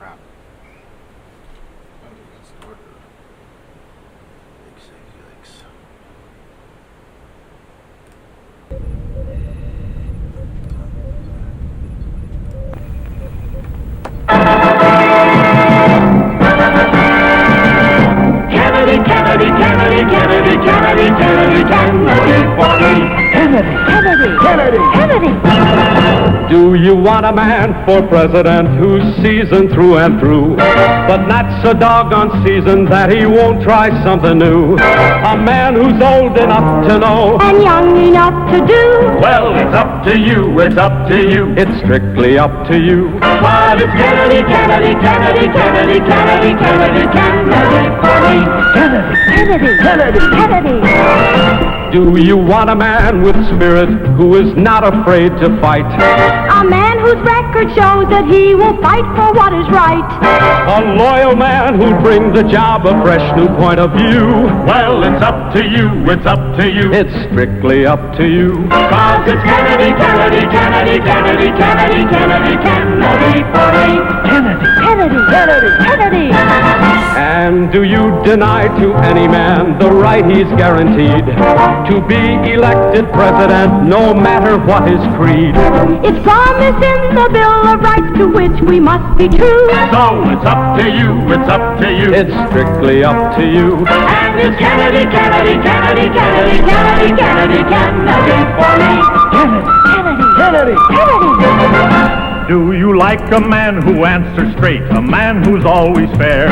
crap. I think that's the order. Yikes. Kennedy. Do you want a man for president who's seasoned through and through, but not so doggone seasoned that he won't try something new? A man who's old enough to know and young enough to do. Well, it's up to you, it's up to you. It's strictly up to you. But it's Kennedy for me. Kennedy. Do you want a man with spirit who is not afraid to fight? A man whose record shows that he will fight for what is right. A loyal man who'll bring the job a fresh new point of view. Well, it's up to you, it's up to you. It's strictly up to you. 'Cause it's Kennedy for me. Kennedy. And do you deny to any man the right he's guaranteed to be elected president no matter what his creed? It's promised in the Bill of Rights to which we must be true. So it's up to you, it's up to you. It's strictly up to you. And it's Kennedy for me. Kennedy. Do you like a man who answers straight, a man who's always fair?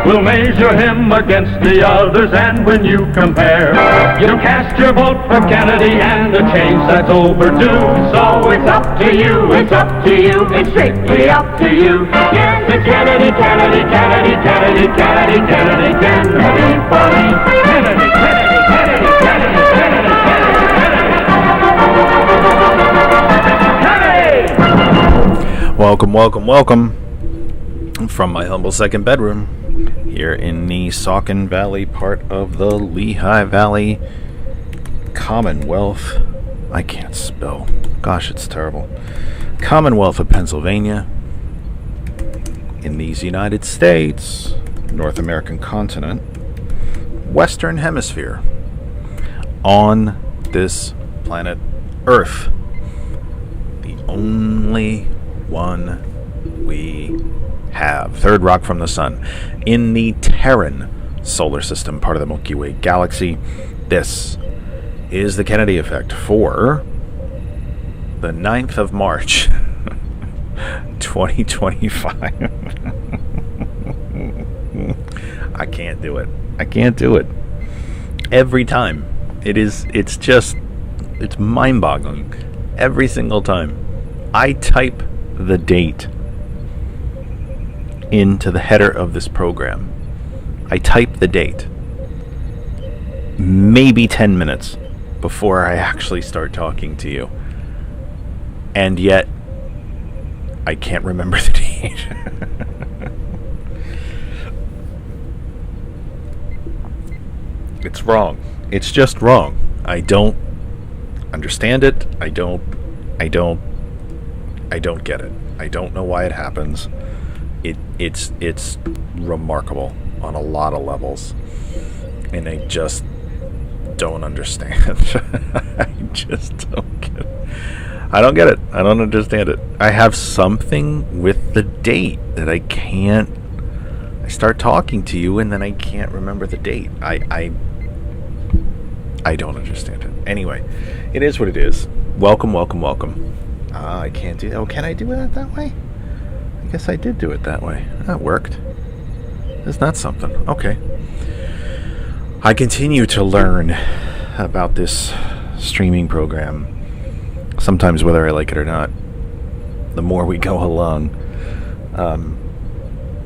We'll measure him against the others, and when you compare, you cast your vote for Kennedy and a change that's overdue. So it's up to you, it's up to you, it's strictly up to you. Yes, it's Kennedy for me. Kennedy. Welcome from my humble second bedroom here in the Saucon Valley part of the Lehigh Valley Commonwealth. I can't spell. Gosh, it's terrible. Commonwealth of Pennsylvania in these United States, North American continent, Western Hemisphere, on this planet Earth. The only one we have. Third rock from the sun in the Terran solar system, part of the Milky Way galaxy. This is the Kennedy Effect for the 9th of March 2025. I can't do it every time. It's mind-boggling every single time I type the date into the header of this program. I type the date maybe 10 minutes before I actually start talking to you, and yet I can't remember the date. It's wrong. It's just wrong. I don't understand it. I don't get it. I don't know why it happens. It's remarkable on a lot of levels, and I just don't understand. I just don't get it. I don't get it. I don't understand it. I have something with the date that I start talking to you and then I can't remember the date. I don't understand it. Anyway, it is what it is. Welcome. I can't do that. Oh, can I do it that way? I guess I did do it that way. That worked. Isn't that something? Okay. I continue to learn about this streaming program, sometimes whether I like it or not, the more we go along.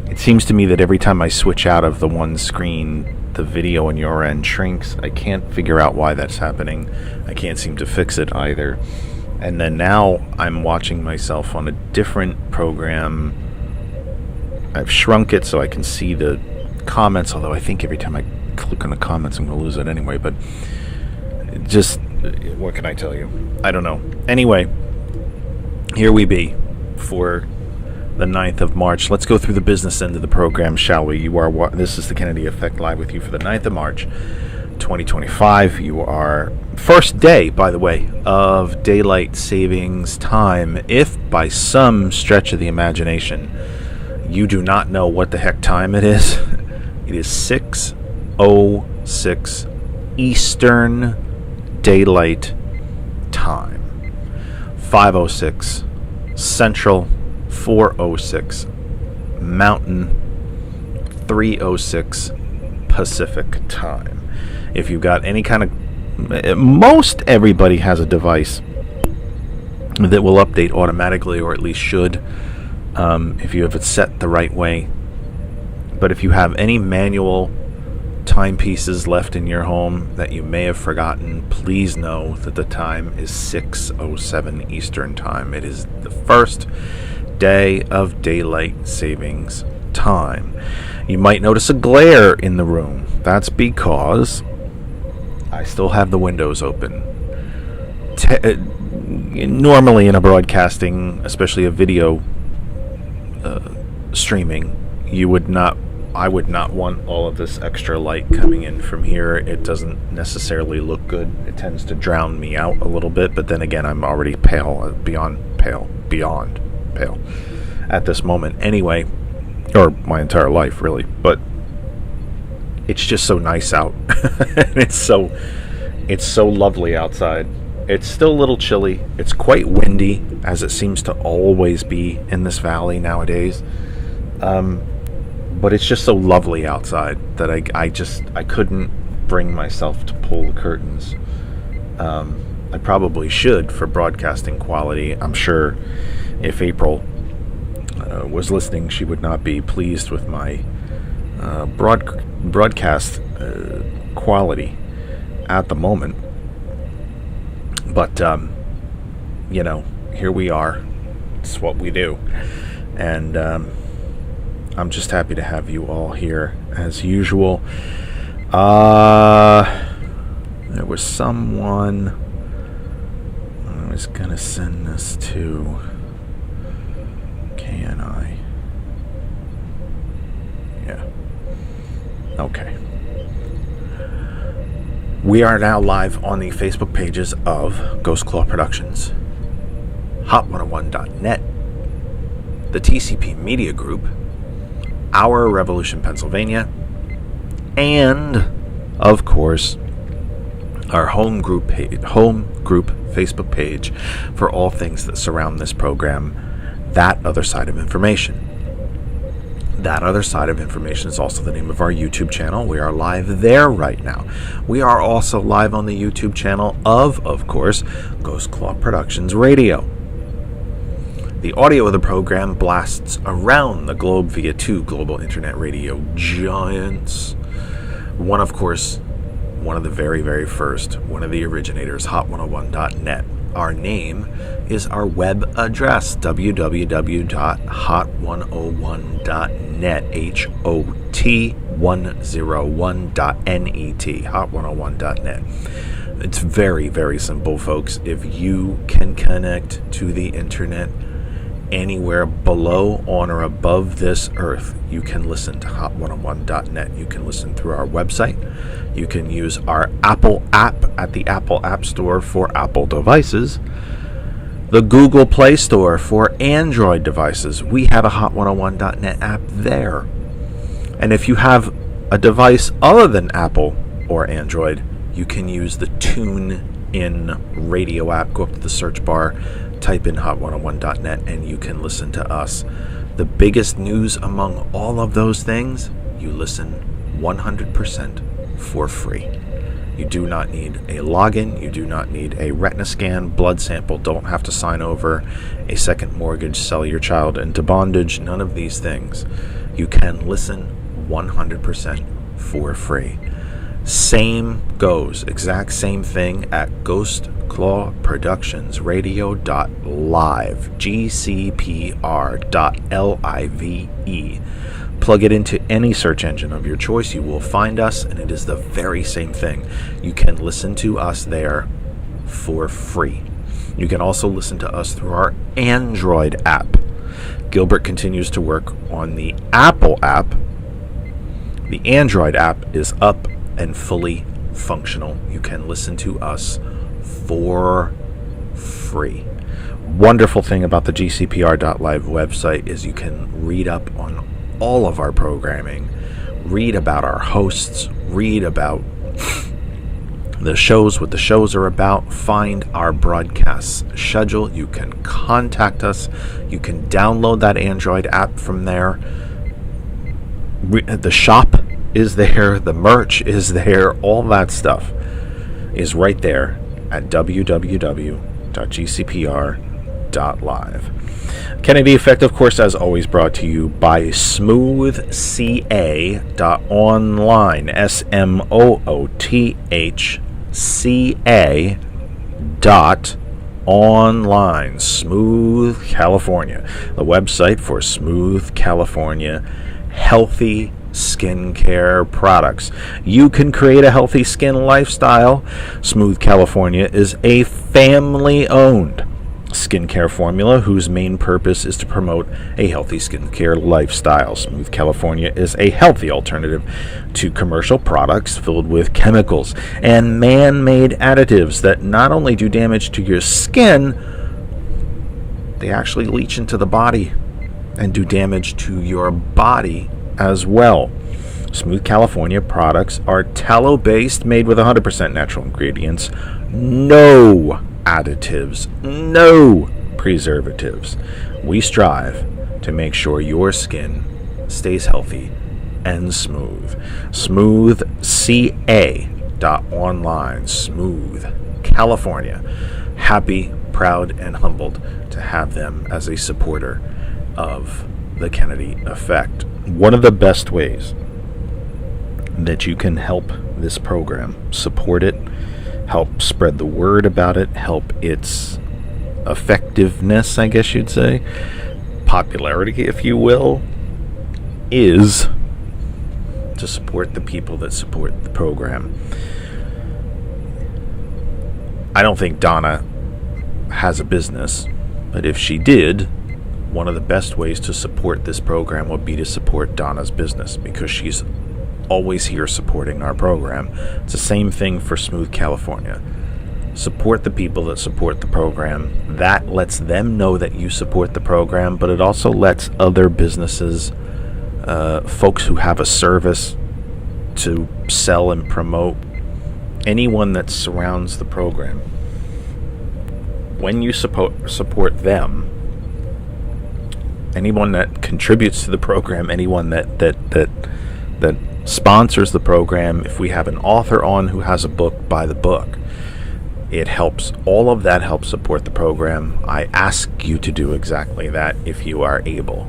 It seems to me that every time I switch out of the one screen, the video on your end shrinks. I can't figure out why that's happening. I can't seem to fix it either. And then now I'm watching myself on a different program. I've shrunk it so I can see the comments, although I think every time I click on the comments I'm going to lose it anyway. But just, what can I tell you? I don't know. Anyway, here we be for the 9th of March. Let's go through the business end of the program, shall we? This is the Kennedy Effect live with you for the 9th of March, 2025. You are first day, by the way, of daylight savings time. If by some stretch of the imagination you do not know what the heck time it is, it is 6:06 Eastern Daylight Time, 5:06 Central, 4:06 Mountain, 3:06 Pacific Time. If you've got any kind of... most everybody has a device that will update automatically, or at least should, if you have it set the right way. But if you have any manual timepieces left in your home that you may have forgotten, please know that the time is 6:07 Eastern Time. It is the first day of daylight savings time. You might notice a glare in the room. That's because I still have the windows open. Normally in a broadcasting, especially a video streaming, I would not want all of this extra light coming in from here. It doesn't necessarily look good. It tends to drown me out a little bit, but then again, I'm already beyond pale at this moment anyway, or my entire life really. But it's just so nice out. It's so lovely outside. It's still a little chilly. It's quite windy, as it seems to always be in this valley nowadays. But it's just so lovely outside that I couldn't bring myself to pull the curtains. I probably should for broadcasting quality. I'm sure if April was listening, she would not be pleased with my broadcast quality at the moment. But, here we are. It's what we do. And I'm just happy to have you all here, as usual. There was someone I was going to send this to. Can I? Yeah. Okay. We are now live on the Facebook pages of Ghost Claw Productions, Hot101.net, the TCP Media Group, Our Revolution Pennsylvania, and, of course, our home group Facebook page for all things that surround this program, That Other Side of Information. That Other Side of Information is also the name of our YouTube channel. We are live there right now. We are also live on the YouTube channel of course, Ghost Claw Productions Radio. The audio of the program blasts around the globe via two global internet radio giants. One, of course, one of the very, very first, one of the originators, Hot101.net. Our name is our web address, www.hot101.net, HOT101.net, hot101.net. It's very, very simple, folks. If you can connect to the internet anywhere below, on, or above this earth, you can listen to hot101.net. You can listen through our website. You can use our Apple app at the Apple App Store for Apple devices, the Google Play Store for Android devices. We have a hot101.net app there. And if you have a device other than Apple or Android, you can use the TuneIn radio app. Go up to the search bar, type in hot101.net, and you can listen to us. The biggest news among all of those things, you listen 100% for free. You do not need a login. You do not need a retina scan, blood sample. Don't have to sign over a second mortgage, sell your child into bondage. None of these things. You can listen 100% for free. Same goes, exact same thing at Ghost Claw Productions Radio.live, GCPR.live. Plug it into any search engine of your choice. You will find us, and it is the very same thing. You can listen to us there for free. You can also listen to us through our Android app. Gilbert continues to work on the Apple app. The Android app is up and fully functional. You can listen to us for free. Wonderful thing about the GCPR.live website is you can read up on all of our programming, read about our hosts, read about the shows, what the shows are about, find our broadcast schedule. You can contact us. You can download that Android app from there. The shop is there. The merch is there. All that stuff is right there at www.gcpr.live. Kennedy Effect, of course, as always, brought to you by smoothca.online. SMOOTHCA.online. Smooth California, the website for Smooth California healthy skincare products. You can create a healthy skin lifestyle. Smooth California is a family-owned skincare formula whose main purpose is to promote a healthy skincare lifestyle. Smooth California is a healthy alternative to commercial products filled with chemicals and man-made additives that not only do damage to your skin, they actually leach into the body and do damage to your body as well. Smooth California products are tallow-based, made with 100% natural ingredients, no additives, no preservatives. We strive to make sure your skin stays healthy and smooth. SmoothCA.online. Smooth California. Happy, proud, and humbled to have them as a supporter of the Kennedy Effect. One of the best ways that you can help this program, support it, help spread the word about it, help its effectiveness, I guess you'd say, popularity, if you will, is to support the people that support the program. I don't think Donna has a business, but if she did, one of the best ways to support this program would be to support Donna's business, because she's always here supporting our program. It's the same thing for Smooth California. Support the people that support the program. That lets them know that you support the program, but it also lets other businesses, folks who have a service to sell and promote, anyone that surrounds the program. When you support them, anyone that contributes to the program, anyone that sponsors the program, if we have an author on who has a book, buy the book. It helps. All of that helps support the program. I ask you to do exactly that if you are able.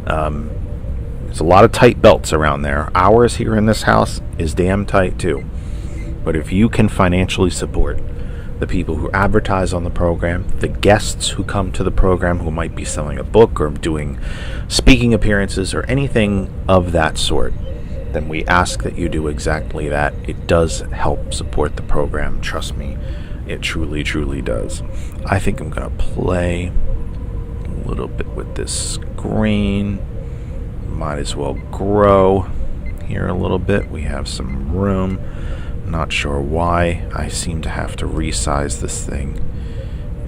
There's a lot of tight belts around there. Ours here in this house is damn tight too. But if you can financially support the people who advertise on the program, the guests who come to the program who might be selling a book or doing speaking appearances or anything of that sort, then we ask that you do exactly that. It does help support the program. Trust me, it truly, truly does. I think I'm going to play a little bit with this screen. Might as well grow here a little bit. We have some room. Not sure why I seem to have to resize this thing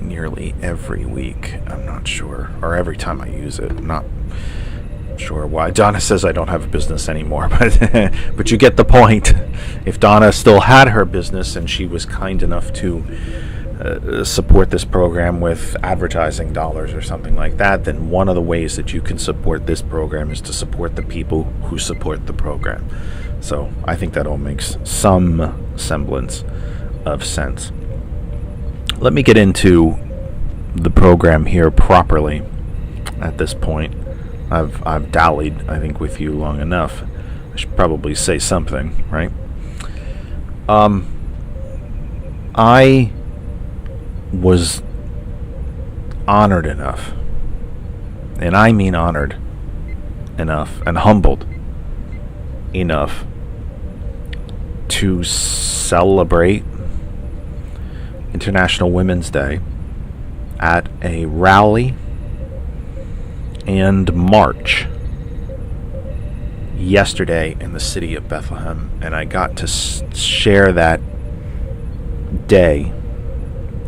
nearly every week. I'm not sure. Or every time I use it. I'm not sure why. Donna says I don't have a business anymore, but you get the point. If Donna still had her business and she was kind enough to support this program with advertising dollars or something like that, then one of the ways that you can support this program is to support the people who support the program. So I think that all makes some semblance of sense. Let me get into the program here properly at this point. I've dallied, I think, with you long enough. I should probably say something, right? I was honored enough, and I mean honored enough and humbled enough to celebrate International Women's Day at a rally and march yesterday in the city of Bethlehem, and I got to share that day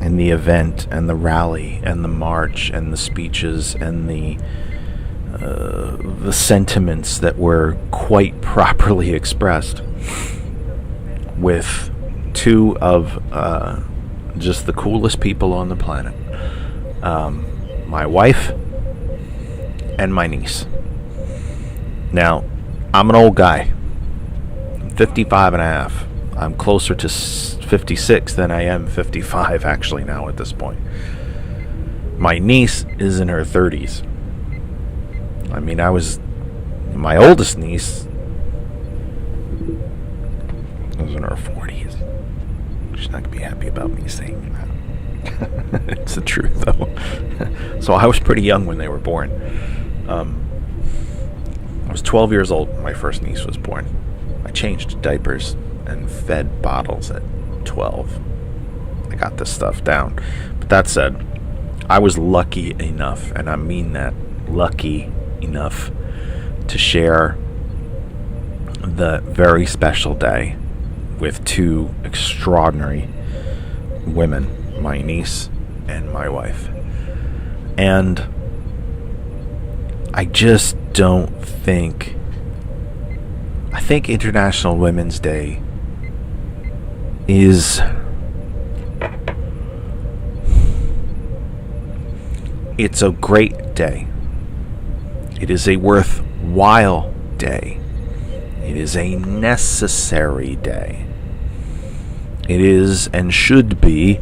and the event and the rally and the march and the speeches and the sentiments that were quite properly expressed with two of just the coolest people on the planet, my wife and my niece. Now, I'm an old guy. I'm 55 and a half. I'm closer to 56 than I am 55 actually now at this point. My niece is in her 30s. I mean, my oldest niece was in her 40s. She's not going to be happy about me saying that. It's the truth, though. So I was pretty young when they were born. I was 12 years old when my first niece was born. I changed diapers and fed bottles at 12. I got this stuff down. But that said, I was lucky enough, and I mean that, lucky enough, to share the very special day with two extraordinary women, my niece and my wife. And I just don't think... I think International Women's Day is... It's a great day. It is a worthwhile day. It is a necessary day. It is and should be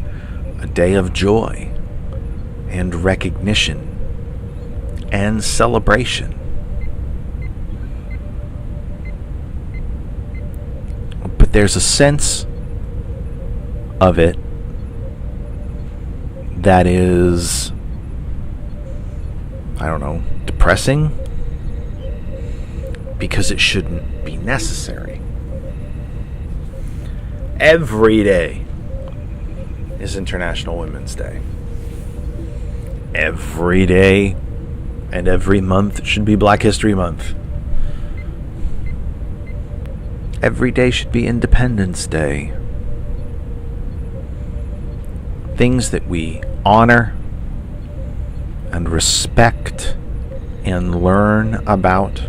a day of joy and recognition and celebration. But there's a sense of it that is, I don't know, depressing, because it shouldn't be necessary. Every day is International Women's Day. Every day and every month should be Black History Month. Every day should be Independence Day. Things that we honor and respect and learn about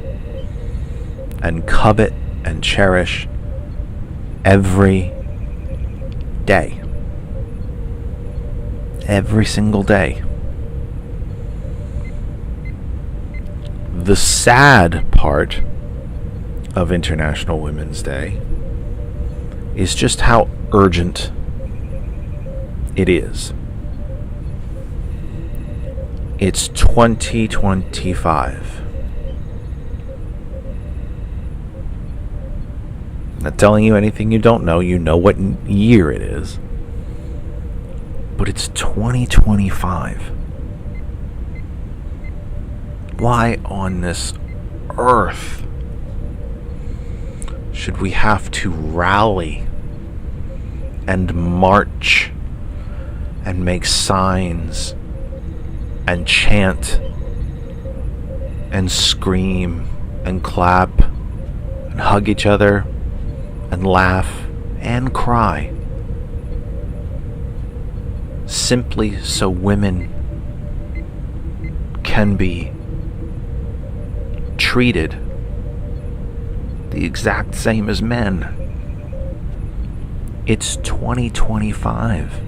and covet and cherish every day. Every single day. The sad part of International Women's Day is just how urgent it is. It's 2025. Not telling you anything you don't know. You know what year it is. But it's 2025. Why on this earth should we have to rally and march and make signs and chant and scream and clap and hug each other and laugh and cry simply so women can be treated the exact same as men? It's 2025.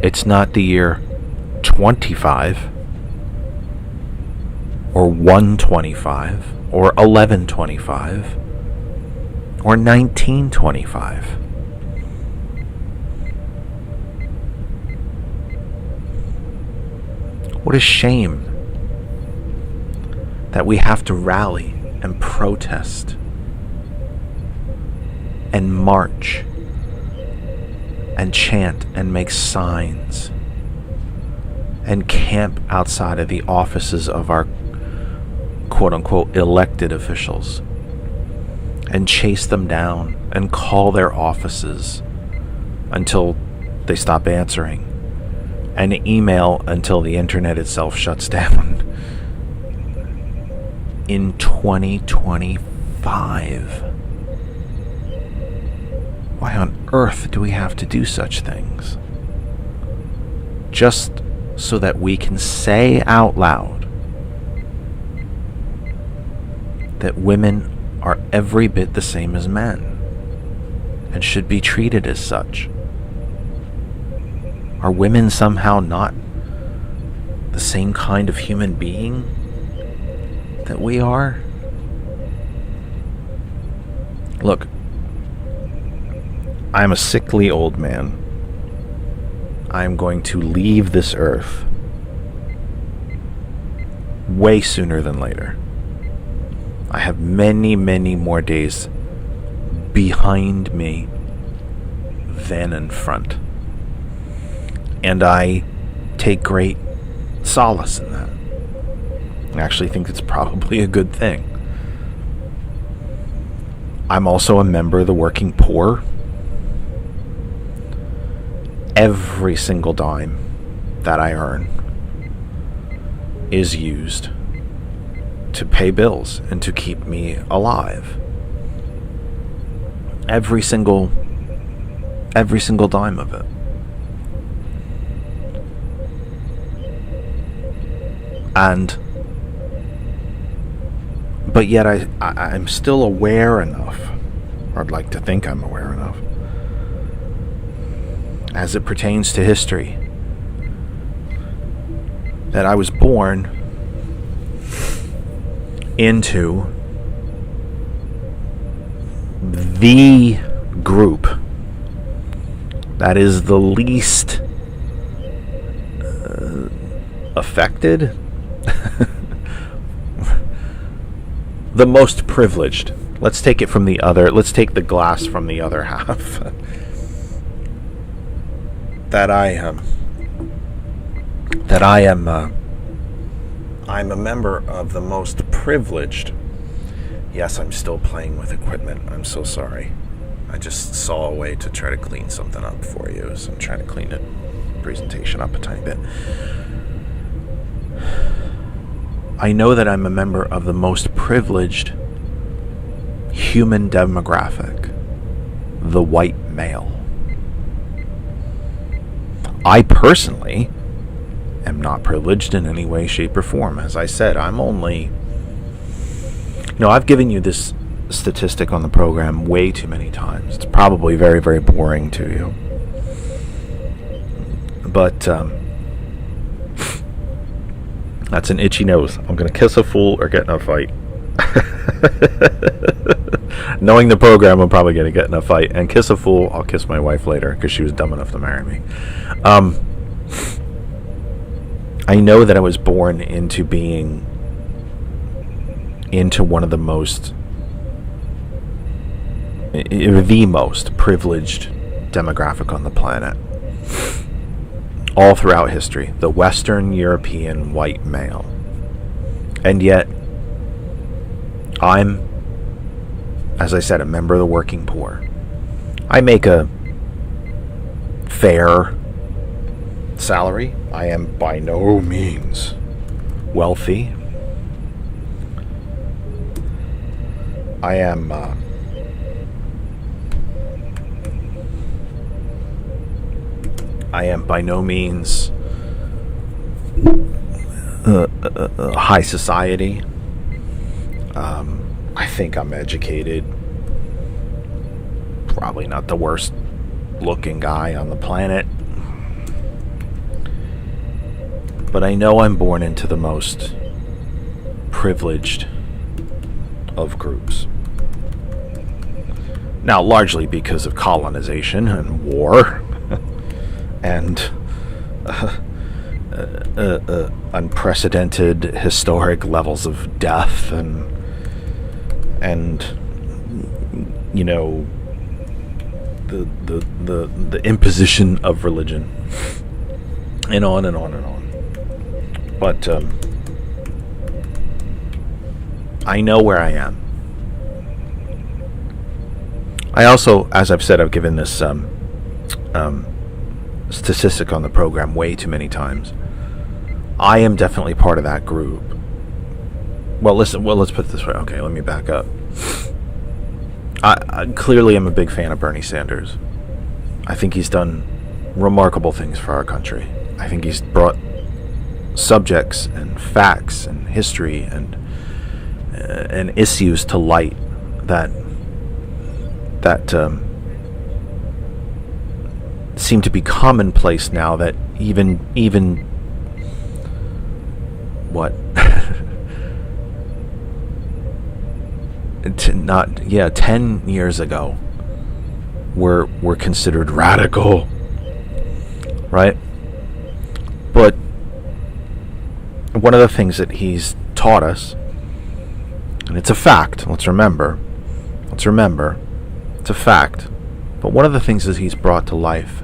It's not the year 25 or 125 or 1125 or 1925. What a shame that we have to rally and protest and march and chant and make signs and camp outside of the offices of our quote-unquote elected officials and chase them down and call their offices until they stop answering and email until the internet itself shuts down in 2025. Why on earth do we have to do such things? Just so that we can say out loud that women are every bit the same as men and should be treated as such. Are women somehow not the same kind of human being that we are? Look, I'm a sickly old man. I'm going to leave this earth way sooner than later. I have many, many more days behind me than in front. And I take great solace in that. I actually think it's probably a good thing. I'm also a member of the working poor. Every single dime that I earn is used to pay bills and to keep me alive. Every single dime of it. But yet I'm still aware enough, or I'd like to think I'm aware enough, as it pertains to history, that I was born into the group that is the least affected, the most privileged. Let's take the glass from the other half. I'm a member of the most privileged. Yes, I'm still playing with equipment. I'm so sorry. I just saw a way to try to clean something up for you, so I'm trying to clean the presentation up a tiny bit. I know that I'm a member of the most privileged human demographic, the white male. I personally am not privileged in any way, shape, or form. As I said, I've given you this statistic on the program way too many times. It's probably very, very boring to you. But that's an itchy nose. I'm going to kiss a fool or get in a fight. Knowing the program, I'm probably going to get in a fight. And kiss a fool, I'll kiss my wife later because she was dumb enough to marry me. I know that I was born into being into one of the most privileged demographic on the planet. All throughout history, the Western European white male. And yet, I'm, as I said, a member of the working poor. I make a fair salary. I am by no means wealthy. I am by no means high society. I think I'm educated. Probably not the worst looking guy on the planet. But I know I'm born into the most privileged of groups. Now, largely because of colonization and war and unprecedented historic levels of death and you know, the imposition of religion and on and on and on. But I know where I am. I also, as I've said, I've given this statistic on the program way too many times. I am definitely part of that group. Well, listen. Well, let's put it this way. Okay, let me back up. I clearly am a big fan of Bernie Sanders. I think he's done remarkable things for our country. I think he's brought subjects and facts and history and issues to light that seem to be commonplace now. That even what 10 years ago were considered radical, right? But one of the things that he's taught us, and it's a fact, let's remember, it's a fact, but one of the things that he's brought to life,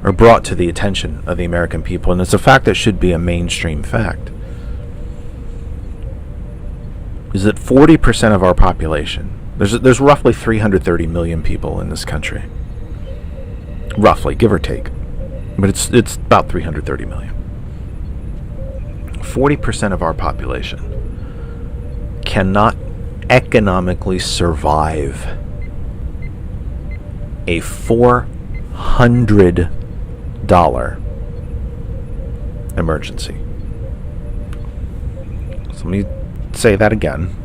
or brought to the attention of the American people, and it's a fact that should be a mainstream fact, is that 40% of our population, there's roughly 330 million people in this country, roughly, give or take, but it's about 330 million. 40% of our population cannot economically survive a $400 emergency. So let me say that again,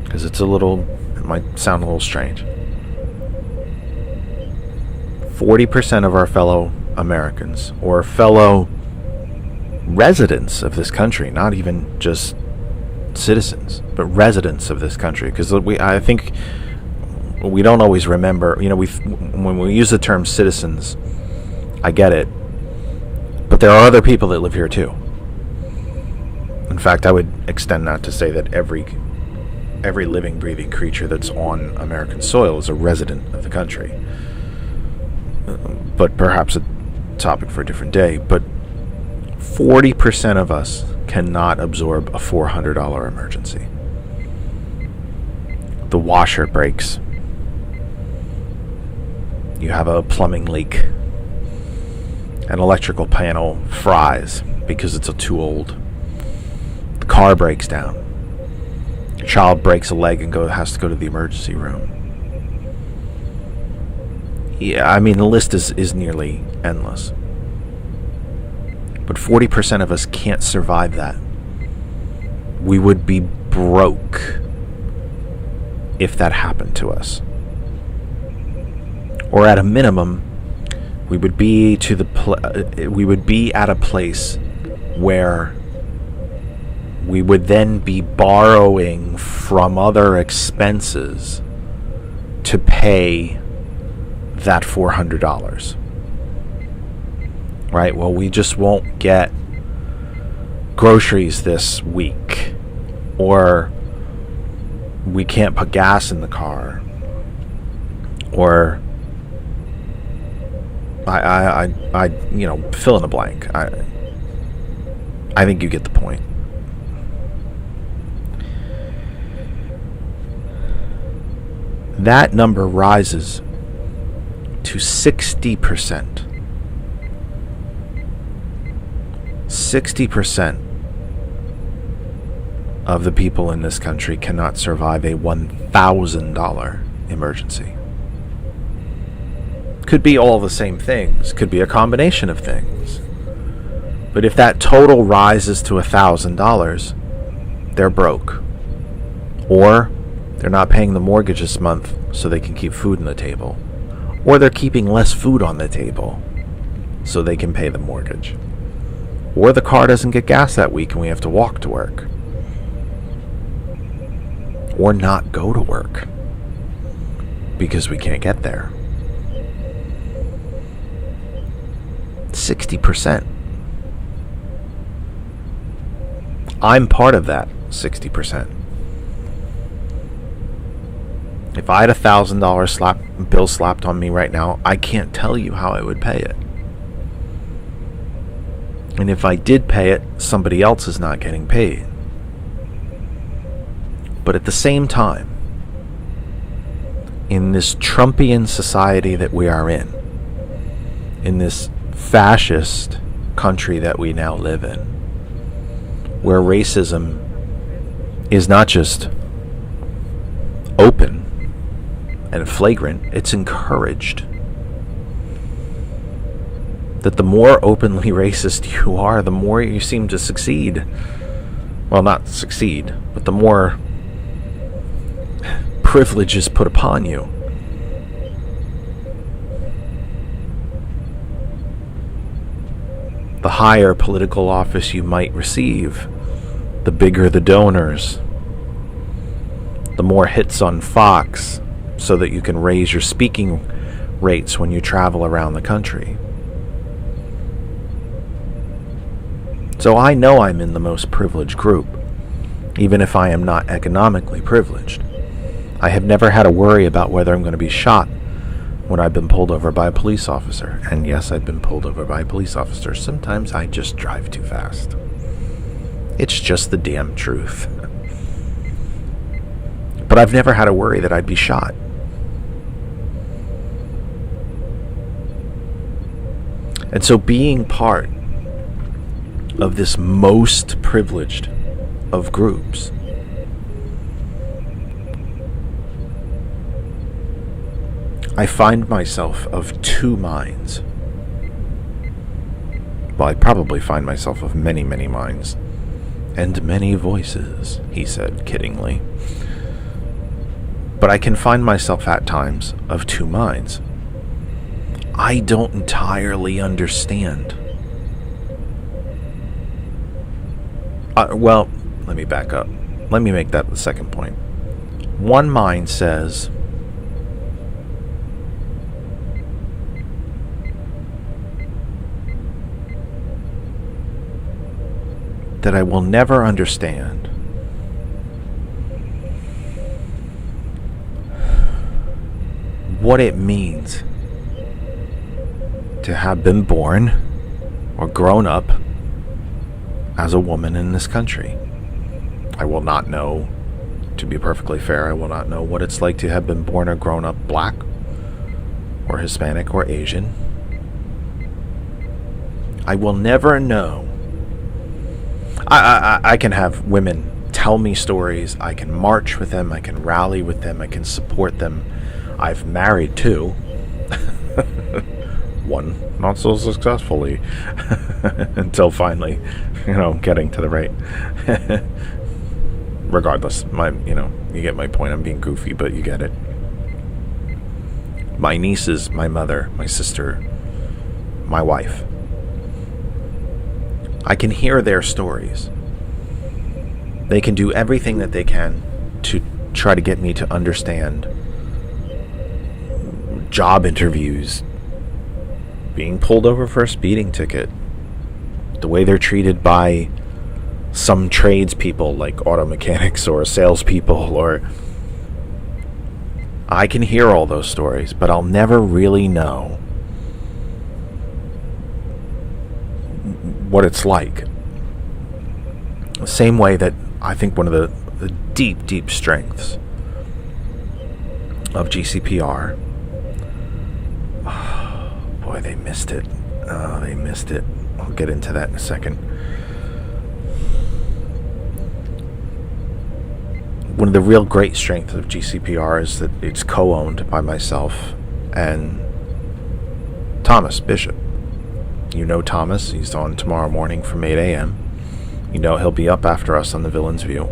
because it might sound a little strange. 40% of our fellow Americans, or fellow residents of this country, not even just citizens, but residents of this country, because I think we don't always remember, when we use the term citizens, I get it, but there are other people that live here too. In fact, I would extend that to say that every living, breathing creature that's on American soil is a resident of the country. But perhaps a topic for a different day. But 40% of us cannot absorb a $400 emergency. The washer breaks. You have a plumbing leak. An electrical panel fries because it's too old. The car breaks down. Your child breaks a leg and has to go to the emergency room. Yeah, I mean, the list is nearly endless. But 40% of us can't survive that. We would be broke if that happened to us. Or at a minimum, we would be at a place where we would then be borrowing from other expenses to pay that $400. Right? Well, we just won't get groceries this week, or we can't put gas in the car, or I fill in the blank. I think you get the point. That number rises to 60%. 60% of the people in this country cannot survive a $1,000 emergency. Could be all the same things, could be a combination of things. But if that total rises to $1,000, they're broke. Or they're not paying the mortgage this month so they can keep food on the table. Or they're keeping less food on the table so they can pay the mortgage. Or the car doesn't get gas that week and we have to walk to work. Or not go to work because we can't get there. 60%. I'm part of that 60%. If I had $1,000 bill slapped on me right now, I can't tell you how I would pay it. And if I did pay it, somebody else is not getting paid. But at the same time, in this Trumpian society that we are in, in this fascist country that we now live in, where racism is not just open and flagrant, it's encouraged. That the more openly racist you are, the more you seem to succeed. Well, not succeed, but the more privilege is put upon you. The higher political office you might receive, the bigger the donors, the more hits on Fox, so that you can raise your speaking rates when you travel around the country. So I know I'm in the most privileged group, even if I am not economically privileged. I have never had to worry about whether I'm going to be shot when I've been pulled over by a police officer. And yes, I've been pulled over by a police officer. Sometimes I just drive too fast. It's just the damn truth. But I've never had to worry that I'd be shot. And so being part of this most privileged of groups, I find myself of two minds. Well, I probably find myself of many, many minds. And many voices, he said kiddingly. But I can find myself at times of two minds. I don't entirely understand. Well, let me back up. Let me make that the second point. One mind says, that I will never understand what it means to have been born or grown up as a woman in this country. I will not know, to be perfectly fair, I will not know what it's like to have been born or grown up black or Hispanic or Asian. I will never know. I can have women tell me stories. I can march with them. I can rally with them. I can support them. I've married two. One not so successfully until finally, getting to the right. Regardless, you get my point. I'm being goofy, but you get it. My nieces, my mother, my sister, my wife. I can hear their stories. They can do everything that they can to try to get me to understand job interviews, being pulled over for a speeding ticket, the way they're treated by some tradespeople like auto mechanics or salespeople, or I can hear all those stories, but I'll never really know what it's like. The same way that I think one of the deep, deep strengths of GCPR, boy, they missed it. They missed it. I'll get into that in a second. One of the real great strengths of GCPR is that it's co-owned by myself and Thomas Bishop. You know Thomas. He's on tomorrow morning from 8 a.m. He'll be up after us on the Villain's View.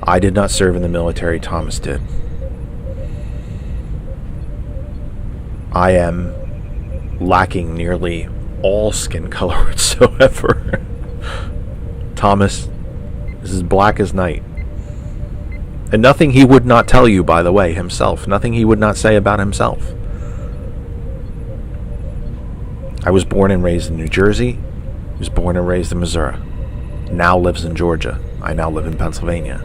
I did not serve in the military. Thomas did. I am lacking nearly all skin color whatsoever. Thomas is as black as night. And nothing he would not tell you, by the way, himself. Nothing he would not say about himself. I was born and raised in New Jersey. He was born and raised in Missouri. Now lives in Georgia. I now live in Pennsylvania.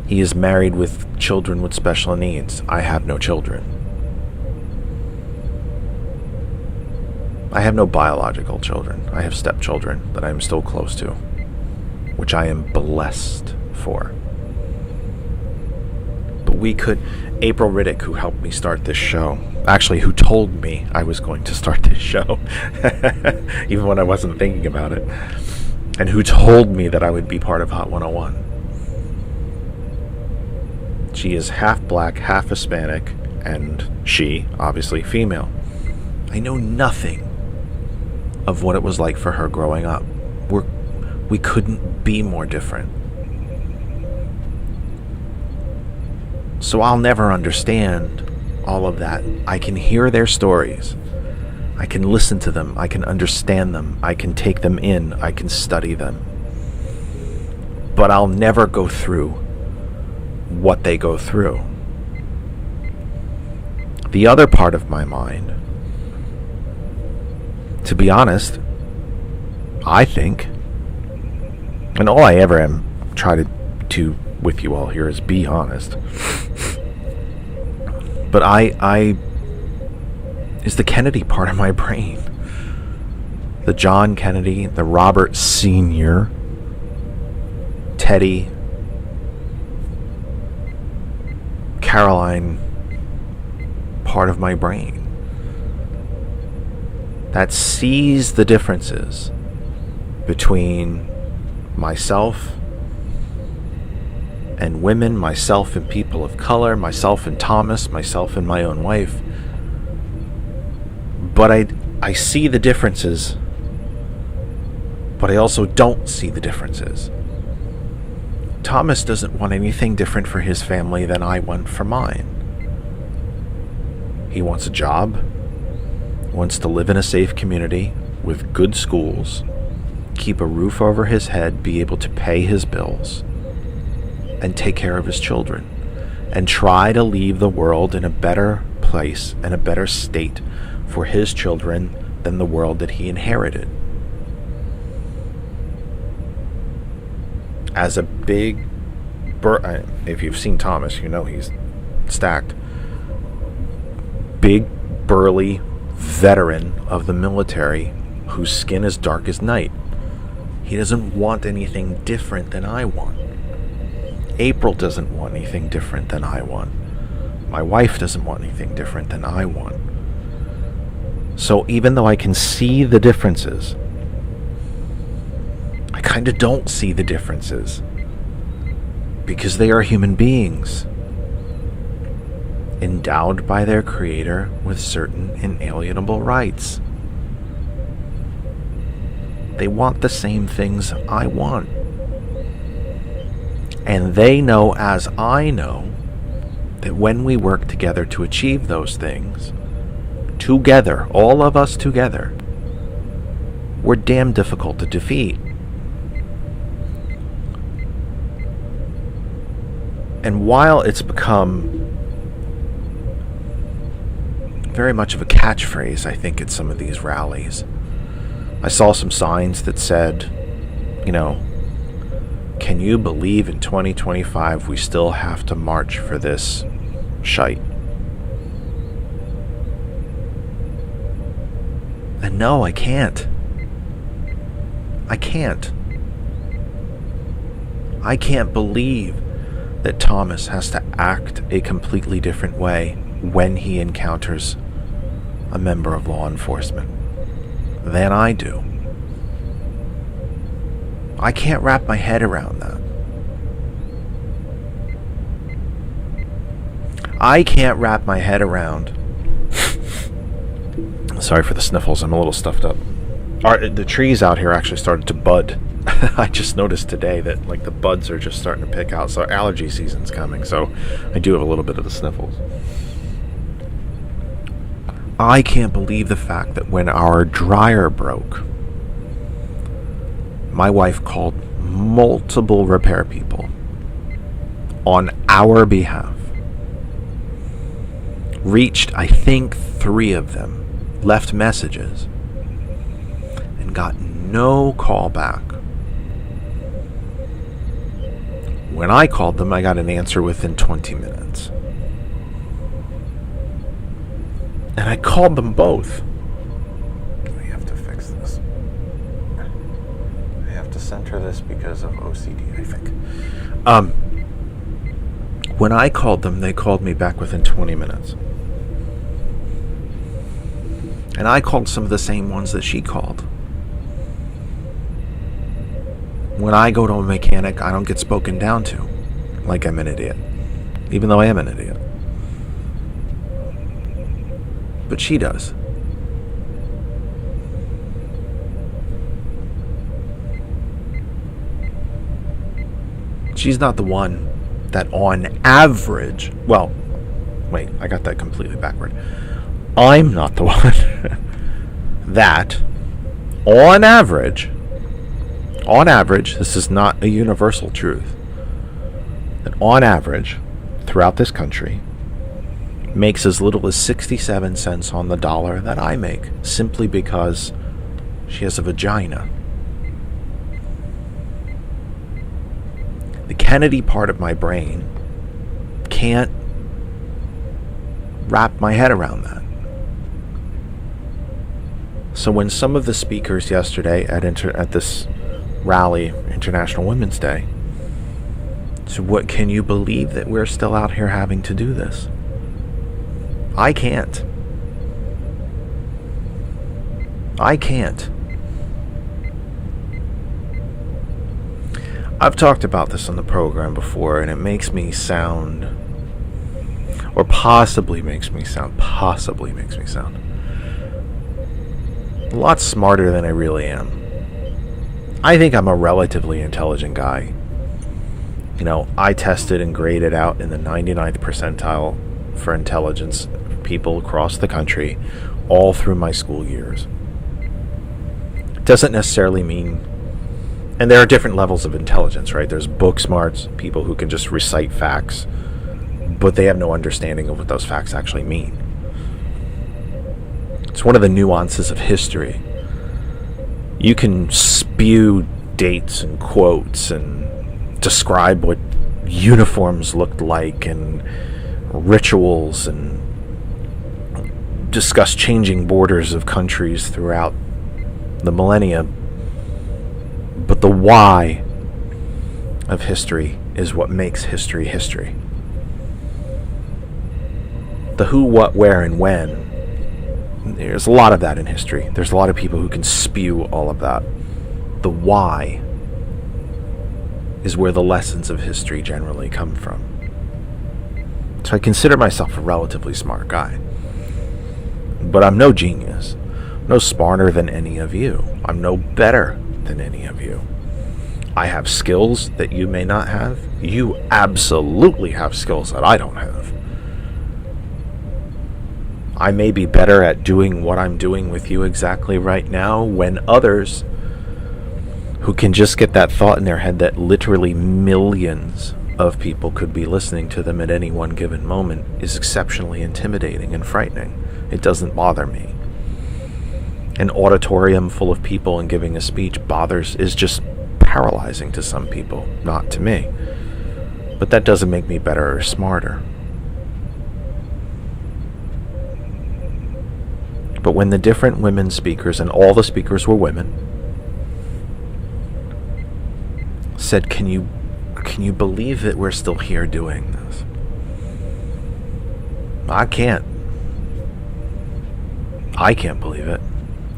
He is married with children with special needs. I have no children. I have no biological children. I have stepchildren that I am still close to, which I am blessed for. But we could. April Riddick, who helped me start this show, actually, who told me I was going to start this show, even when I wasn't thinking about it, and who told me that I would be part of Hot 101. She is half black, half Hispanic, and she, obviously, female. I know nothing of what it was like for her growing up. We couldn't be more different. So I'll never understand all of that. I can hear their stories. I can listen to them. I can understand them. I can take them in. I can study them. But I'll never go through what they go through. The other part of my mind, to be honest, I think, and all I ever am try to do with you all here is be honest, but I is the Kennedy part of my brain. The John Kennedy, the Robert Sr., Teddy, Caroline part of my brain that sees the differences between myself and women, myself and people of color, myself and Thomas, myself and my own wife. But I see the differences, but I also don't see the differences. Thomas doesn't want anything different for his family than I want for mine. He wants a job, wants to live in a safe community with good schools, keep a roof over his head, be able to pay his bills, and take care of his children, and try to leave the world in a better place and a better state for his children than the world that he inherited. As a big, if you've seen Thomas, you know he's stacked. Big, burly veteran of the military whose skin is dark as night. He doesn't want anything different than I want. April doesn't want anything different than I want. My wife doesn't want anything different than I want. So even though I can see the differences, I kind of don't see the differences because they are human beings endowed by their creator with certain inalienable rights. They want the same things I want. And they know, as I know, that when we work together to achieve those things, together, all of us together, we're damn difficult to defeat. And while it's become very much of a catchphrase, I think, at some of these rallies, I saw some signs that said, you know, can you believe in 2025 we still have to march for this shite? And no, I can't. I can't. I can't believe that Thomas has to act a completely different way when he encounters a member of law enforcement than I do. I can't wrap my head around that. I can't wrap my head around. Sorry for the sniffles, I'm a little stuffed up. The trees out here actually started to bud. I just noticed today that like the buds are just starting to pick out, so allergy season's coming, so I do have a little bit of the sniffles. I can't believe the fact that when our dryer broke, my wife called multiple repair people on our behalf, reached, I think, 3 of them, left messages, and got no call back. When I called them, I got an answer within 20 minutes. And I called them both. I have to fix this. I have to center this because of OCD, I think. When I called them, they called me back within 20 minutes. And I called some of the same ones that she called. When I go to a mechanic, I don't get spoken down to like I'm an idiot, even though I am an idiot. But she does. She's not the one that on average, well, wait, I got that completely backward. I'm not the one that on average, this is not a universal truth, that on average, throughout this country, makes as little as 67 cents on the dollar that I make, simply because she has a vagina. The Kennedy part of my brain can't wrap my head around that. So when some of the speakers yesterday at this rally, International Women's Day, said, "What, can you believe that we're still out here having to do this?" I can't. I've talked about this on the program before, and it makes me sound, or possibly makes me sound, a lot smarter than I really am. I think I'm a relatively intelligent guy. You know, I tested and graded out in the 99th percentile for intelligence people across the country all through my school years. It doesn't necessarily mean, and there are different levels of intelligence, right? There's book smarts, people who can just recite facts, but they have no understanding of what those facts actually mean. It's one of the nuances of history. You can spew dates and quotes and describe what uniforms looked like and rituals and discuss changing borders of countries throughout the millennia. But the why of history is what makes history history. The who, what, where, and when, there's a lot of that in history. There's a lot of people who can spew all of that. The why is where the lessons of history generally come from. So I consider myself a relatively smart guy. But I'm no genius. No smarter than any of you. I'm no better than any of you. I have skills that you may not have. You absolutely have skills that I don't have. I may be better at doing what I'm doing with you exactly right now, when others who can just get that thought in their head that literally millions of people could be listening to them at any one given moment is exceptionally intimidating and frightening. It doesn't bother me. An auditorium full of people and giving a speech is just paralyzing to some people, not to me. But that doesn't make me better or smarter. But when the different women speakers, and all the speakers were women, said, can you believe that we're still here doing this? I can't believe it.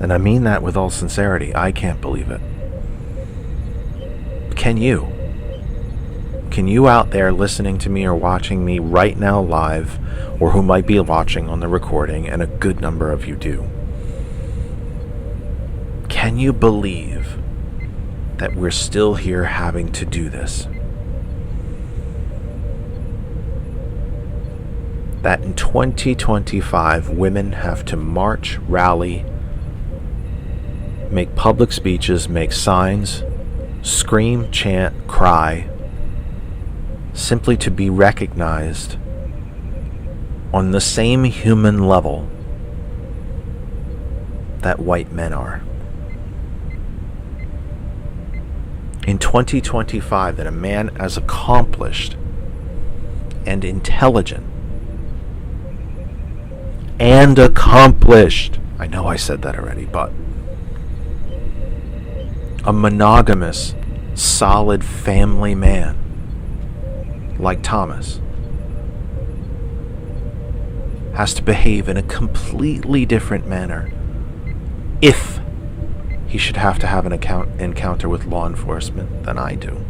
And I mean that with all sincerity. I can't believe it. Can you? Can you out there listening to me or watching me right now live, or who might be watching on the recording, and a good number of you do, can you believe that we're still here having to do this? That in 2025, women have to march, rally, make public speeches, make signs, scream, chant, cry, simply to be recognized on the same human level that white men are. In 2025, that a man as accomplished and intelligent I know I said that already, but a monogamous, solid family man like Thomas has to behave in a completely different manner if he should have to have an encounter with law enforcement than I do.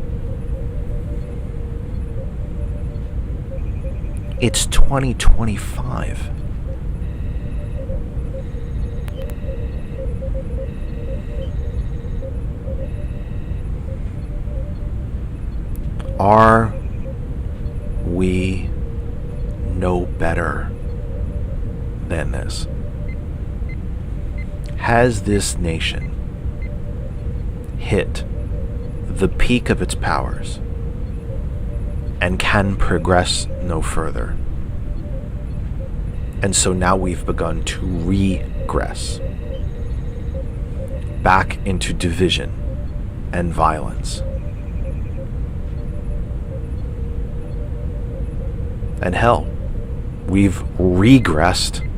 It's 2025. Are we no better than this? Has this nation hit the peak of its powers and can progress no further? And so now we've begun to regress back into division and violence. And hell, we've regressed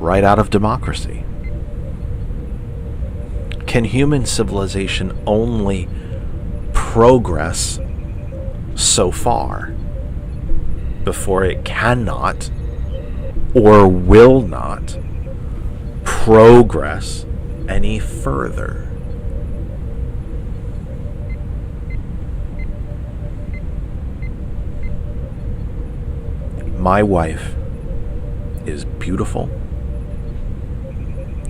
right out of democracy. Can human civilization only progress so far before it cannot or will not progress any further? My wife is beautiful.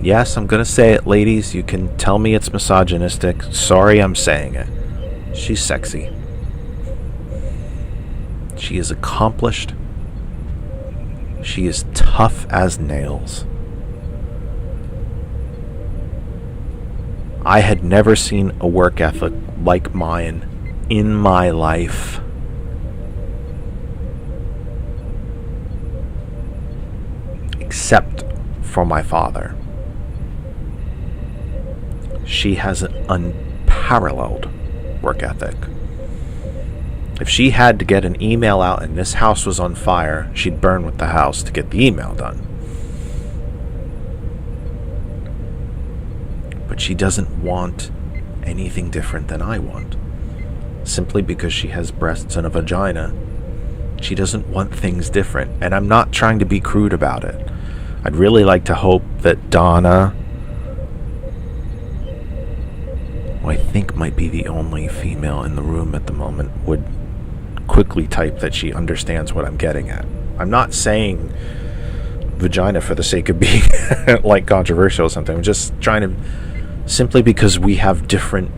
Yes, I'm going to say it, ladies. You can tell me it's misogynistic. Sorry, I'm saying it. She's sexy. She is accomplished. She is tough as nails. I had never seen a work ethic like mine in my life. Except for my father. She has an unparalleled work ethic. If she had to get an email out and this house was on fire, she'd burn with the house to get the email done. But she doesn't want anything different than I want. Simply because she has breasts and a vagina, she doesn't want things different. And I'm not trying to be crude about it. I'd really like to hope that Donna, who I think might be the only female in the room at the moment, would quickly type that she understands what I'm getting at. I'm not saying vagina for the sake of being like controversial or something. I'm just trying to, simply because we have different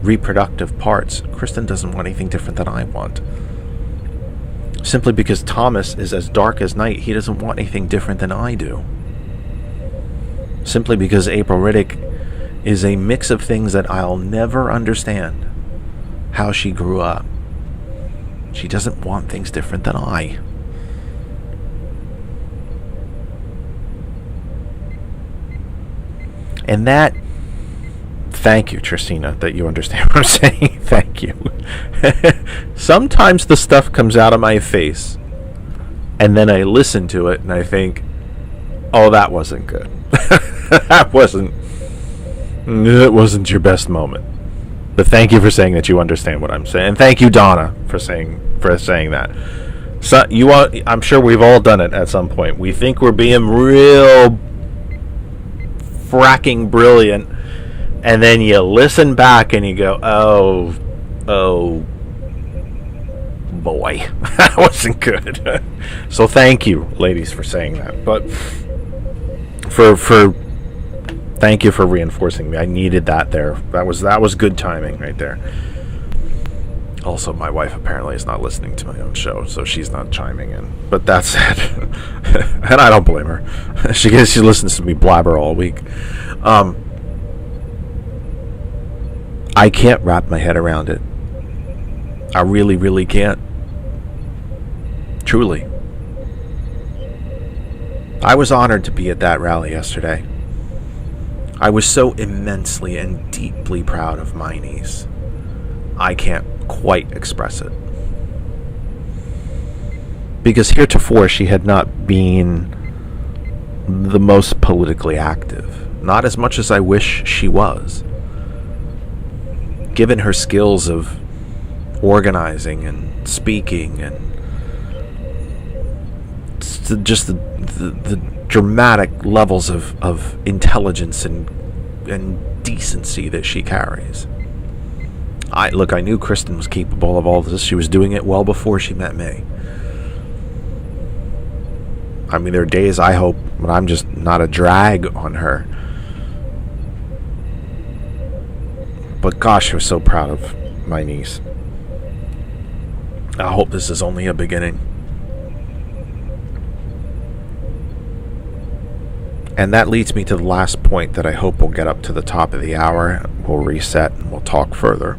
reproductive parts, Kristen doesn't want anything different than I want. Simply because Thomas is as dark as night, he doesn't want anything different than I do. Simply because April Riddick is a mix of things that I'll never understand how she grew up. She doesn't want things different than I. And that, thank you, Tristina, that you understand what I'm saying. Thank you. Sometimes the stuff comes out of my face, and then I listen to it, and I think, oh, that wasn't good. That wasn't your best moment. But thank you for saying that you understand what I'm saying. And thank you, Donna, for saying that. So I'm sure we've all done it at some point. We think we're being real fracking brilliant, and then you listen back and you go, oh boy, that wasn't good. So thank you, ladies, for saying that. But thank you for reinforcing me. I needed that there. That was good timing right there. Also, my wife apparently is not listening to my own show, so she's not chiming in. But that's it. And I don't blame her. She listens to me blabber all week. I can't wrap my head around it. I really, really can't. Truly. I was honored to be at that rally yesterday. I was so immensely and deeply proud of my niece. I can't quite express it. Because heretofore she had not been the most politically active. Not as much as I wish she was. Given her skills of organizing and speaking and just the dramatic levels of intelligence and decency that she carries. I knew Kristen was capable of all this. She was doing it well before she met me. I mean, there are days I hope when I'm just not a drag on her. But gosh, I was so proud of my niece. I hope this is only a beginning. And that leads me to the last point that I hope will get up to the top of the hour. We'll reset and we'll talk further.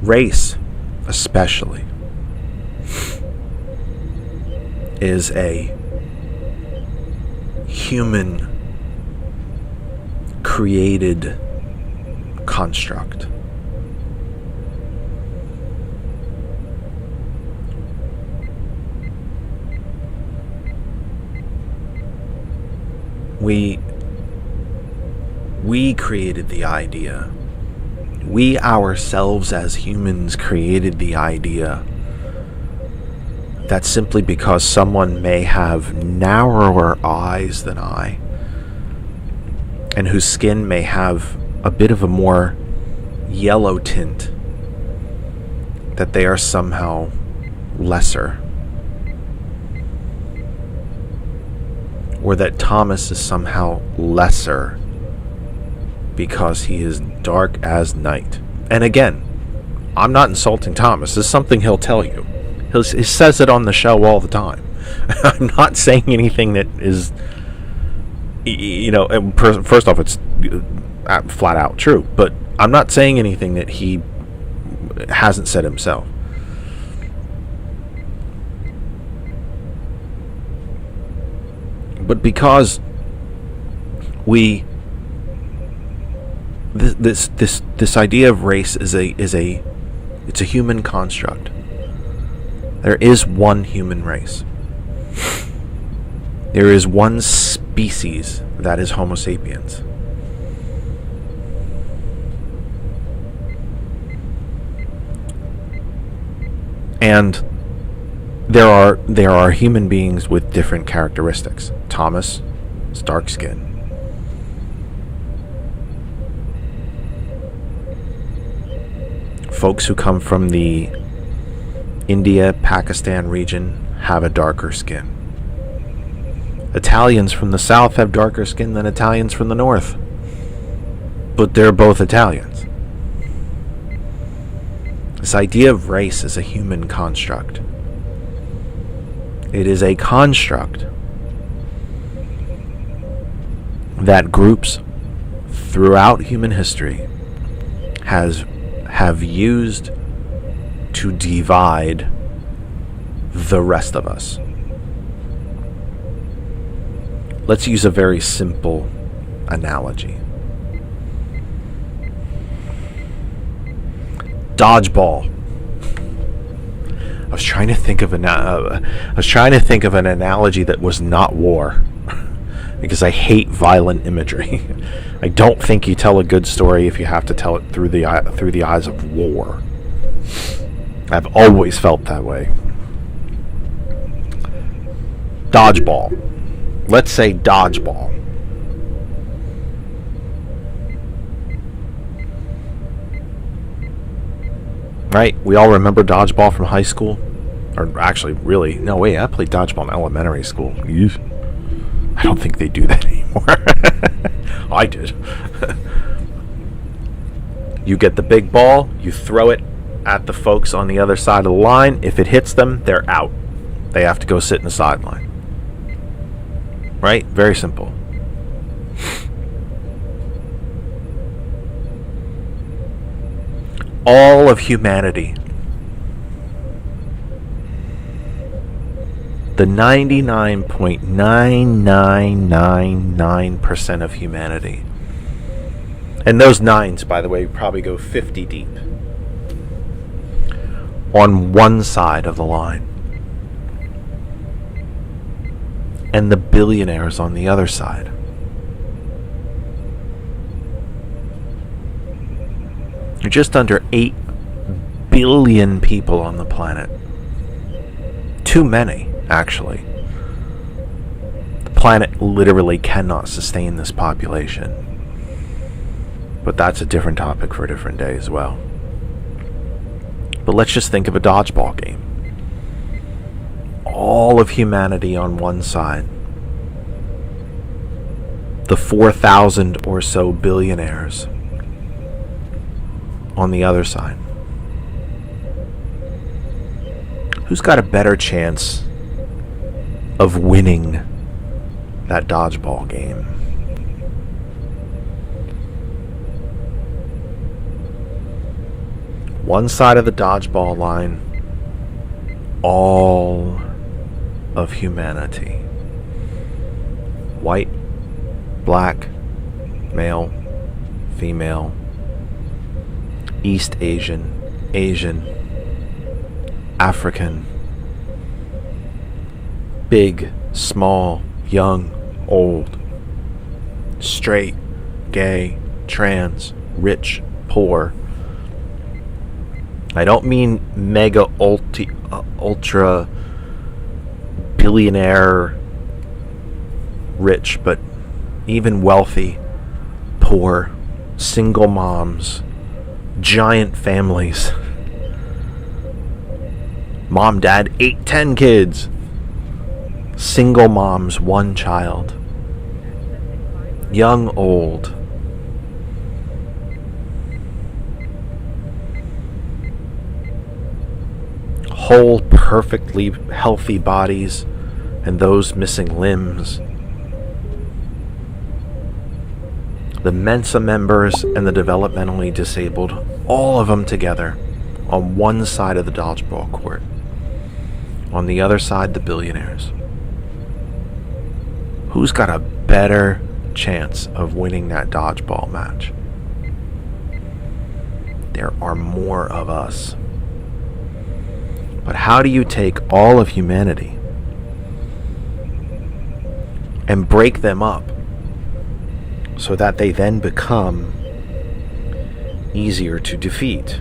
Race, especially, is a human created construct. We created the idea. We ourselves as humans created the idea that simply because someone may have narrower eyes than I, and whose skin may have a bit of a more yellow tint, that they are somehow lesser. Or that Thomas is somehow lesser because he is dark as night. And again, I'm not insulting Thomas. This is something he'll tell you. He says it on the show all the time. I'm not saying anything that is, first off, it's flat out true. But I'm not saying anything that he hasn't said himself. But because this idea of race is a human construct. There is one human race. There is one species that is Homo sapiens. And there are human beings with different characteristics. Thomas is dark skin. Folks who come from the India, Pakistan region have a darker skin. Italians from the south have darker skin than Italians from the north. But they're both Italians. This idea of race is a human construct. It is a construct that groups throughout human history have used to divide the rest of us. Let's use a very simple analogy. Dodgeball. I was trying to think of an analogy that was not war, because I hate violent imagery. I don't think you tell a good story if you have to tell it through the eyes of war. I've always felt that way. Dodgeball. Let's say dodgeball. Right? We all remember dodgeball from high school. Or actually, really, no, wait, I played dodgeball in elementary school. I don't think they do that anymore. I did. You get the big ball, you throw it at the folks on the other side of the line. If it hits them, they're out. They have to go sit in the sideline. Right? Very simple. All of humanity, the 99.9999% of humanity, and those nines, by the way, probably go 50 deep, on one side of the line, and the billionaires on the other side. There are just under 8 billion people on the planet. Too many, actually. The planet literally cannot sustain this population. But that's a different topic for a different day as well. But let's just think of a dodgeball game. All of humanity on one side. The 4,000 or so billionaires on the other side. Who's got a better chance of winning that dodgeball game? One side of the dodgeball line, all of humanity. White, black, male, female, East Asian, Asian, African, big, small, young, old, straight, gay, trans, rich, poor. I don't mean mega ultra billionaire rich, but even wealthy, poor, single moms, giant families. Mom, dad, 8, 10 kids. Single moms, 1 child. Young, old. Whole, perfectly healthy bodies and those missing limbs. The Mensa members and the developmentally disabled, all of them together on one side of the dodgeball court. On the other side, the billionaires. Who's got a better chance of winning that dodgeball match? There are more of us. But how do you take all of humanity and break them up so that they then become easier to defeat?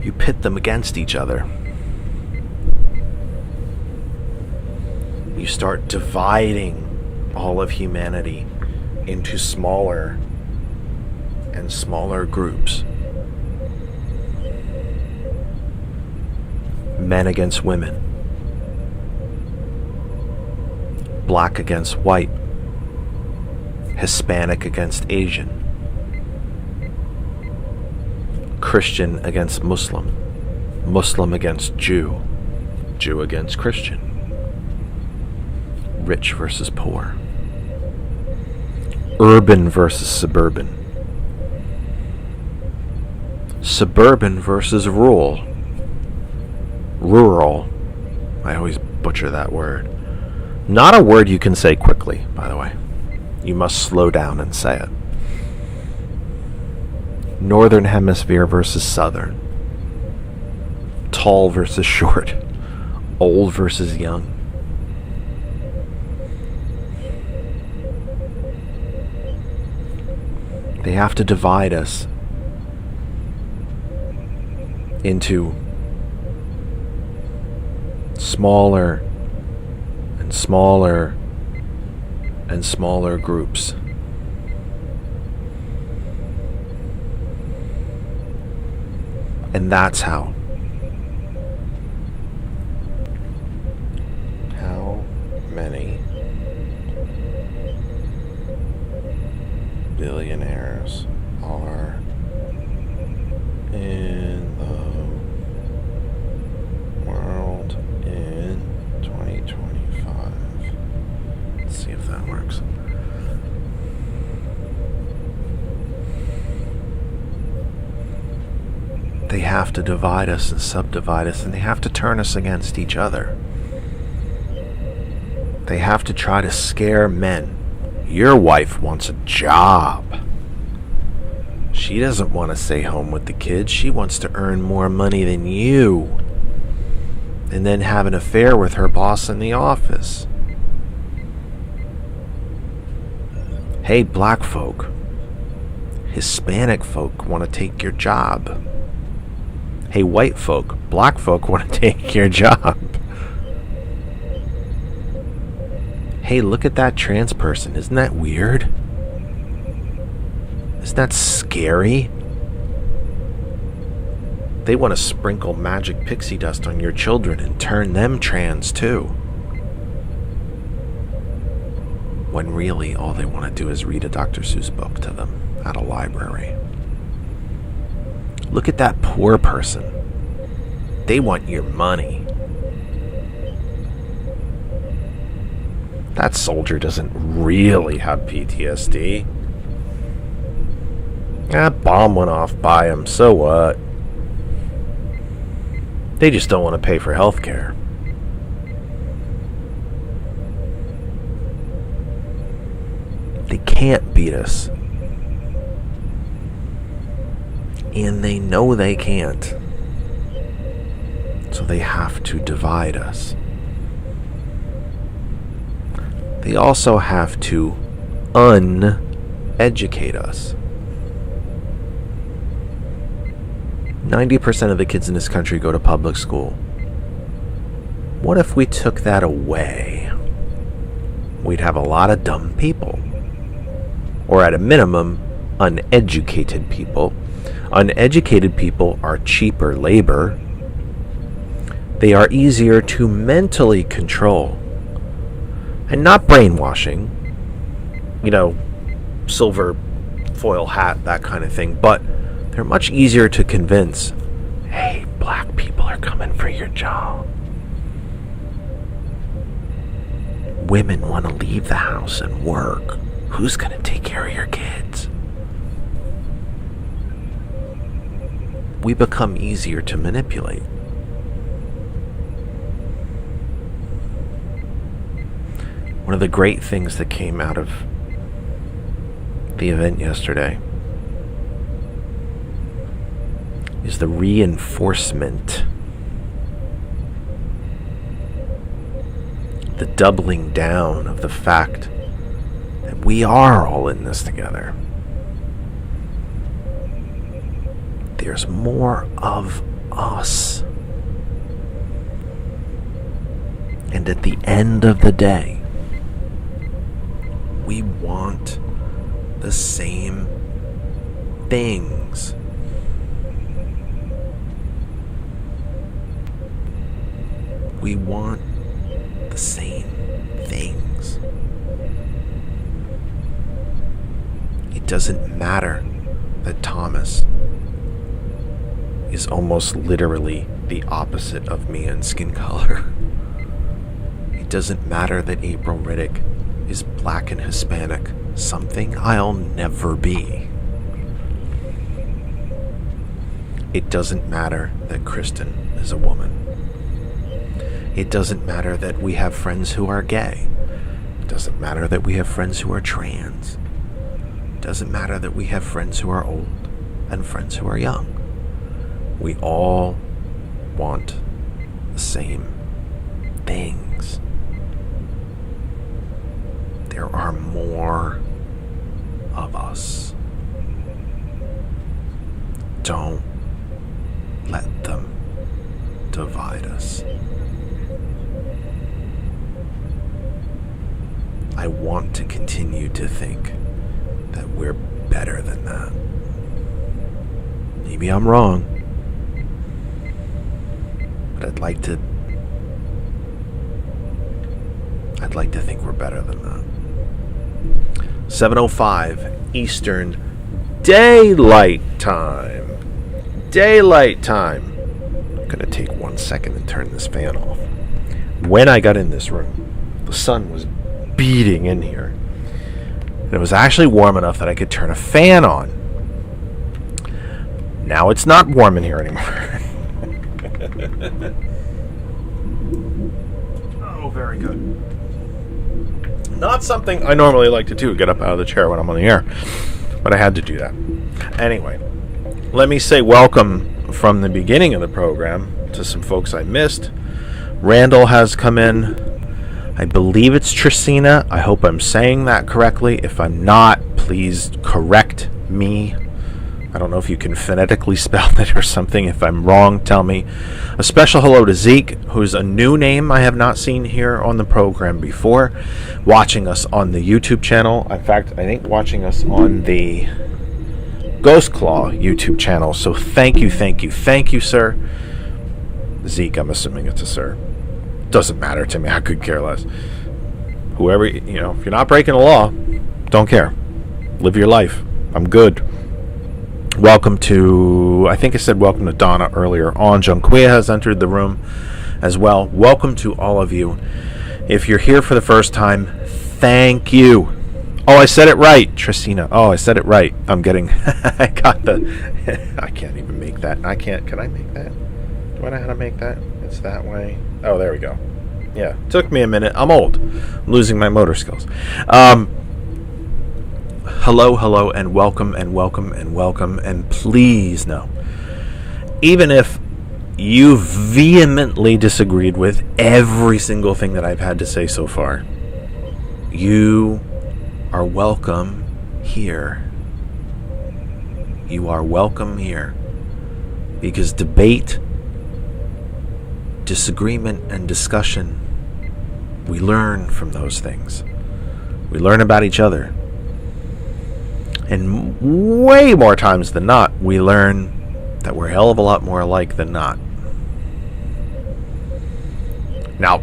You pit them against each other. You start dividing all of humanity into smaller and smaller groups. Men against women. Black against white. Hispanic against Asian. Christian against Muslim. Muslim against Jew. Jew against Christian. Rich versus poor. Urban versus suburban. Suburban versus rural. Rural. I always butcher that word. Not a word you can say quickly, by the way. You must slow down and say it. Northern hemisphere versus southern. Tall versus short. Old versus young. They have to divide us into smaller and smaller and smaller groups. And that's how. How many billionaires are in the world in 2025? Let's see if that works. They have to divide us and subdivide us, and they have to turn us against each other. They have to try to scare men. Your wife wants a job. She doesn't want to stay home with the kids. She wants to earn more money than you. and then have an affair with her boss in the office. Hey, black folk, Hispanic folk want to take your job. Hey, white folk, black folk want to take your job. Hey, look at that trans person. Isn't that weird? Isn't that scary? They want to sprinkle magic pixie dust on your children and turn them trans too. When really all they want to do is read a Dr. Seuss book to them at a library. Look at that poor person. They want your money. That soldier doesn't really have PTSD. That bomb went off by him, so what? They just don't want to pay for health care. They can't beat us. And they know they can't. So they have to divide us. They also have to uneducate us. 90% of the kids in this country go to public school. What if we took that away? We'd have a lot of dumb people. Or at a minimum, uneducated people. Uneducated people are cheaper labor. They are easier to mentally control. And not brainwashing, silver foil hat, that kind of thing, but they're much easier to convince. Hey, black people are coming for your job. Women want to leave the house and work. Who's going to take care of your kids? We become easier to manipulate. One of the great things that came out of the event yesterday is the reinforcement, the doubling down of the fact that we are all in this together. There's more of us. And at the end of the day, we want the same things. We want the same things. It doesn't matter that Thomas is almost literally the opposite of me in skin color. It doesn't matter that April Riddick is black and Hispanic, something I'll never be. It doesn't matter that Kristen is a woman. It doesn't matter that we have friends who are gay. It doesn't matter that we have friends who are trans. It doesn't matter that we have friends who are old and friends who are young. We all want the same things. There are more of us. Don't let them divide us. I want to continue to think that we're better than that. Maybe I'm wrong, but I'd like to think we're better than that. 7:05 Eastern Daylight Time. Daylight Time. I'm going to take 1 second and turn this fan off. When I got in this room, the sun was beating in here. And it was actually warm enough that I could turn a fan on. Now it's not warm in here anymore. Oh, very good. Not something I normally like to do, get up out of the chair when I'm on the air. But I had to do that. Anyway, let me say welcome from the beginning of the program to some folks I missed. Randall has come in. I believe it's Tracina. I hope I'm saying that correctly. If I'm not, please correct me. I don't know if you can phonetically spell it or something. If I'm wrong, tell me. A special hello to Zeke, who's a new name I have not seen here on the program before, watching us on the YouTube channel. In fact, I think watching us on the Ghost Claw YouTube channel. So thank you, sir. Zeke, I'm assuming it's a sir. Doesn't matter to me. I could care less. Whoever, if you're not breaking the law, don't care. Live your life. I'm good. Welcome to, I think I said welcome to Donna earlier on. Junquia has entered the room as well. Welcome to all of you. If you're here for the first time, thank you. Oh, I said it right, Tracina. Oh, I said it right. I'm getting, I got the, I can't even make that. Can I make that? Do I know how to make that? It's that way. Oh, there we go. Yeah, took me a minute. I'm old. I'm losing my motor skills. Hello, and welcome, and please know, even if you vehemently disagreed with every single thing that I've had to say so far, you are welcome here. You are welcome here. Because debate, disagreement, and discussion, we learn from those things. We learn about each other. And way more times than not, we learn that we're a hell of a lot more alike than not. Now,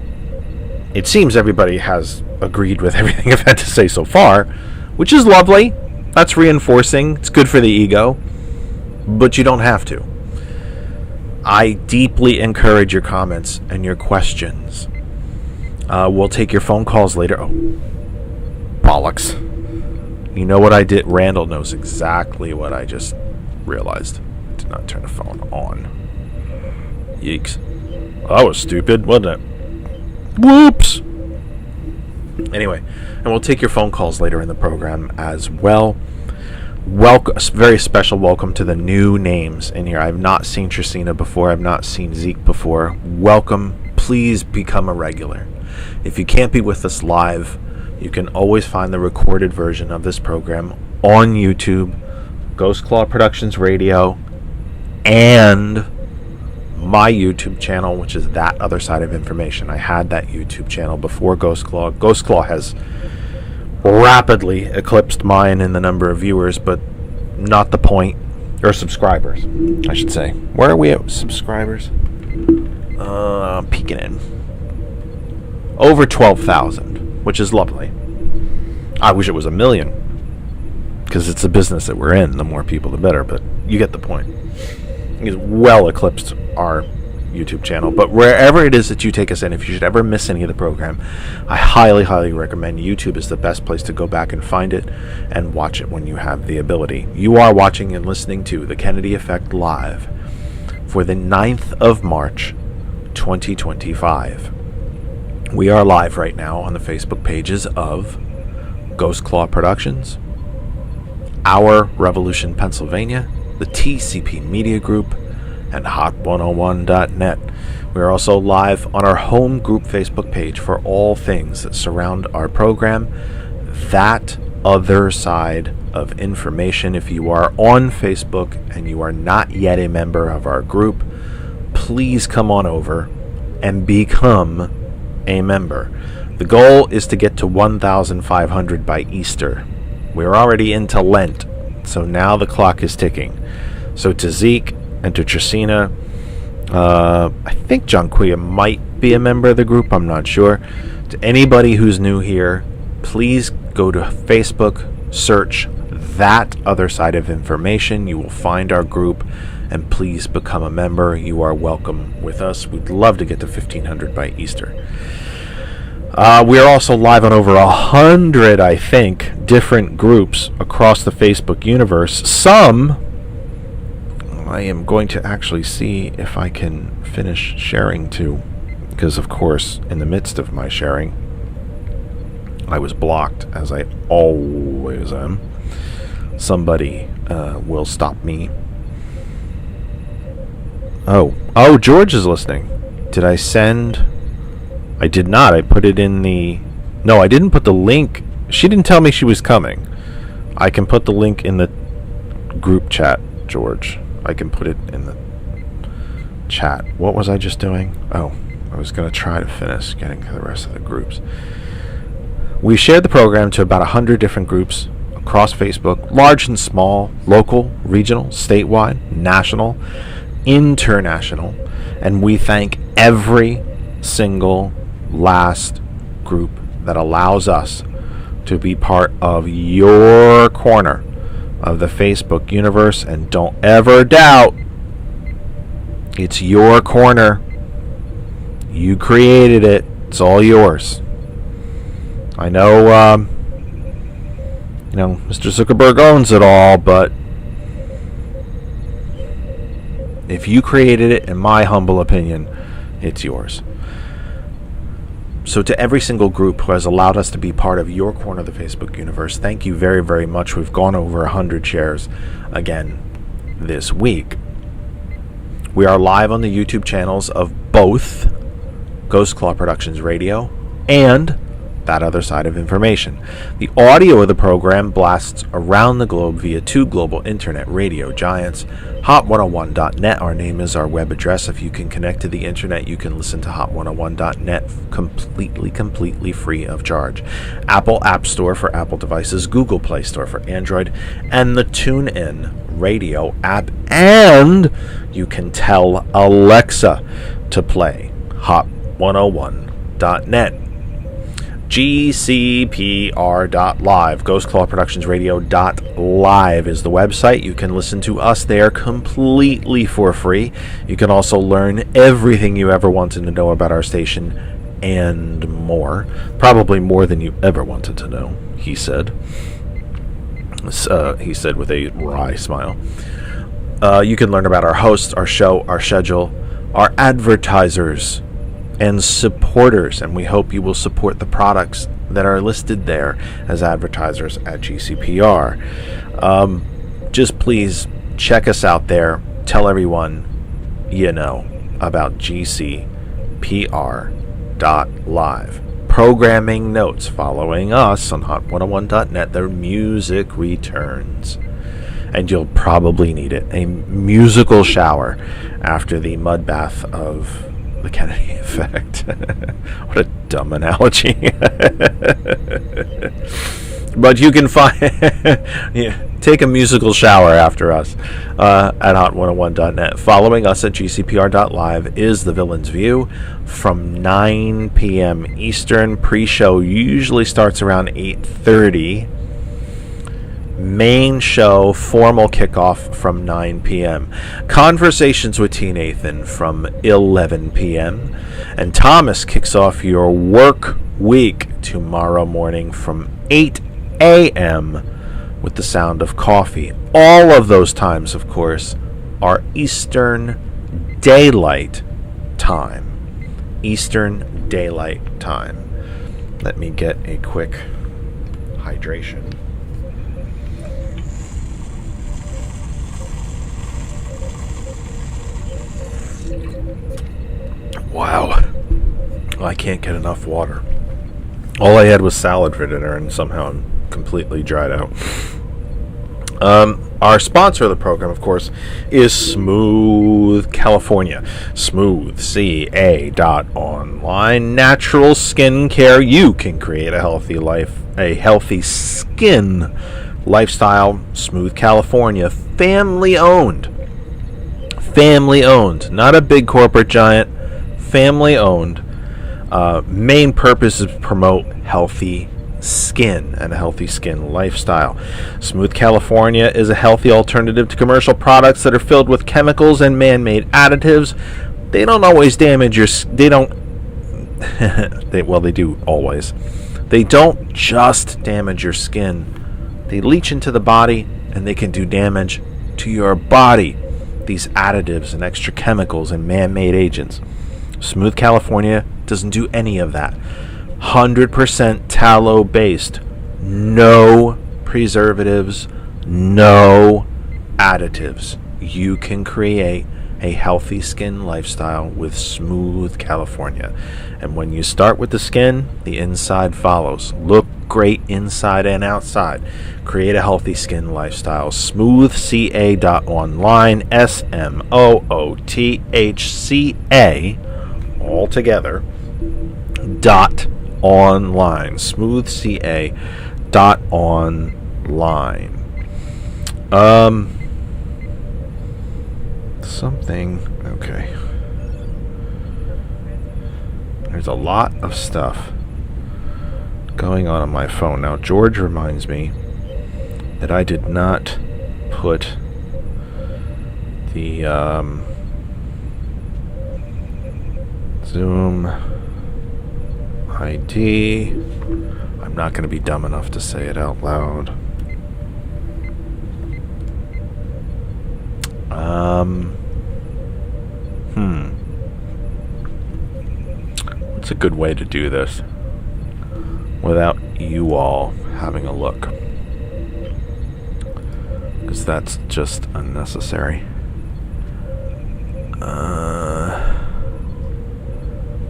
it seems everybody has agreed with everything I've had to say so far, which is lovely. That's reinforcing. It's good for the ego. But you don't have to. I deeply encourage your comments and your questions. We'll take your phone calls later. Oh, bollocks. You know what I did? Randall knows exactly what I just realized. I did not turn the phone on. Yeeks. That was stupid, wasn't it? Whoops. Anyway, and we'll take your phone calls later in the program as well. Welcome, very special welcome to the new names in here. I've not seen Tracina before. I've not seen Zeke before. Welcome. Please become a regular. If you can't be with us live, you can always find the recorded version of this program on YouTube, Ghost Claw Productions Radio, and my YouTube channel, which is That Other Side of Information. I had that YouTube channel before Ghost Claw. Ghost Claw has rapidly eclipsed mine in the number of viewers, but not the point. Or subscribers, I should say. Where are we at subscribers? Peeking in. Over 12,000, which is lovely. I wish it was 1 million, because it's a business that we're in. The more people, the better, but you get the point. He's well eclipsed our YouTube channel. But wherever it is that you take us in, if you should ever miss any of the program, I highly recommend YouTube is the best place to go back and find it and watch it when you have the ability. You are watching and listening to The Kennedy Effect Live for the 9th of March, 2025. We are live right now on the Facebook pages of Ghost Claw Productions, Our Revolution Pennsylvania, the TCP Media Group, and Hot101.net. We are also live on our home group Facebook page for all things that surround our program, That Other Side of Information. If you are on Facebook and you are not yet a member of our group, please come on over and become a member. The goal is to get to 1,500 by Easter. We're already into Lent, so now the clock is ticking. So to Zeke and to Tracina, I think Jonquia might be a member of the group, I'm not sure. To anybody who's new here, please go to Facebook, search That Other Side of Information. You will find our group, and please become a member. You are welcome with us. We'd love to get to 1,500 by Easter. We are also live on over 100, I think, different groups across the Facebook universe. Some I am going to actually see if I can finish sharing to, because of course in the midst of my sharing I was blocked, as I always am. Somebody will stop me. Oh, George is listening. Did I send I did not. I put it in the... No, I didn't put the link. She didn't tell me she was coming. I can put the link in the group chat, George. I can put it in the chat. What was I just doing? Oh, I was going to try to finish getting to the rest of the groups. We shared the program to about 100 different groups across Facebook, large and small, local, regional, statewide, national, international, and we thank every single last group that allows us to be part of your corner of the Facebook universe. And don't ever doubt, it's your corner. You created it. It's all yours. I know, Mr. Zuckerberg owns it all, but if you created it, in my humble opinion, it's yours. So to every single group who has allowed us to be part of your corner of the Facebook universe, thank you very, very much. We've gone over 100 shares again this week. We are live on the YouTube channels of both Ghost Claw Productions Radio and That Other Side of Information. The audio of the program blasts around the globe via two global internet radio giants. Hot101.net, our name is our web address. If you can connect to the internet, you can listen to Hot101.net completely free of charge. Apple App Store for Apple devices, Google Play Store for Android, and the TuneIn radio app. And you can tell Alexa to play Hot101.net. GCPR.live, GhostClawProductionsRadio.live is the website. You can listen to us there completely for free. You can also learn everything you ever wanted to know about our station and more. Probably more than you ever wanted to know, he said. He said with a wry smile. You can learn about our hosts, our show, our schedule, our advertisers, and supporters, and we hope you will support the products that are listed there as advertisers at GCPR. Just please check us out there. Tell everyone you know about GCPR.live. Programming notes following us on Hot101.net. Their music returns. And you'll probably need it. A musical shower after the mud bath of the Kennedy effect. What a dumb analogy. But you can find take a musical shower after us at Hot101.net. Following us at GCPR.live is The Villain's View from 9 p.m. Eastern. Pre-show usually starts around 8:30. Main show, formal kickoff from 9 p.m. Conversations with T. Nathan from 11 p.m. And Thomas kicks off your work week tomorrow morning from 8 a.m. with the sound of coffee. All of those times, of course, are Eastern Daylight Time. Eastern Daylight Time. Let me get a quick hydration. Wow. I can't get enough water. All I had was salad for dinner, and somehow I'm completely dried out. Our sponsor of the program, of course, is Smooth California. SmoothCA.online. Natural skin care. You can create a healthy life, a healthy skin lifestyle. Smooth California. Family owned. Family owned. Not a big corporate giant. Family owned. Main purpose is to promote healthy skin and a healthy skin lifestyle. Smooth California is a healthy alternative to commercial products that are filled with chemicals and man-made additives. They don't always damage your they don't they do always. They don't just damage your skin. They leach into the body and they can do damage to your body. These additives and extra chemicals and man-made agents. Smooth California doesn't do any of that. 100% tallow based. No preservatives, no additives. You can create a healthy skin lifestyle with Smooth California. And when you start with the skin, the inside follows. Look great inside and outside. Create a healthy skin lifestyle. Smoothca.online, SMOOTHCA, all together, .online. Smoothca.online. Something. Okay. There's a lot of stuff going on my phone. Now, George reminds me that I did not put the Zoom ID. I'm not going to be dumb enough to say it out loud. What's a good way to do this without you all having a look? Because that's just unnecessary.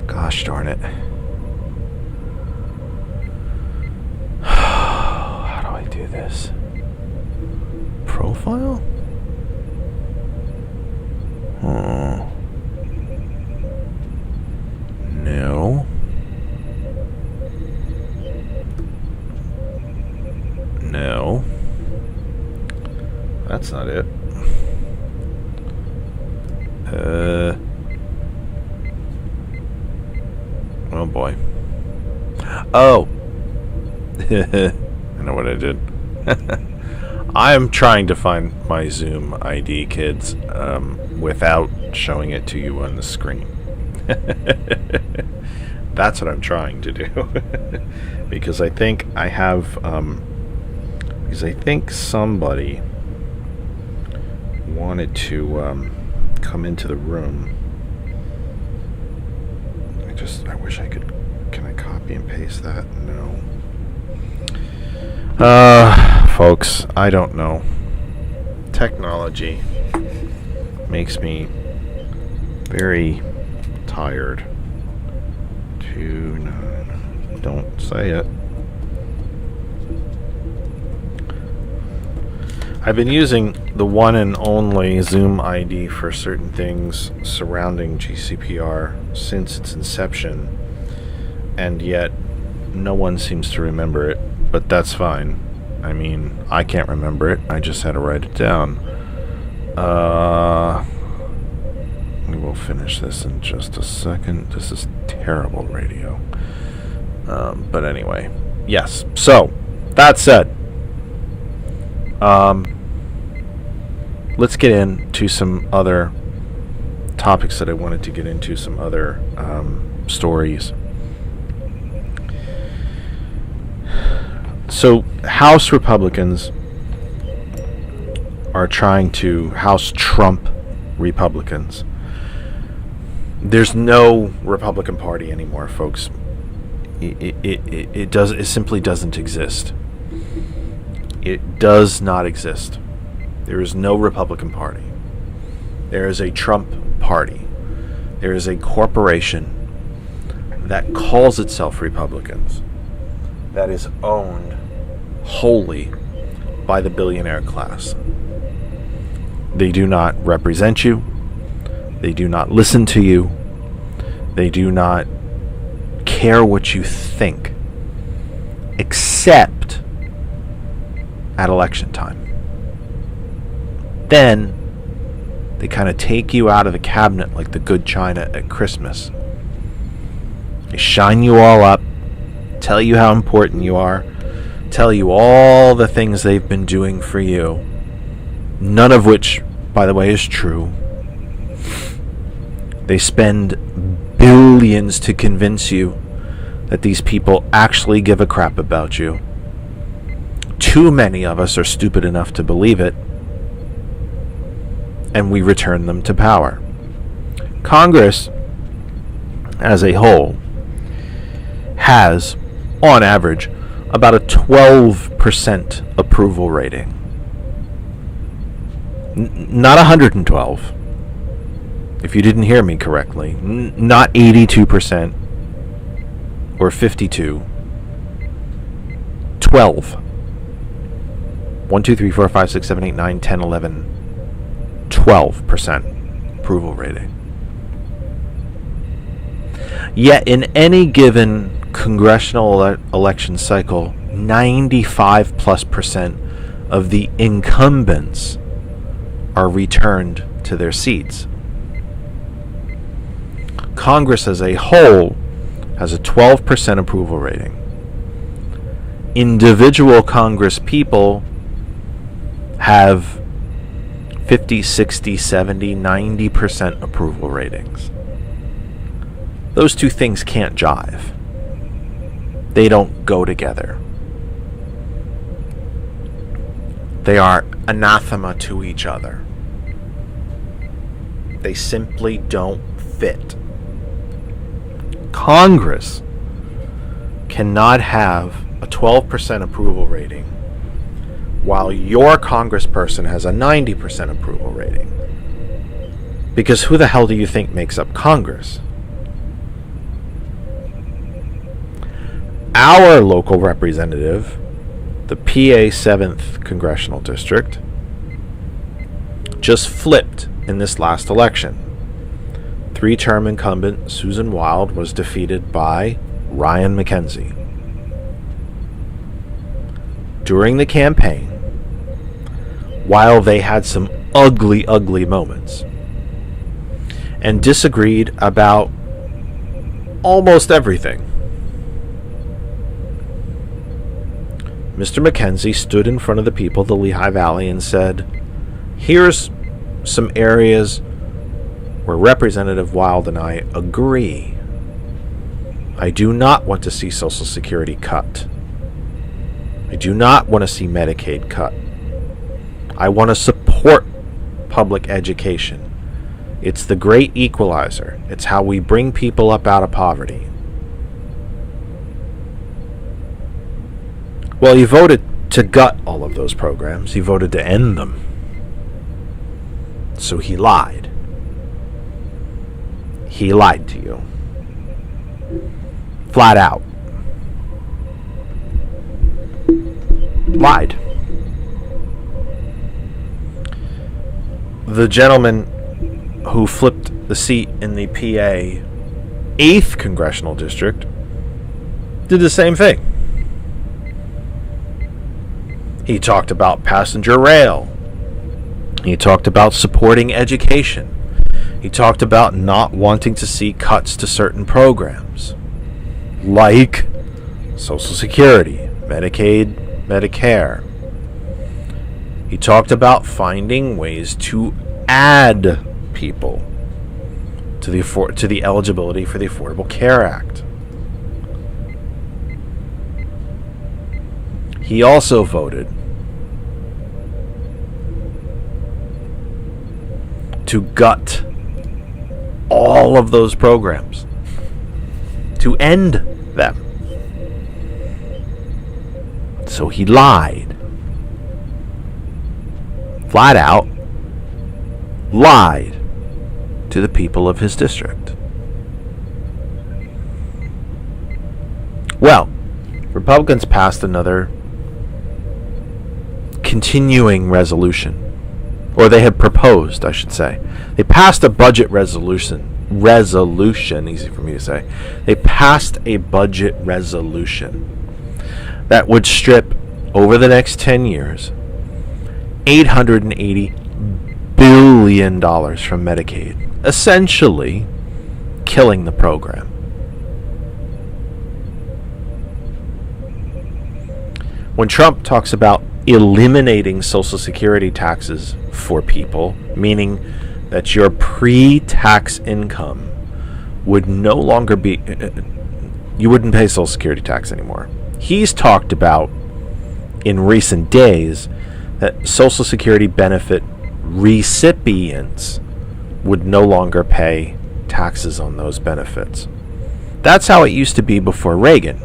Gosh darn it. How do I do this? Profile? No. No. That's not it. Oh boy. Oh. I know what I did. I am trying to find my Zoom ID, kids, without showing it to you on the screen. That's what I'm trying to do. Because I think I have, because I think somebody wanted to come into the room. I wish I could. Can I copy and paste that? No. Folks, I don't know. Technology makes me very tired. Don't say it. I've been using the one and only Zoom ID for certain things surrounding GCPR since its inception, and yet no one seems to remember it, but that's fine. I mean, I can't remember it. I just had to write it down. We will finish this in just a second. This is terrible radio. But anyway, yes. So, that said, let's get into some other topics that I wanted to get into, some other stories. So, House Republicans are trying to House Trump Republicans. There's no Republican Party anymore, folks. It simply doesn't exist. It does not exist. There is no Republican Party. There is a Trump Party. There is a corporation that calls itself Republicans, that is owned wholly by the billionaire class. They do not represent you. They do not listen to you. They do not care what you think, except at election time. Then they kind of take you out of the cabinet like the good china at Christmas. They shine you all up, tell you how important you are, tell you all the things they've been doing for you, none of which, by the way, is true. They spend billions to convince you that these people actually give a crap about you. Too many of us are stupid enough to believe it, and we return them to power. Congress, as a whole, has, on average, about a 12% approval rating. Not 112, if you didn't hear me correctly, not 82% or 52, 12. 1, 2, 3, 4, 5, 6, 7, 8, 9, 10, 11, 12% approval rating. Yet in any given congressional election cycle, 95+% of the incumbents are returned to their seats. Congress as a whole has a 12% approval rating. Individual Congress people have 50, 60, 70, 90% approval ratings. Those two things can't jive. They don't go together. They are anathema to each other. They simply don't fit. Congress cannot have a 12% approval rating while your congressperson has a 90% approval rating. Because who the hell do you think makes up Congress? Our local representative, the PA 7th Congressional District, just flipped in this last election. 3-term incumbent Susan Wild was defeated by Ryan McKenzie. During the campaign, while they had some ugly, ugly moments and disagreed about almost everything, Mr. McKenzie stood in front of the people of the Lehigh Valley and said, here's some areas where Representative Wild and I agree. I do not want to see Social Security cut. I do not want to see Medicaid cut. I want to support public education. It's the great equalizer. It's how we bring people up out of poverty. Well, he voted to gut all of those programs. He voted to end them. So he lied. He lied to you. Flat out. Lied. The gentleman who flipped the seat in the PA 8th Congressional District did the same thing. He talked about passenger rail. He talked about supporting education. He talked about not wanting to see cuts to certain programs, like Social Security, Medicaid, Medicare. He talked about finding ways to add people to the eligibility for the Affordable Care Act. He also voted to gut all of those programs, to end them. So he lied. Flat out lied to the people of his district. Well, Republicans passed another continuing resolution, or they had proposed, I should say. They passed a budget resolution, easy for me to say. They passed a budget resolution that would strip, over the next 10 years, $880 billion from Medicaid, essentially killing the program. When Trump talks about eliminating Social Security taxes for people, meaning that your pre-tax income would no longer be, you wouldn't pay Social Security tax anymore. He's talked about in recent days that Social Security benefit recipients would no longer pay taxes on those benefits. That's how it used to be before Reagan.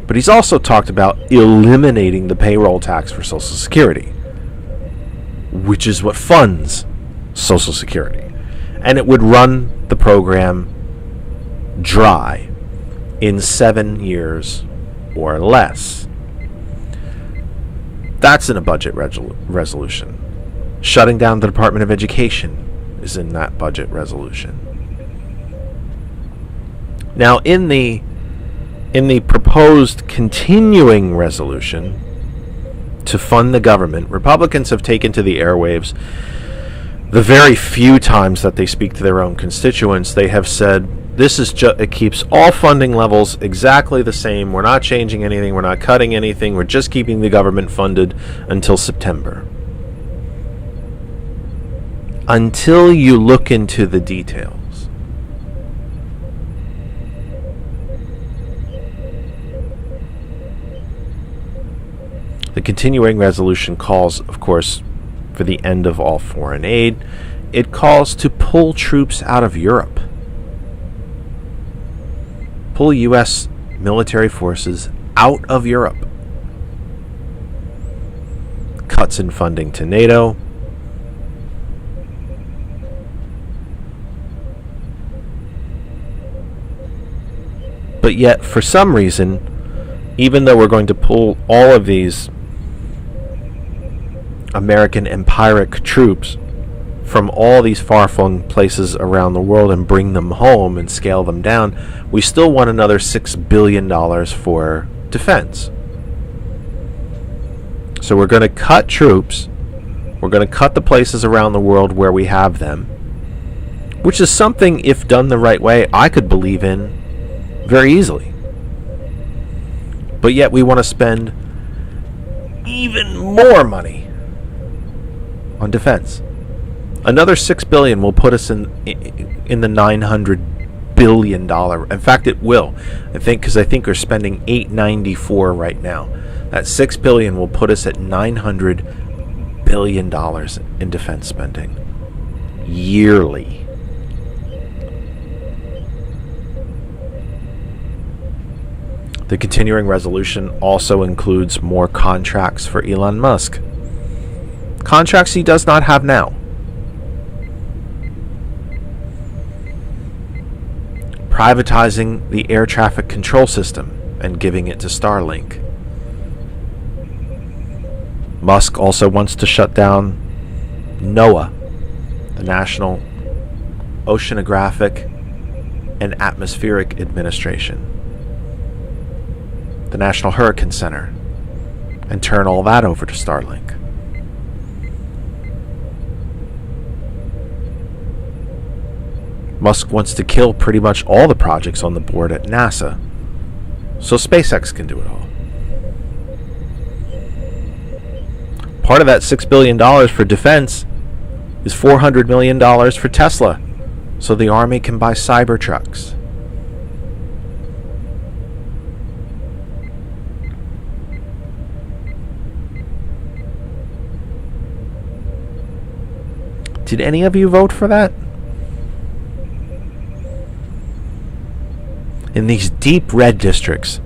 But he's also talked about eliminating the payroll tax for Social Security, which is what funds Social Security. And it would run the program dry in 7 years or less. That's in a budget resolution. Shutting down the Department of Education is in that budget resolution. Now, in the proposed continuing resolution to fund the government, Republicans have taken to the airwaves the very few times that they speak to their own constituents. They have said, it keeps all funding levels exactly the same. We're not changing anything. We're not cutting anything. We're just keeping the government funded until September. Until you look into the details. The continuing resolution calls, of course, for the end of all foreign aid. It calls to pull troops out of Europe. Pull U.S. military forces out of Europe. Cuts in funding to NATO. But yet, for some reason, even though we're going to pull all of these American empiric troops from all these far-flung places around the world and bring them home and scale them down, we still want another $6 billion for defense. So we're going to cut troops. We're going to cut the places around the world where we have them, which is something, if done the right way, I could believe in very easily. But yet we want to spend even more money on defense. Another $6 billion will put us in the $900 billion. In fact, it will. I think we're spending $894 right now. That $6 billion will put us at $900 billion in defense spending yearly. The continuing resolution also includes more contracts for Elon Musk. Contracts he does not have now. Privatizing the air traffic control system and giving it to Starlink. Musk also wants to shut down NOAA, the National Oceanographic and Atmospheric Administration, the National Hurricane Center, and turn all that over to Starlink. Musk wants to kill pretty much all the projects on the board at NASA, so SpaceX can do it all. Part of that $6 billion for defense is $400 million for Tesla, so the Army can buy Cybertrucks. Did any of you vote for that? In these deep red districts,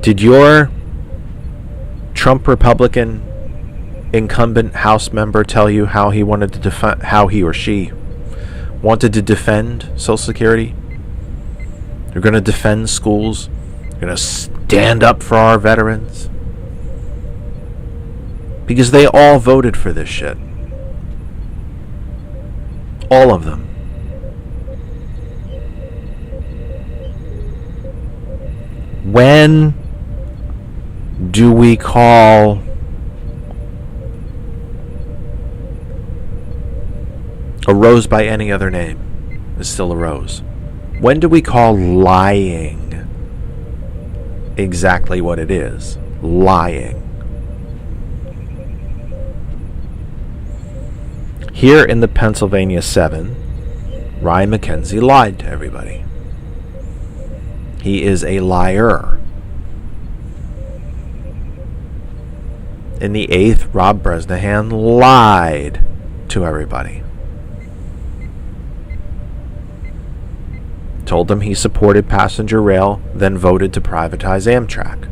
did your Trump Republican incumbent House member tell you how he wanted to defend, how he or she wanted to defend Social Security? They're going to defend schools. They're going to stand up for our veterans. Because they all voted for this shit. All of them. When do we call a rose by any other name is still a rose? When do we call lying exactly what it is? Lying. Here in the Pennsylvania 7, Ryan McKenzie lied to everybody. He is a liar. In the 8th, Rob Bresnahan lied to everybody. Told them he supported passenger rail, then voted to privatize Amtrak.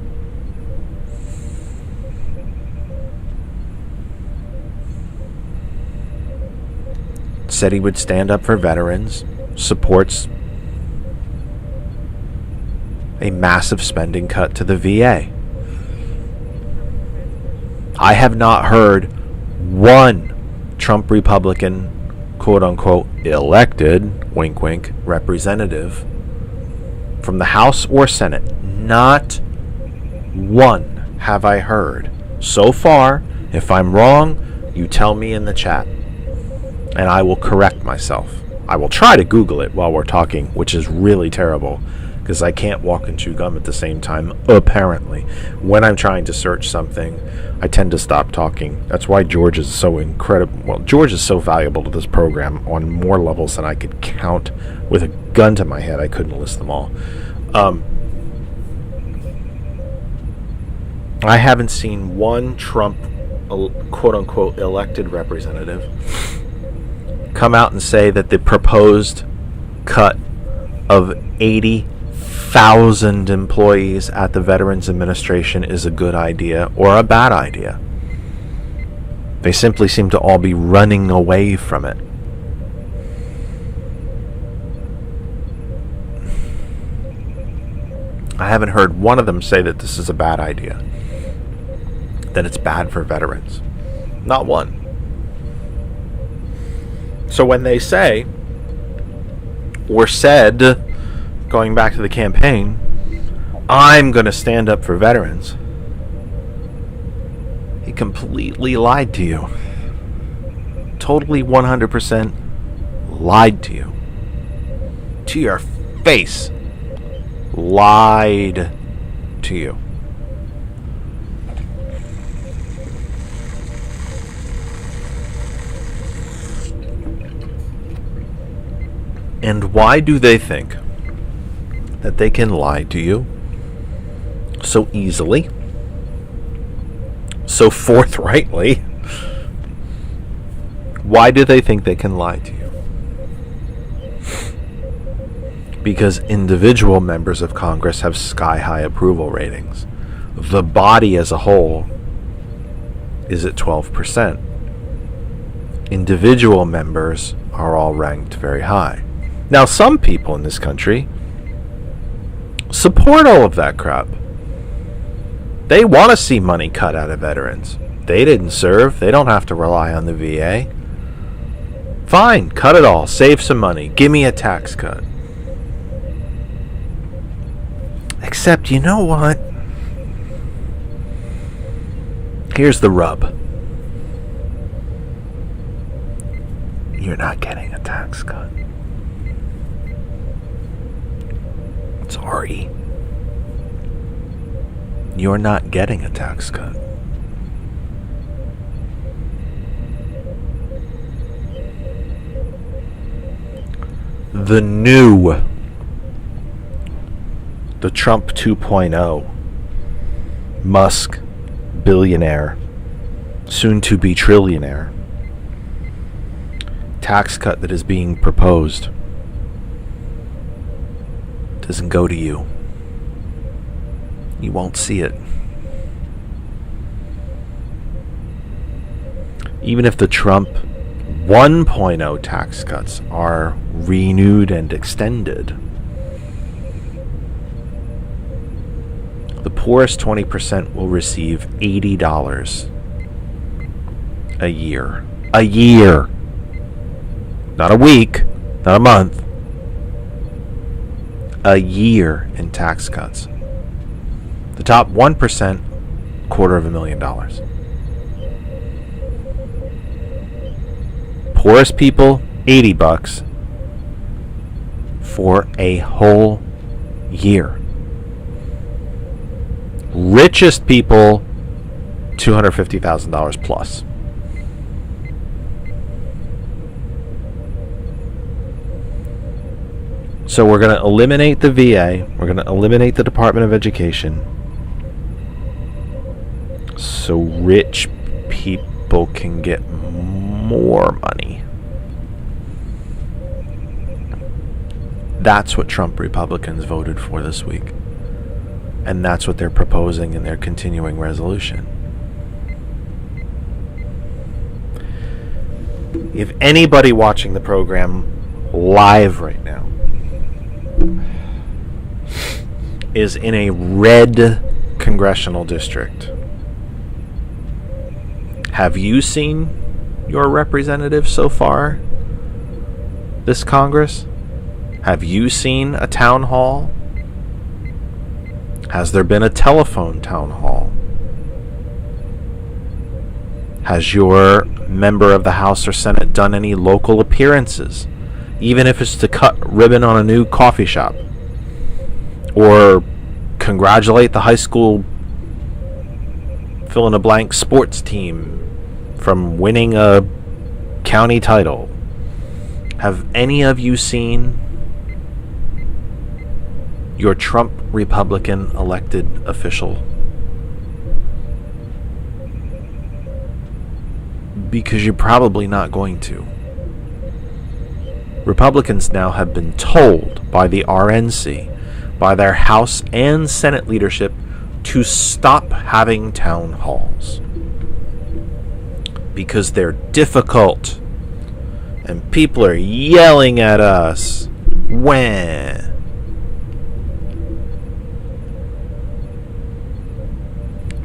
said he would stand up for veterans, supports a massive spending cut to the VA. I have not heard one Trump Republican, quote-unquote, elected, wink wink, representative from the House or Senate. Not one have I heard so far. If I'm wrong, you tell me in the chat, and I will correct myself. I will try to Google it while we're talking, which is really terrible, because I can't walk and chew gum at the same time, apparently. When I'm trying to search something, I tend to stop talking. That's why George is so incredible. Well, George is so valuable to this program on more levels than I could count. With a gun to my head, I couldn't list them all. I haven't seen one Trump, quote-unquote, elected representative come out and say that the proposed cut of 80,000 employees at the Veterans Administration is a good idea or a bad idea. They simply seem to all be running away from it. I haven't heard one of them say that this is a bad idea, that it's bad for veterans. Not one. So when they say, or said, going back to the campaign, I'm going to stand up for veterans, he completely lied to you. Totally 100% lied to you. To your face. Lied to you. And why do they think that they can lie to you so easily, so forthrightly? Why do they think they can lie to you? Because individual members of Congress have sky-high approval ratings. The body as a whole is at 12%. Individual members are all ranked very high. Now, some people in this country support all of that crap. They want to see money cut out of veterans. They didn't serve. They don't have to rely on the VA. Fine, cut it all. Save some money. Give me a tax cut. Except, you know what? Here's the rub. You're not getting a tax cut. Sorry. You're not getting a tax cut. The Trump 2.0, Musk, billionaire, soon to be trillionaire, tax cut that is being proposed doesn't go to you. You won't see it. Even if the Trump 1.0 tax cuts are renewed and extended, the poorest 20% will receive $80 a year. A year. Not a week, not a month. A year in tax cuts. The top 1%, $250,000. Poorest people, $80 for a whole year. Richest people, $250,000 plus. So we're going to eliminate the VA. We're going to eliminate the Department of Education. So rich people can get more money. That's what Trump Republicans voted for this week. And that's what they're proposing in their continuing resolution. If anybody watching the program live right now is in a red congressional district, have you seen your representative so far this Congress? Have you seen a town hall? Has there been a telephone town hall? Has your member of the House or Senate done any local appearances, even if it's to cut ribbon on a new coffee shop, or congratulate the high school fill-in-the-blank sports team from winning a county title? Have any of you seen your Trump Republican elected official? Because you're probably not going to. Republicans now have been told by the RNC, by their House and Senate leadership, to stop having town halls. Because they're difficult. And people are yelling at us. Wah.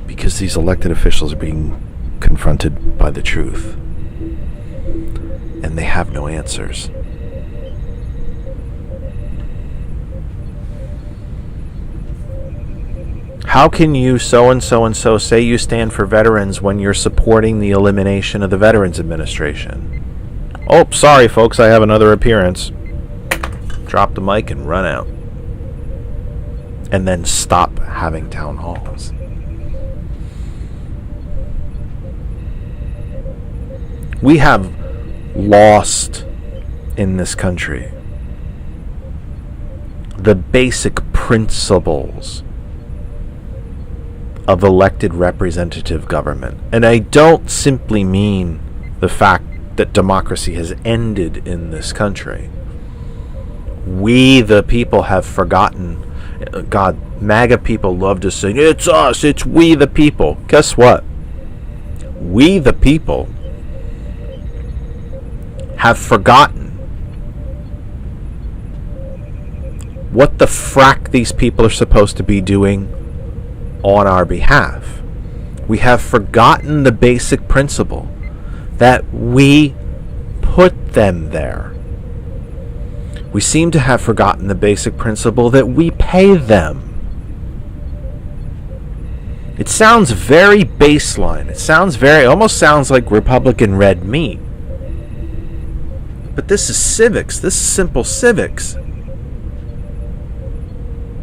Because these elected officials are being confronted by the truth. And they have no answers. How can you so and so and so say you stand for veterans when you're supporting the elimination of the Veterans Administration? Oh, sorry folks, I have another appearance. Drop the mic and run out. And then stop having town halls. We have lost in this country the basic principles of elected representative government. And I don't simply mean the fact that democracy has ended in this country. We, the people, have forgotten. God, MAGA people love to say, it's us, it's we the people. Guess what? We, the people, have forgotten what the frack these people are supposed to be doing on our behalf. We have forgotten the basic principle that we put them there. We seem to have forgotten the basic principle that we pay them. It sounds very baseline. It almost sounds like Republican red meat. But this is civics. This is simple civics.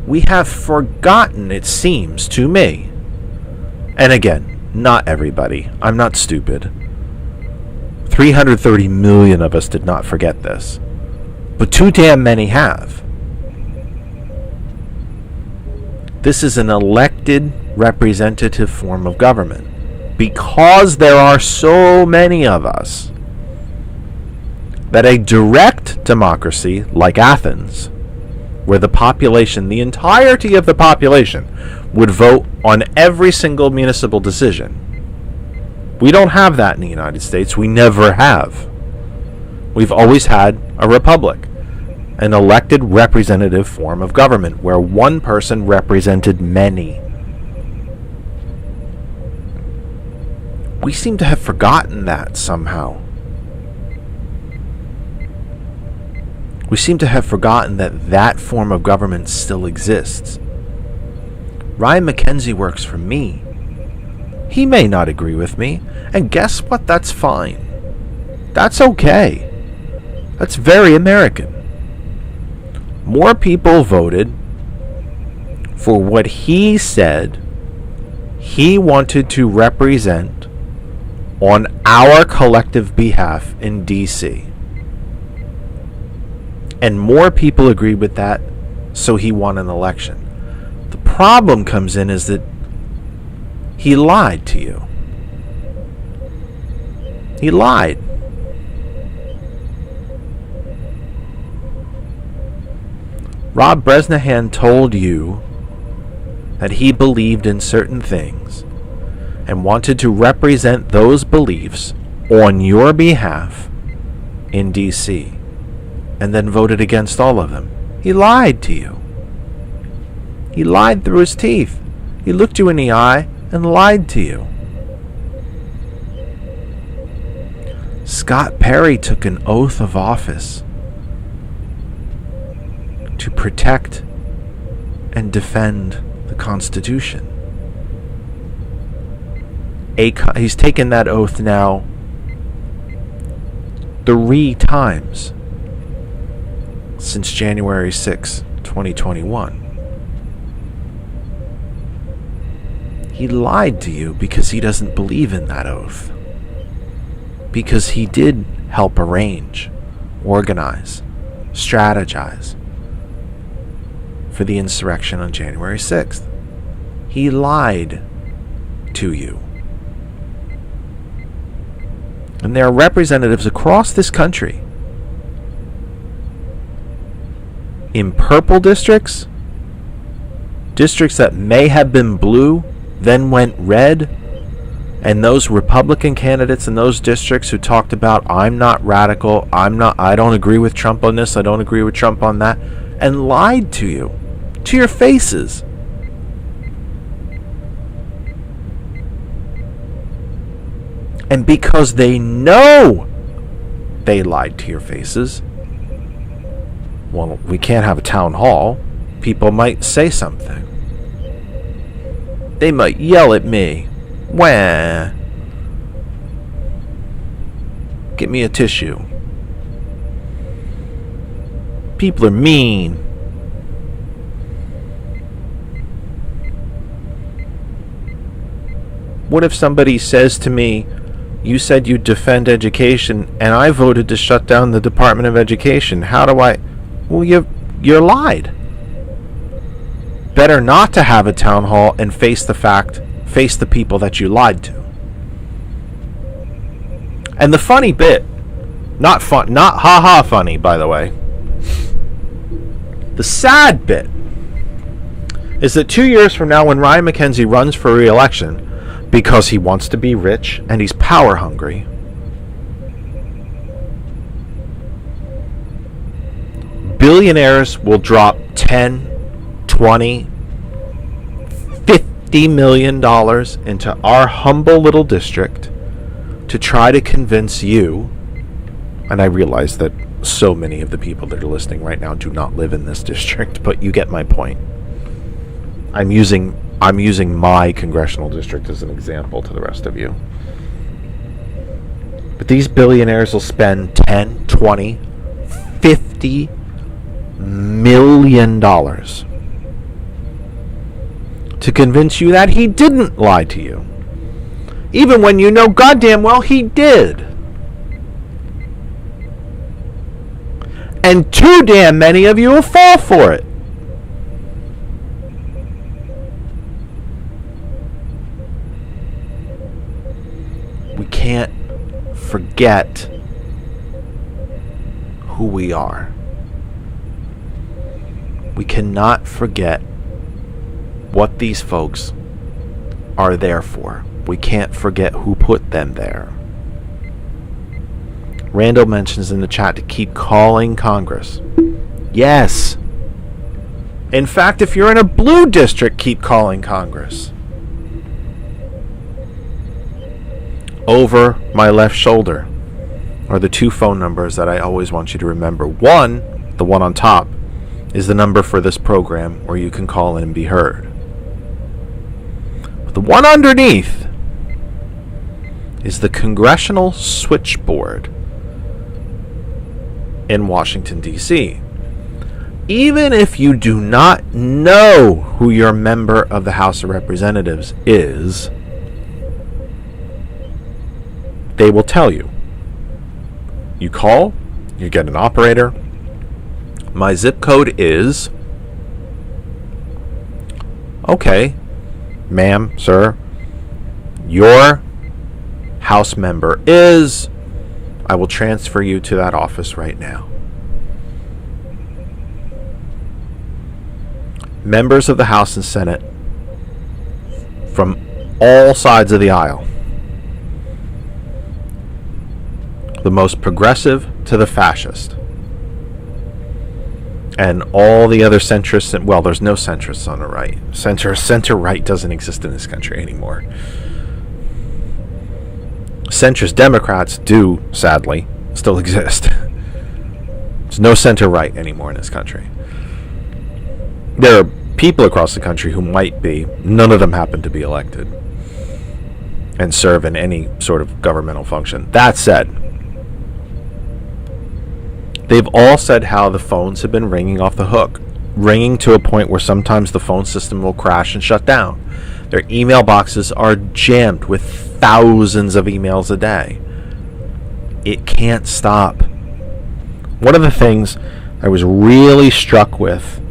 We have forgotten, it seems to me. And again, not everybody. I'm not stupid. 330 million of us did not forget this. But too damn many have. This is an elected representative form of government. Because there are so many of us, that a direct democracy like Athens, where the population, the entirety of the population, would vote on every single municipal decision. We don't have that in the United States. We never have. We've always had a republic, an elected representative form of government, where one person represented many. We seem to have forgotten that somehow. We seem to have forgotten that that form of government still exists. Ryan McKenzie works for me. He may not agree with me, and guess what? That's fine. That's okay. That's very American. More people voted for what he said he wanted to represent on our collective behalf in D.C. And more people agreed with that, so he won an election. The problem comes in is that he lied to you. He lied. Rob Bresnahan told you that he believed in certain things and wanted to represent those beliefs on your behalf in D.C. and then voted against all of them. He lied to you. He lied through his teeth. He looked you in the eye and lied to you. Scott Perry took an oath of office to protect and defend the Constitution. He's taken that oath now 3 times since January 6, 2021. He lied to you because he doesn't believe in that oath. Because he did help arrange, organize, strategize for the insurrection on January 6th. He lied to you. And there are representatives across this country in purple districts, districts that may have been blue, then went red, and those Republican candidates in those districts who talked about, I'm not radical, I don't agree with Trump on this, I don't agree with Trump on that, and lied to you, to your faces. And because they know they lied to your faces, well, we can't have a town hall. People might say something. They might yell at me. Wah. Get me a tissue. People are mean. What if somebody says to me, you said you defend education, and I voted to shut down the Department of Education. How do I... Well, you're lied. Better not to have a town hall and face the people that you lied to. And the funny bit, not ha-ha funny, by the way. The sad bit is that 2 years from now, when Ryan McKenzie runs for re-election, because he wants to be rich and he's power hungry, billionaires will drop 10, 20, $50 million into our humble little district to try to convince you, and I realize that so many of the people that are listening right now do not live in this district, but you get my point. I'm using my congressional district as an example to the rest of you. But these billionaires will spend 10, 20, $50 million to convince you that he didn't lie to you, even when you know goddamn well he did. And too damn many of you will fall for it. We can't forget who we are. We cannot forget what these folks are there for. We can't forget who put them there. Randall mentions in the chat to keep calling Congress. Yes. In fact, if you're in a blue district, keep calling Congress. Over my left shoulder are the 2 phone numbers that I always want you to remember. One, the one on top, is the number for this program where you can call in and be heard. But the one underneath is the Congressional Switchboard in Washington, D.C. Even if you do not know who your member of the House of Representatives is, they will tell you. You call, you get an operator. My zip code is... Okay, ma'am, sir, your House member is... I will transfer you to that office right now. Members of the House and Senate from all sides of the aisle, the most progressive to to the fascist. And all the other centrists, well, there's no centrists on the right. Center-right doesn't exist in this country anymore. Centrist Democrats do, sadly, still exist. There's no center-right anymore in this country. There are people across the country who might be. None of them happen to be elected and serve in any sort of governmental function. That said, they've all said how the phones have been ringing off the hook, ringing to a point where sometimes the phone system will crash and shut down. Their email boxes are jammed with thousands of emails a day. It can't stop. One of the things I was really struck with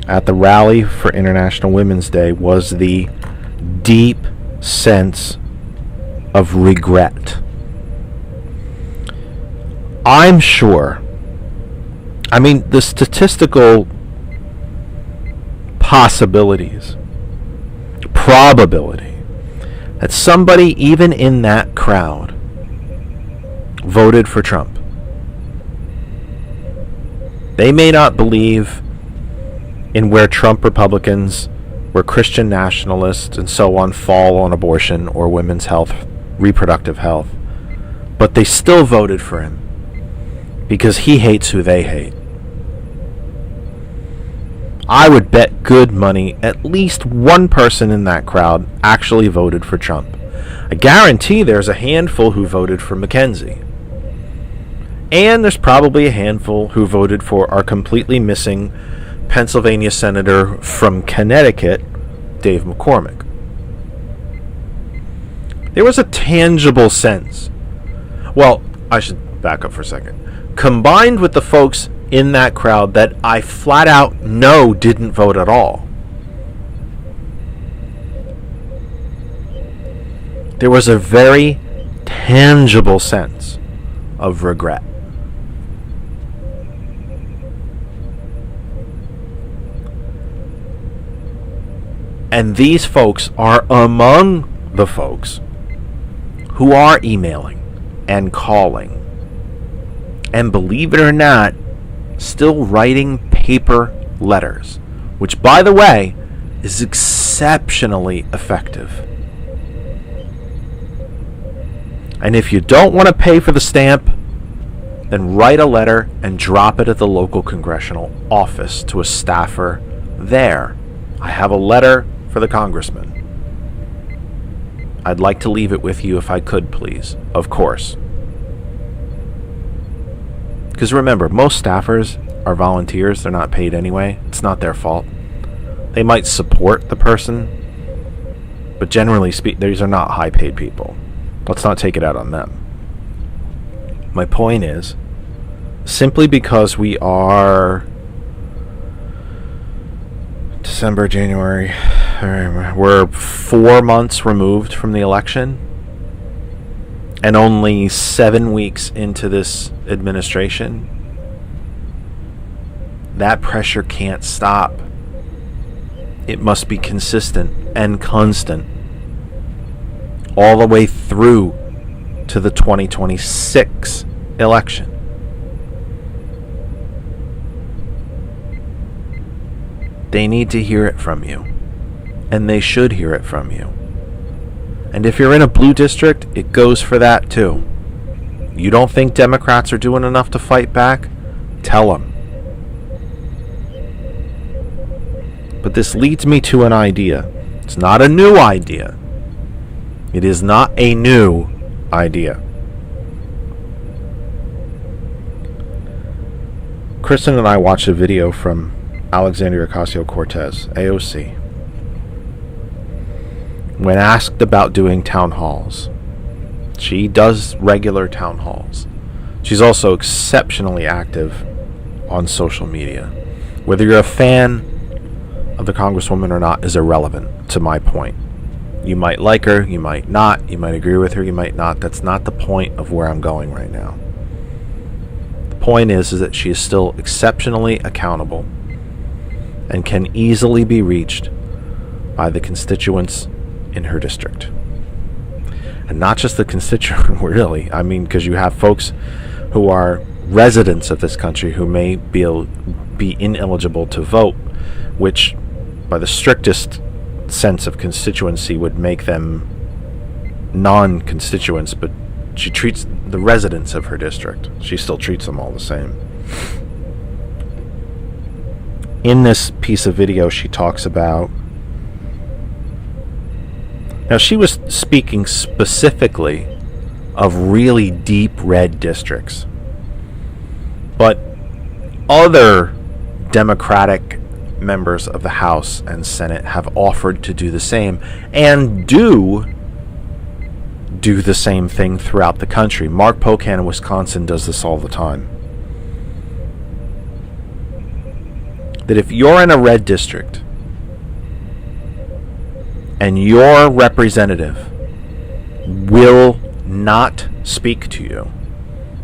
at the rally for International Women's Day was the deep sense of regret. I'm sure, I mean, the statistical possibilities, probability that somebody even in that crowd voted for Trump. They may not believe in where Trump Republicans, where Christian nationalists and so on fall on abortion or women's health, reproductive health, but they still voted for him because he hates who they hate. I would bet good money at least one person in that crowd actually voted for Trump. I guarantee there's a handful who voted for McKenzie. And there's probably a handful who voted for our completely missing Pennsylvania Senator from Connecticut, Dave McCormick. There was a tangible sense. Well, I should back up for a second. Combined with the folks in that crowd that I flat out know didn't vote at all, there was a very tangible sense of regret. And these folks are among the folks who are emailing and calling and, believe it or not, still writing paper letters, which, by the way, is exceptionally effective. And if you don't want to pay for the stamp, then write a letter and drop it at the local congressional office to a staffer there. I have a letter for the congressman. I'd like to leave it with you if I could, please. Of course. Because remember, most staffers are volunteers. They're not paid anyway. It's not their fault. They might support the person, but generally speaking, these are not high-paid people. Let's not take it out on them. My point is, simply because we are December, January, we're 4 months removed from the election and only 7 weeks into this administration, that pressure can't stop. It must be consistent and constant all the way through to the 2026 election. They need to hear it from you, and they should hear it from you. And if you're in a blue district, it goes for that too. You don't think Democrats are doing enough to fight back? Tell them. But this leads me to an idea. It's not a new idea. It is not a new idea. Kristen and I watched a video from Alexandria Ocasio-Cortez, AOC, when asked about doing town halls. She does regular town halls. She's also exceptionally active on social media. Whether you're a fan of the Congresswoman or not is irrelevant to my point. You might like her, you might not, you might agree with her, you might not. That's not the point of where I'm going right now. The point is that she is still exceptionally accountable and can easily be reached by the constituents in her district. And not just the constituent, really. I mean, because you have folks who are residents of this country who may be ineligible to vote, which by the strictest sense of constituency would make them non-constituents, but she treats the residents of her district, she still treats them all the same. In this piece of video, she talks about, now she was speaking specifically of really deep red districts, but other Democratic members of the House and Senate have offered to do the same, and do the same thing throughout the country. Mark Pocan in Wisconsin does this all the time. That if you're in a red district and your representative will not speak to you,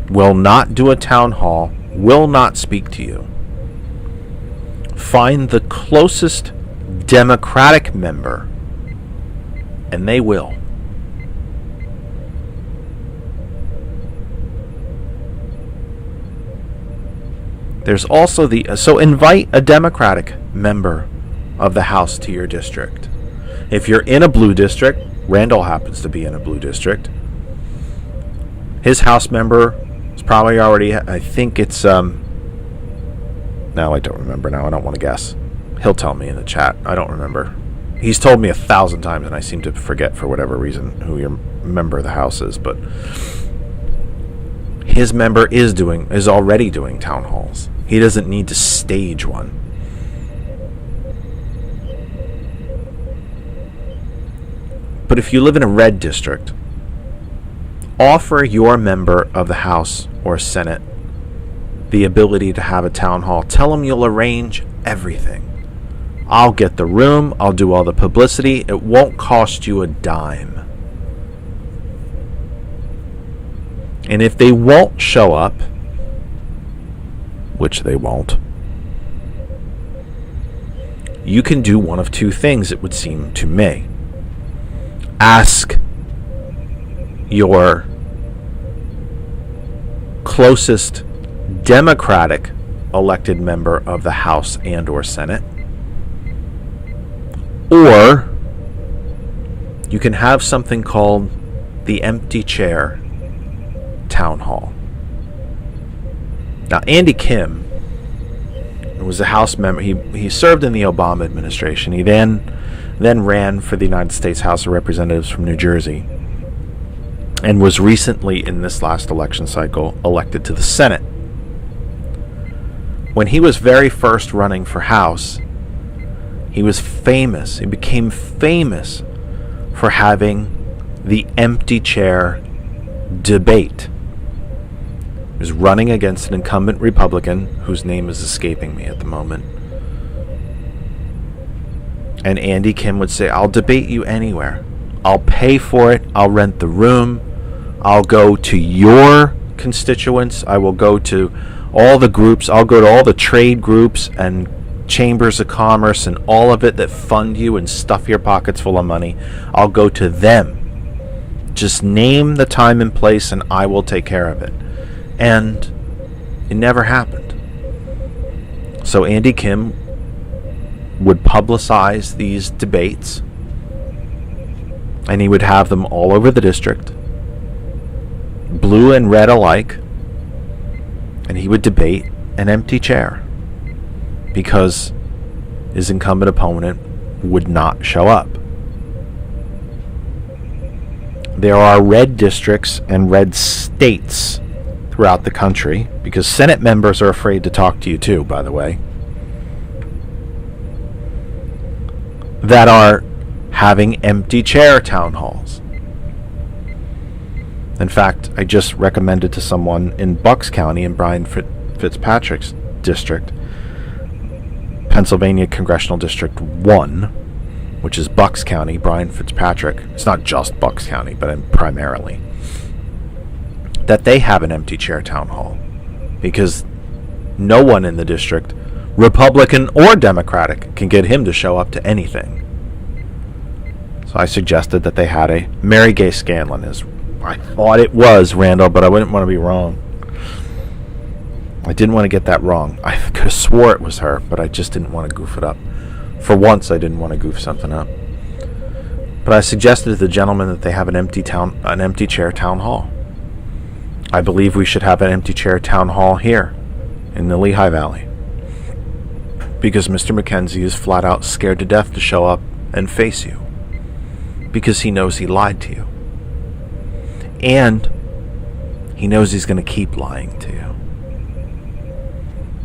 will not do a town hall, will not speak to you, find the closest Democratic member, and they will. There's also so invite a Democratic member of the House to your district. If you're in a blue district, Randall happens to be in a blue district, his House member is probably already, I think it's, no, I don't remember now, I don't want to guess. He'll tell me in the chat, I don't remember. He's told me 1,000 times and I seem to forget for whatever reason who your member of the House is, but his member is already doing town halls. He doesn't need to stage one. But if you live in a red district, offer your member of the House or Senate the ability to have a town hall. Tell them you'll arrange everything. I'll get the room. I'll do all the publicity. It won't cost you a dime. And if they won't show up, which they won't, you can do one of two things, it would seem to me. Ask your closest Democratic elected member of the House and or Senate, or you can have something called the empty chair town hall. Now, Andy Kim was a House member. He served in the Obama administration. He then ran for the United States House of Representatives from New Jersey, and was recently, in this last election cycle, elected to the Senate. When he was very first running for House, he was famous. He became famous for having the empty chair debate. He was running against an incumbent Republican whose name is escaping me at the moment. And Andy Kim would say, I'll debate you anywhere. I'll pay for it. I'll rent the room. I'll go to your constituents. I will go to all the groups. I'll go to all the trade groups and chambers of commerce and all of it that fund you and stuff your pockets full of money. I'll go to them. Just name the time and place and I will take care of it. And it never happened. So Andy Kim would publicize these debates, and he would have them all over the district, blue and red alike, and he would debate an empty chair because his incumbent opponent would not show up. There are red districts and red states throughout the country, because Senate members are afraid to talk to you too, by the way, that are having empty chair town halls. In fact, I just recommended to someone in Bucks County in Brian Fitzpatrick's district, Pennsylvania Congressional District 1, which is Bucks County, Brian Fitzpatrick. It's not just Bucks County, but primarily. That they have an empty chair town hall because no one in the district, Republican or Democratic, can get him to show up to anything. So I suggested that they had a Mary Gay Scanlon. I thought it was Randall, but I wouldn't want to be wrong. I didn't want to get that wrong. I could have swore it was her, but I just didn't want to goof it up. For once, I didn't want to goof something up. But I suggested to the gentleman that they have an empty chair town hall. I believe we should have an empty chair town hall here in the Lehigh Valley, because Mr. McKenzie is flat out scared to death to show up and face you, because he knows he lied to you, and he knows he's going to keep lying to you,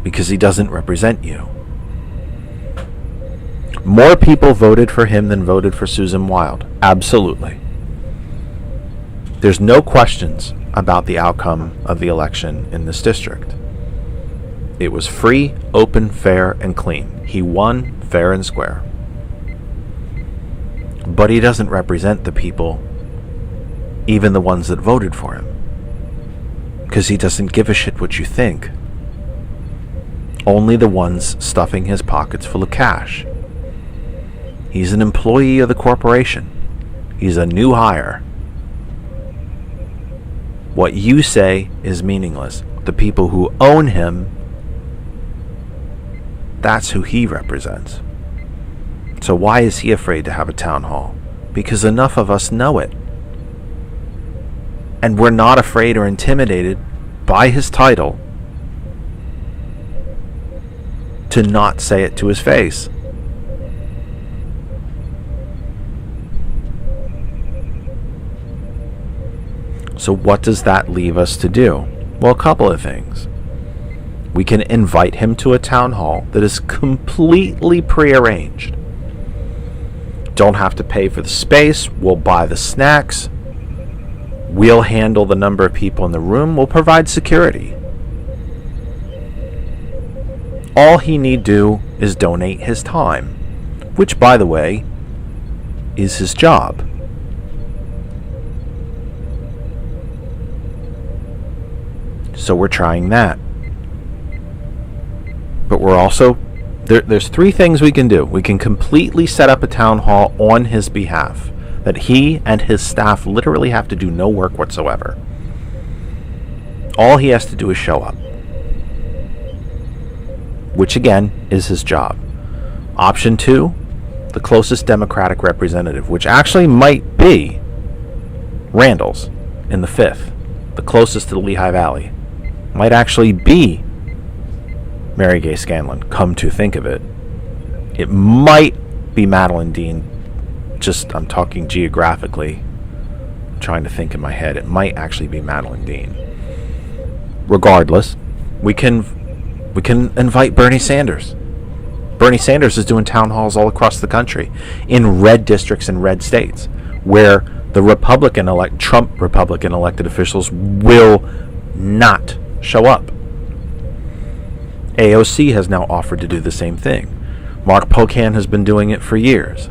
because he doesn't represent you. More people voted for him than voted for Susan Wild. Absolutely. There's no questions about the outcome of the election in this district. It was free, open, fair, and clean. He won fair and square. But he doesn't represent the people, even the ones that voted for him, because he doesn't give a shit what you think. Only the ones stuffing his pockets full of cash. He's an employee of the corporation. He's a new hire. What you say is meaningless. The people who own him, that's who he represents. So why is he afraid to have a town hall? Because enough of us know it. And we're not afraid or intimidated by his title to not say it to his face. So what does that leave us to do? Well, a couple of things. We can invite him to a town hall that is completely prearranged. Don't have to pay for the space. We'll buy the snacks. We'll handle the number of people in the room. We'll provide security. All he need do is donate his time, which, by the way, is his job. So we're trying that. But we're also, there's three things we can do. We can completely set up a town hall on his behalf, that he and his staff literally have to do no work whatsoever. All he has to do is show up, which again is his job. Option 2, the closest Democratic representative, which actually might be Randall's in the 5th, the closest to the Lehigh Valley, might actually be Mary Gay Scanlon, come to think of it. It might be Madeline Dean. I'm talking geographically. I'm trying to think in my head. It might actually be Madeline Dean. Regardless, we can invite Bernie Sanders. Bernie Sanders is doing town halls all across the country in red districts and red states where the Trump Republican elected officials will not show up. AOC has now offered to do the same thing. Mark Pocan has been doing it for years.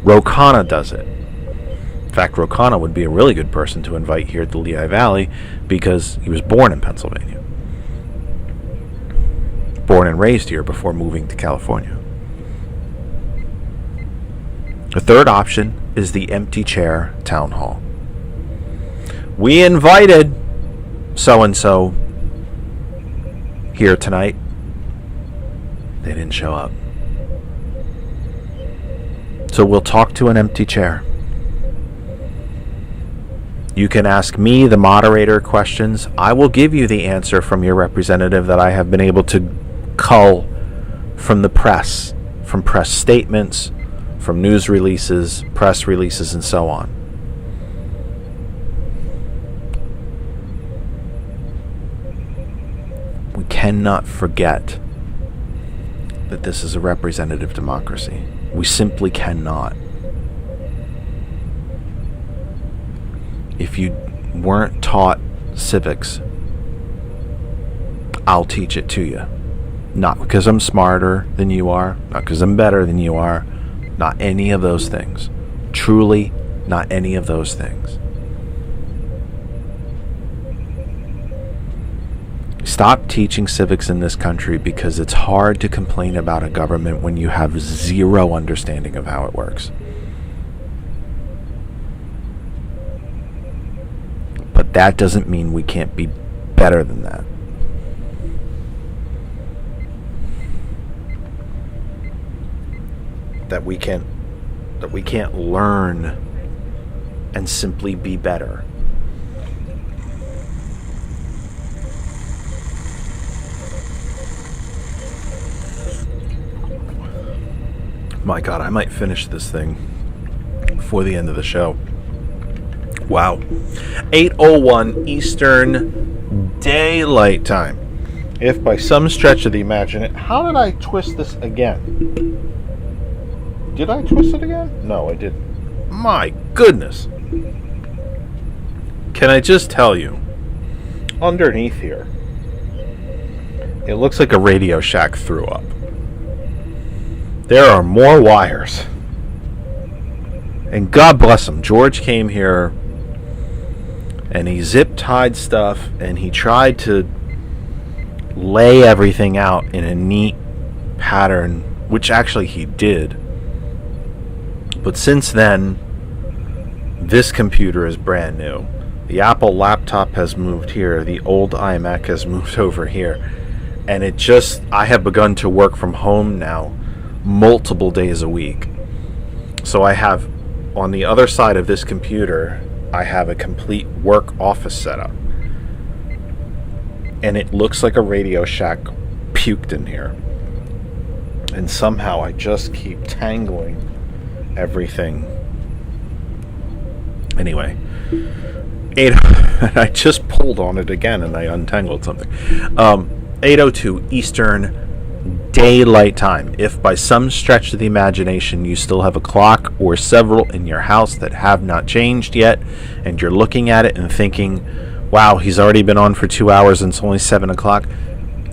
Ro Khanna does it. In fact, Ro Khanna would be a really good person to invite here at the Lehigh Valley because he was born in Pennsylvania. Born and raised here before moving to California. The third option is the empty chair town hall. We invited so-and-so here tonight. They didn't show up. So we'll talk to an empty chair. You can ask me, the moderator, questions. I will give you the answer from your representative that I have been able to cull from the press, from press statements, from news releases, press releases, and so on. We cannot forget that this is a representative democracy. We simply cannot. If you weren't taught civics, I'll teach it to you. Not because I'm smarter than you are, not because I'm better than you are, not any of those things. Truly, not any of those things. Stop teaching civics in this country because it's hard to complain about a government when you have zero understanding of how it works. But that doesn't mean we can't be better than that. that we can't learn and simply be better. My God, I might finish this thing before the end of the show. Wow. 8:01 Eastern Daylight Time. If by some stretch of the imagination... How did I twist this again? Did I twist it again? No, I didn't. My goodness. Can I just tell you, underneath here, it looks like a Radio Shack threw up. There are more wires. And God bless him. George came here and he zip-tied stuff and he tried to lay everything out in a neat pattern, which actually he did. But since then, this computer is brand new. The Apple laptop has moved here. The old iMac has moved over here. And I have begun to work from home now multiple days a week. So I have, on the other side of this computer, I have a complete work office setup. And it looks like a Radio Shack puked in here. And somehow I just keep tangling everything. Anyway, I just pulled on it again and I untangled something. 8:02 Eastern Daylight Time. If by some stretch of the imagination you still have a clock or several in your house that have not changed yet, and you're looking at it and thinking, wow, he's already been on for 2 hours and it's only 7 o'clock.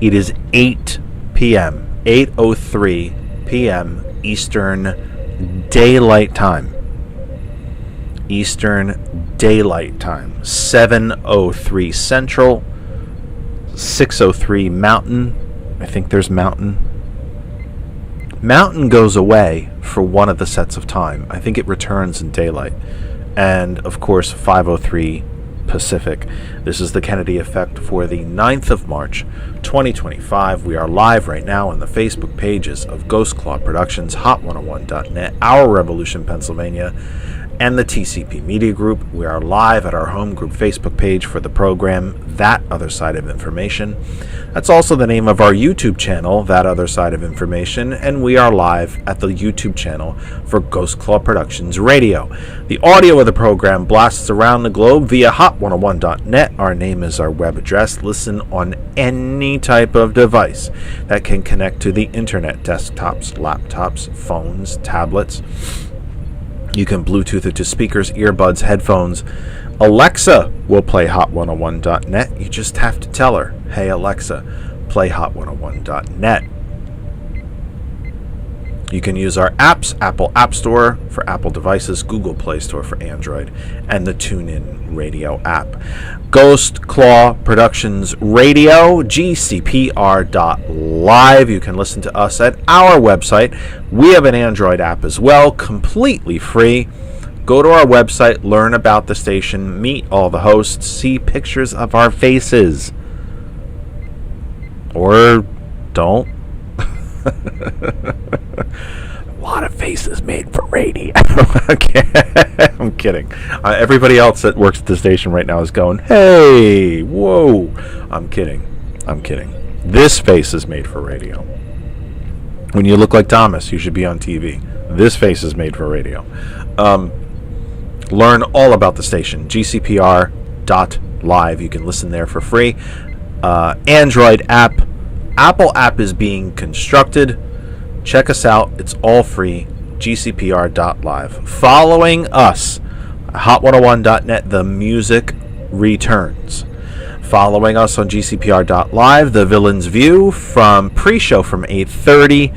It is 8 p.m. 8:03 p.m. Eastern Daylight Time. Eastern Daylight Time. 7:03 Central. 6:03 Mountain. I think there's Mountain. Mountain goes away for one of the sets of time. I think it returns in daylight. And, of course, 5:03 Pacific. This is the Kennedy Effect for the 9th of March, 2025. We are live right now on the Facebook pages of Ghost Claw Productions, Hot101.net, Our Revolution, Pennsylvania, and the TCP Media Group. We are live at our home group Facebook page for the program, That Other Side of Information. That's also the name of our YouTube channel, That Other Side of Information, and we are live at the YouTube channel for Ghost Claw Productions Radio. The audio of the program blasts around the globe via Hot101.net. Our name is our web address. Listen on any type of device that can connect to the internet, desktops, laptops, phones, tablets. You can Bluetooth it to speakers, earbuds, headphones. Alexa will play Hot101.net. You just have to tell her, hey Alexa, play Hot101.net. You can use our apps, Apple App Store for Apple devices, Google Play Store for Android, and the TuneIn Radio app. Ghost Claw Productions Radio, GCPR.live. You can listen to us at our website. We have an Android app as well, completely free. Go to our website, learn about the station, meet all the hosts, see pictures of our faces. Or don't. A lot of faces made for radio. Okay. I'm kidding. Everybody else that works at the station right now is going, hey, whoa. I'm kidding. This face is made for radio. When you look like Thomas, you should be on TV. This face is made for radio. Learn all about the station, GCPR.live. You can listen there for free. Android app. Apple app is being constructed. Check us out. It's all free. GCPR.live. Following us, Hot101.net, the music returns. Following us on GCPR.live, the Villain's View from pre-show from 8:30.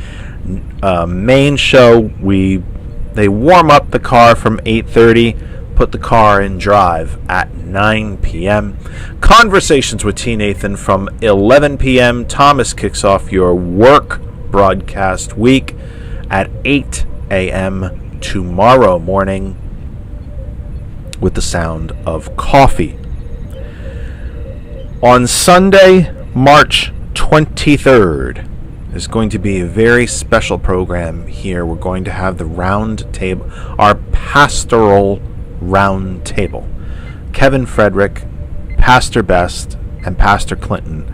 Main show, they warm up the car from 8:30. Put the car in drive at 9 p.m. Conversations with T. Nathan from 11 p.m. Thomas kicks off your work broadcast week at 8 a.m. tomorrow morning with the sound of coffee. On Sunday, March 23rd, is going to be a very special program here. We're going to have the round table, our pastoral round table. Kevin Frederick, Pastor Best, and Pastor Clinton.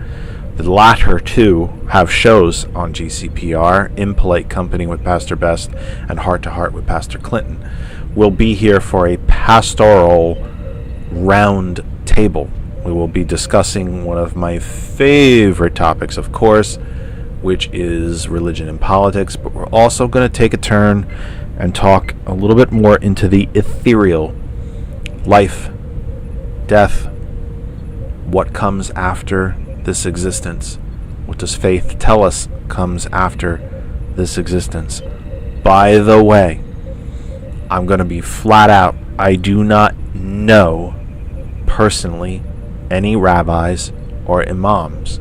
The latter two have shows on GCPR, In Polite Company with Pastor Best and Heart to Heart with Pastor Clinton. We'll be here for a pastoral round table. We will be discussing one of my favorite topics, of course, which is religion and politics, but we're also going to take a turn and talk a little bit more into the ethereal, life, death, what comes after this existence. What does faith tell us comes after this existence? By the way, I'm going to be flat out. I do not know personally any rabbis or imams,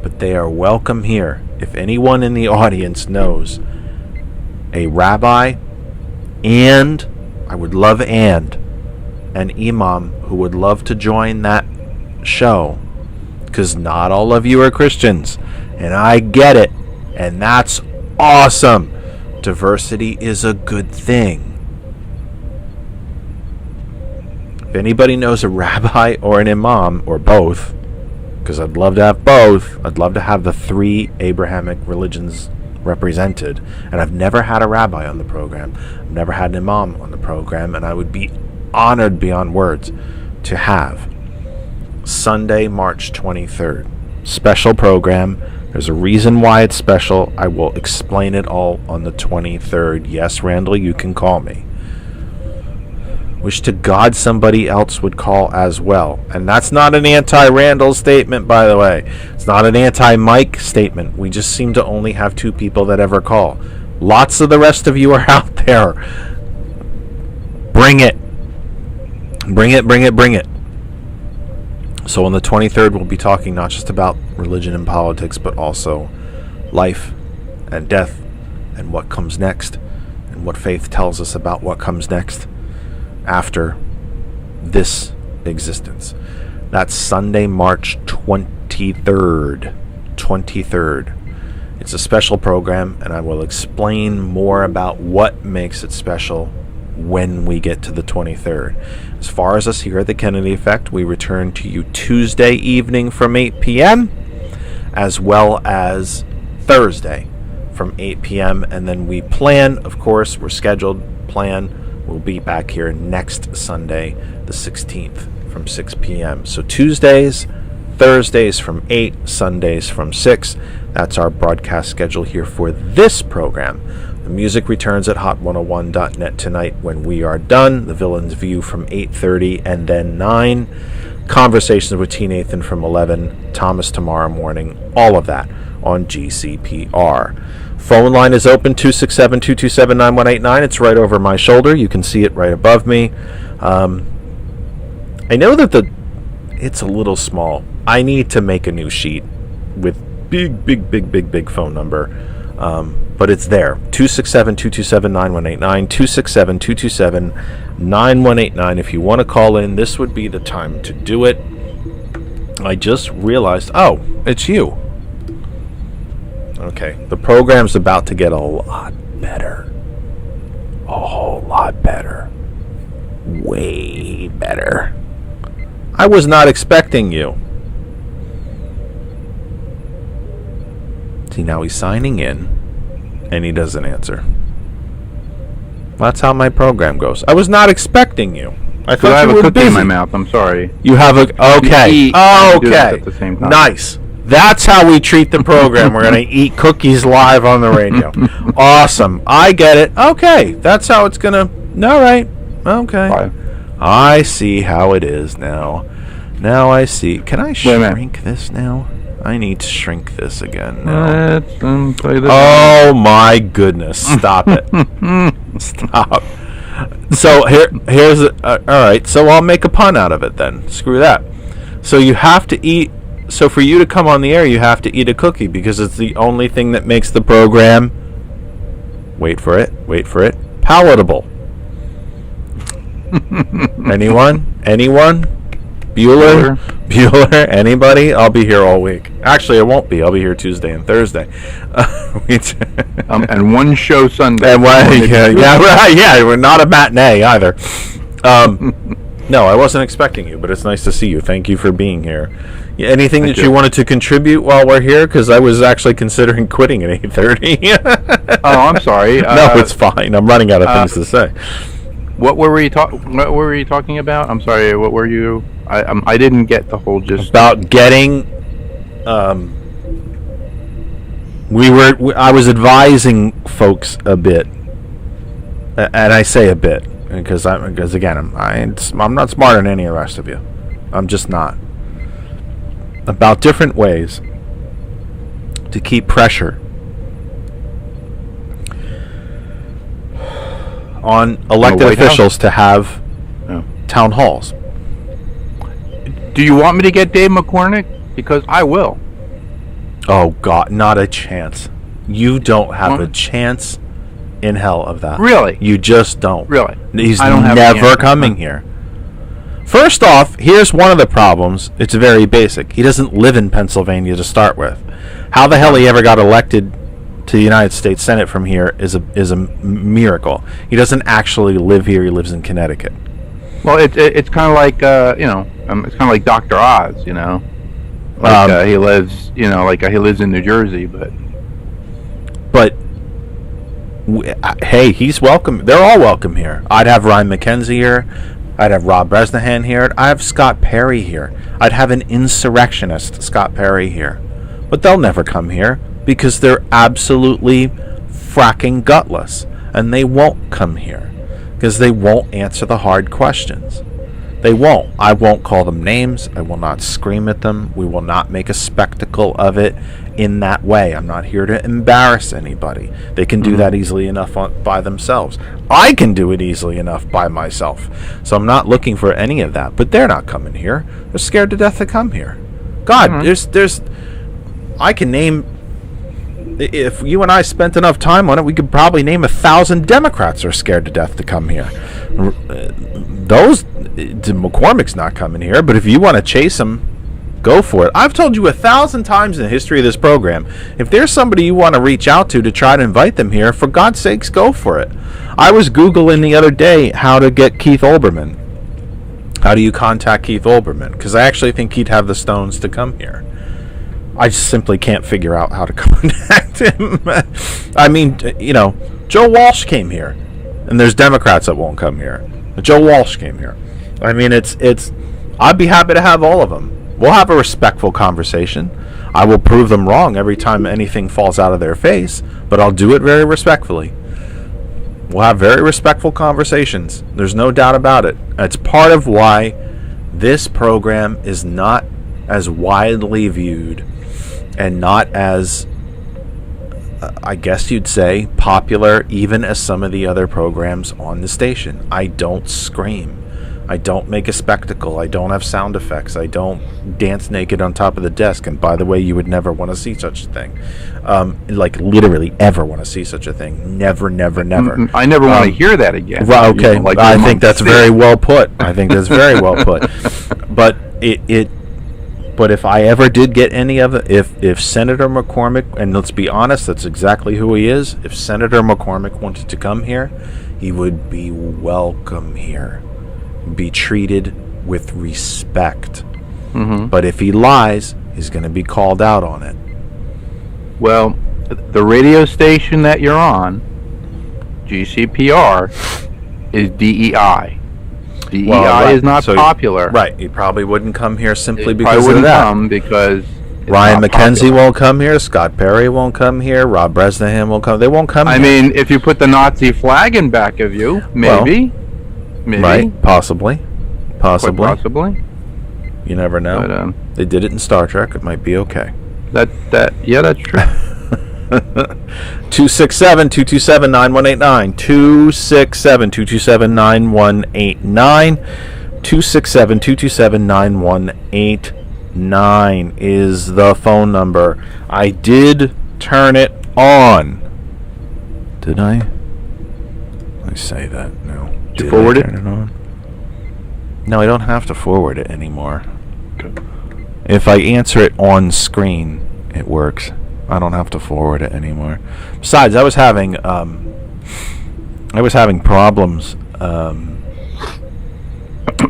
but they are welcome here. If anyone in the audience knows a rabbi and I would love an imam who would love to join that show, because not all of you are Christians, and I get it, and that's awesome. Diversity is a good thing. If anybody knows a rabbi or an imam, or both, because I'd love to have both, I'd love to have the three Abrahamic religions represented, and I've never had a rabbi on the program, I've never had an imam on the program, and I would be honored beyond words to have. Sunday, March 23rd. Special program. There's a reason why it's special. I will explain it all on the 23rd. Yes, Randall, you can call me. Wish to God somebody else would call as well. And that's not an anti-Randall statement, by the way. It's not an anti-Mike statement. We just seem to only have two people that ever call. Lots of the rest of you are out there. Bring it. Bring it, bring it, bring it. So on the 23rd, we'll be talking not just about religion and politics, but also life and death and what comes next and what faith tells us about what comes next after this existence. That's Sunday, March 23rd. 23rd. It's a special program, and I will explain more about what makes it special when we get to the 23rd. As far as us here at the Kennedy Effect, we return to you Tuesday evening from 8 p.m. as well as Thursday from 8 p.m. And then we plan, of course, we're scheduled, we'll be back here next Sunday, the 16th from 6 p.m. So Tuesdays, Thursdays from 8, Sundays from 6. That's our broadcast schedule here for this program. The music returns at hot101.net tonight when we are done. The Villain's View from 8:30 and then 9. Conversations with T. Nathan from 11. Thomas tomorrow morning. All of that on GCPR. Phone line is open, 267-227-9189. It's right over my shoulder. You can see it right above me. I know that it's a little small. I need to make a new sheet with big phone number. But it's there. 267-227-9189. 267-227-9189. If you want to call in, this would be the time to do it. I just realized, it's you. Okay, the program's about to get a lot better. A whole lot better. Way better. I was not expecting you. See, now he's signing in, and he doesn't answer. That's how my program goes. I was not expecting you. I thought I have you a were cookie busy. in my mouth. I'm sorry. You have a... Okay. Eat and do this Okay. at the same time. Nice. That's how we treat the program. We're going to eat cookies live on the radio. Awesome. I get it. Okay. That's how it's going to... All right. Okay. Bye. I see how it is now. Now I see. Can I shrink this now? I need to shrink this again now. Let's play this. Oh my goodness! Stop it! Stop. So here's all right. So I'll make a pun out of it then. Screw that. So you have to eat. So for you to come on the air, you have to eat a cookie because it's the only thing that makes the program. Wait for it. Wait for it. Palatable. Anyone? Bueller? Bueller? Anybody? I'll be here all week. Actually, I won't be. I'll be here Tuesday and Thursday. And one show Sunday. And right. Yeah, we're not a matinee either. No, I wasn't expecting you, but it's nice to see you. Thank you for being here. Anything that you wanted to contribute while we're here? Because I was actually considering quitting at 8:30. Oh, I'm sorry. No, it's fine. I'm running out of things to say. What were we talking about? I'm sorry. What were you? I didn't get the whole gist. About getting. I was advising folks a bit, and I say a bit because again I'm not smarter than any of the rest of you. I'm just not. About different ways to keep pressure on elected officials to have town halls. Do you want me to get Dave McCormick? Because I will. Oh God, not a chance. You don't have a chance in hell of that. Really? You just don't. Really? He's never coming here. First off, here's one of the problems. It's very basic. He doesn't live in Pennsylvania to start with. How the hell he ever got elected to the United States Senate from here is a miracle. He doesn't actually live here. He lives in Connecticut. Well, it's kind of like it's kind of like Dr. Oz, Like he lives, he lives in New Jersey, but hey, he's welcome. They're all welcome here. I'd have Ryan McKenzie here. I'd have Rob Bresnahan here. I have Scott Perry here. I'd have an insurrectionist, Scott Perry, here. But they'll never come here because they're absolutely fracking gutless. And they won't come here because they won't answer the hard questions. They won't. I won't call them names. I will not scream at them. We will not make a spectacle of it in that way. I'm not here to embarrass anybody. They can do that easily enough by themselves. I can do it easily enough by myself. So I'm not looking for any of that. But they're not coming here. They're scared to death to come here. God, there's I can name, if you and I spent enough time on it, we could probably name 1,000 Democrats are scared to death to come here. McCormick's not coming here, but if you want to chase him, go for it. I've told you 1,000 times in the history of this program, if there's somebody you want to reach out to try to invite them here, for God's sakes, go for it. I was Googling the other day how to get Keith Olbermann. How do you contact Keith Olbermann? Because I actually think he'd have the stones to come here. I just simply can't figure out how to contact him. I mean, Joe Walsh came here, and there's Democrats that won't come here. But Joe Walsh came here. I mean, I'd be happy to have all of them. We'll have a respectful conversation. I will prove them wrong every time anything falls out of their face, but I'll do it very respectfully. We'll have very respectful conversations. There's no doubt about it. It's part of why this program is not as widely viewed and not as, I guess you'd say, popular even as some of the other programs on the station. I don't scream. I don't make a spectacle. I don't have sound effects. I don't dance naked on top of the desk. And by the way, you would never want to see such a thing. Like literally ever want to see such a thing. Never, never, never. I never want to hear that again. Well, okay. I think that's very well put. I think that's very well put. But But if I ever did get any of it, if Senator McCormick, and let's be honest, that's exactly who he is. If Senator McCormick wanted to come here, he would be welcome here, be treated with respect. But if he lies, he's going to be called out on it. Well, the radio station that you're on, GCPR, is DEI. DEI is not popular. Right. He probably wouldn't come here simply It because probably of that. Come because Ryan McKenzie won't come here. Scott Perry won't come here. Rob Bresnahan won't come. They won't come here. I mean, if you put the Nazi flag in back of you, maybe. Right. Possibly. Quite possibly. You never know. But, they did it in Star Trek. It might be okay. Yeah, that's true. 267-227-9189. 267-227-9189. 267-227-9189 is the phone number. I did turn it on. Did I? I say that now. Did you forward it? Turn it on? No, I don't have to forward it anymore. If I answer it on screen, it works. I don't have to forward it anymore. Besides, I was having problems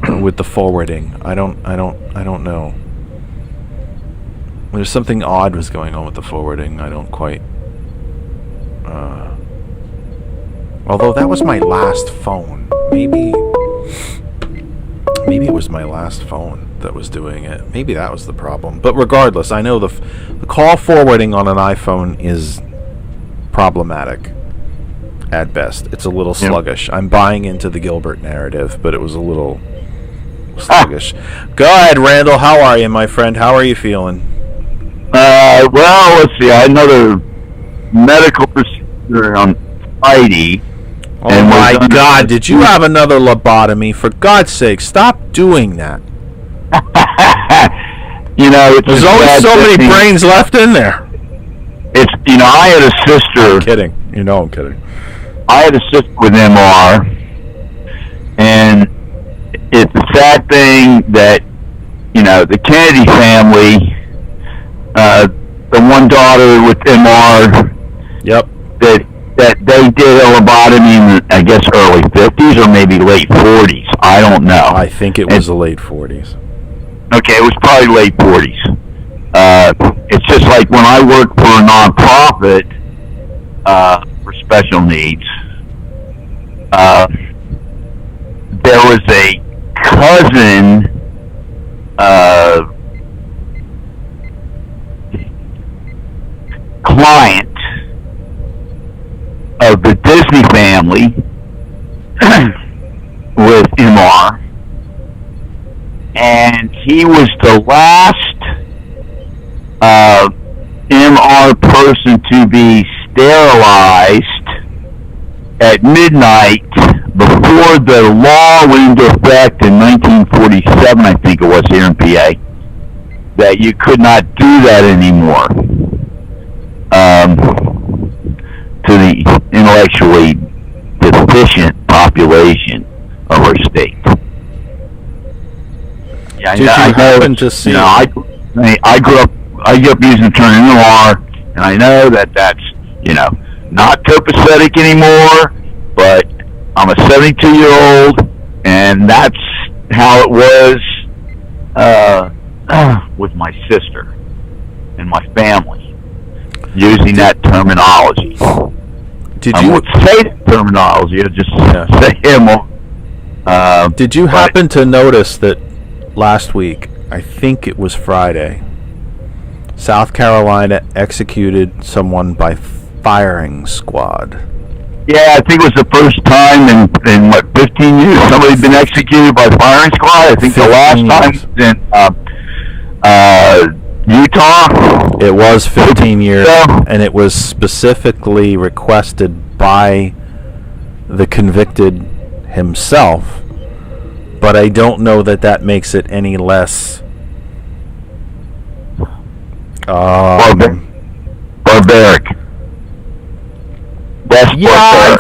with the forwarding. I don't know. There's something odd was going on with the forwarding. I don't quite. Although that was my last phone. Maybe it was my last phone that was doing it. Maybe that was the problem. But regardless, I know the call forwarding on an iPhone is problematic at best. It's a little sluggish. I'm buying into the Gilbert narrative, but it was a little sluggish. Go ahead, Randall. How are you, my friend? How are you feeling? Well, let's see. I had another medical procedure on Friday. Oh my God! Did you have another lobotomy? For God's sake, stop doing that. There's always so many brains left in there. I had a sister. I'm kidding. I'm kidding. I had a sister with MR, and it's a sad thing that the Kennedy family, the one daughter with MR. Yep. That they did a lobotomy in, I guess, early 50s or maybe late 40s. I don't know. I think it was the late 40s. Okay, it was probably late 40s. It's just like when I worked for a nonprofit for special needs, there was a cousin client of the Disney family with MR, and he was the last MR person to be sterilized at midnight before the law went into effect in 1947, I think it was, here in PA, that you could not do that anymore. To the intellectually deficient population of our state. Yeah, Did you happen to see? I grew up using the term MR, and I know that that's not copacetic anymore. But I'm a 72-year-old, and that's how it was with my sister and my family, using that terminology. I won't say the terminology, I'll just say MR. Did you happen to notice that last week, I think it was Friday, South Carolina executed someone by firing squad? Yeah, I think it was the first time in 15 years somebody's been executed by firing squad. I think the last time was in Utah. It was 15 years, and it was specifically requested by the convicted himself, but I don't know that makes it any less barbaric. Yeah,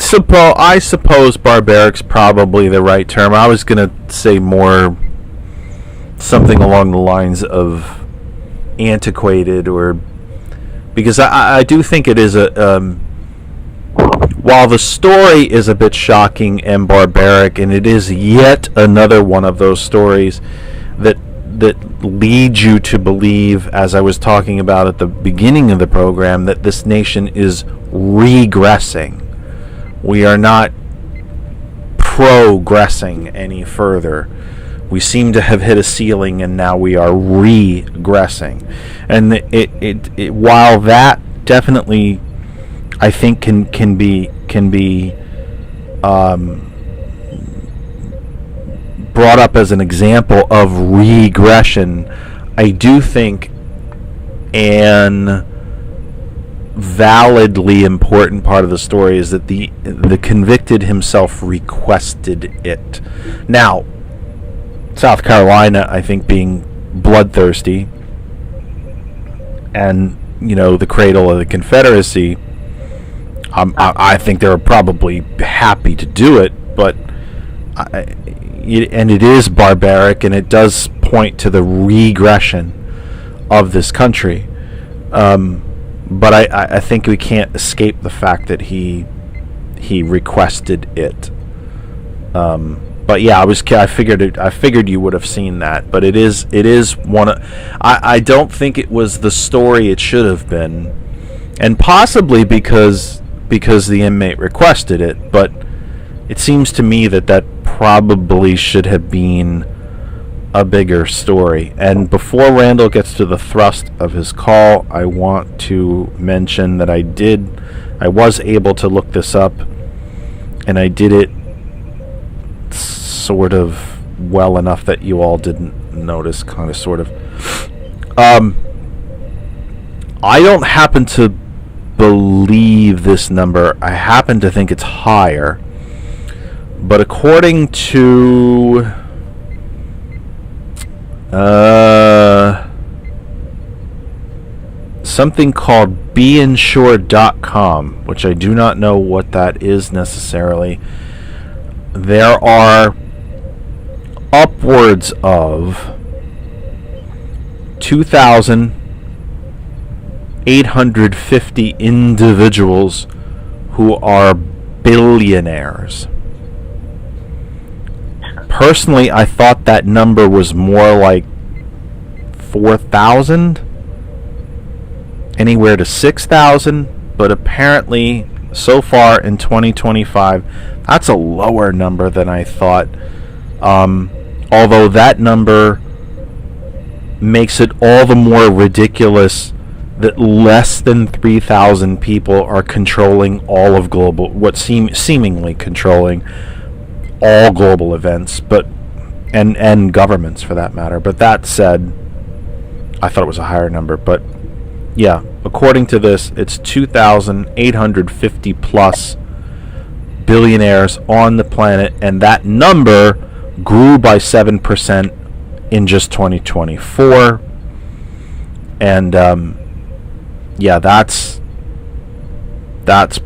I suppose barbaric's probably the right term. I was going to say more something along the lines of antiquated, or because I do think it is while the story is a bit shocking and barbaric, and it is yet another one of those stories that leads you to believe, as I was talking about at the beginning of the program, that this nation is regressing. We are not progressing any further. We seem to have hit a ceiling, and now we are regressing. And it while that definitely, I think, can be brought up as an example of regression, I do think an validly important part of the story is that the convicted himself requested it. Now, South Carolina, I think, being bloodthirsty and the cradle of the Confederacy, I think they were probably happy to do it, but and it is barbaric, and it does point to the regression of this country. But I think we can't escape the fact that he requested it. But yeah, I figured you would have seen that. But it is one of, I don't think it was the story it should have been, and possibly because the inmate requested it. But it seems to me that probably should have been a bigger story. And before Randall gets to the thrust of his call, I want to mention that I was able to look this up, and I did it sort of well enough that you all didn't notice, kind of, sort of. I don't happen to believe this number. I happen to think it's higher. But according to something called beinsured.com, which I do not know what that is necessarily, there are upwards of 2,850 individuals who are billionaires. Personally, I thought that number was more like 4,000, anywhere to 6,000, but apparently so far in 2025, that's a lower number than I thought. Although that number makes it all the more ridiculous that less than 3,000 people are controlling all of global, seemingly controlling all global events, but and governments for that matter. But that said, I thought it was a higher number. But yeah, according to this, it's 2,850 plus billionaires on the planet, and that number grew by 7% in just 2024. And yeah, that's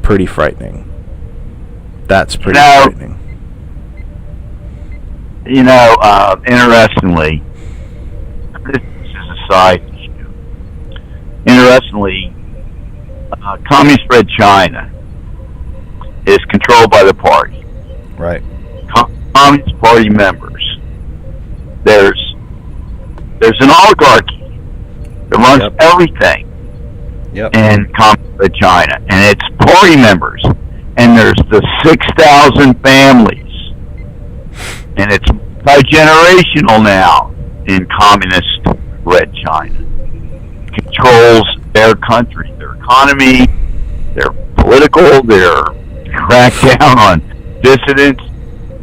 pretty frightening. That's pretty frightening. You know, interestingly, this is a side issue. Interestingly, Communist Red China is controlled by the party. Right. Communist Party members. There's an oligarchy that runs everything in Communist Red China, and it's party members. And there's the 6,000 families. And it's multi-generational now in Communist Red China. Controls their country, their economy, their political, their crackdown on dissidents.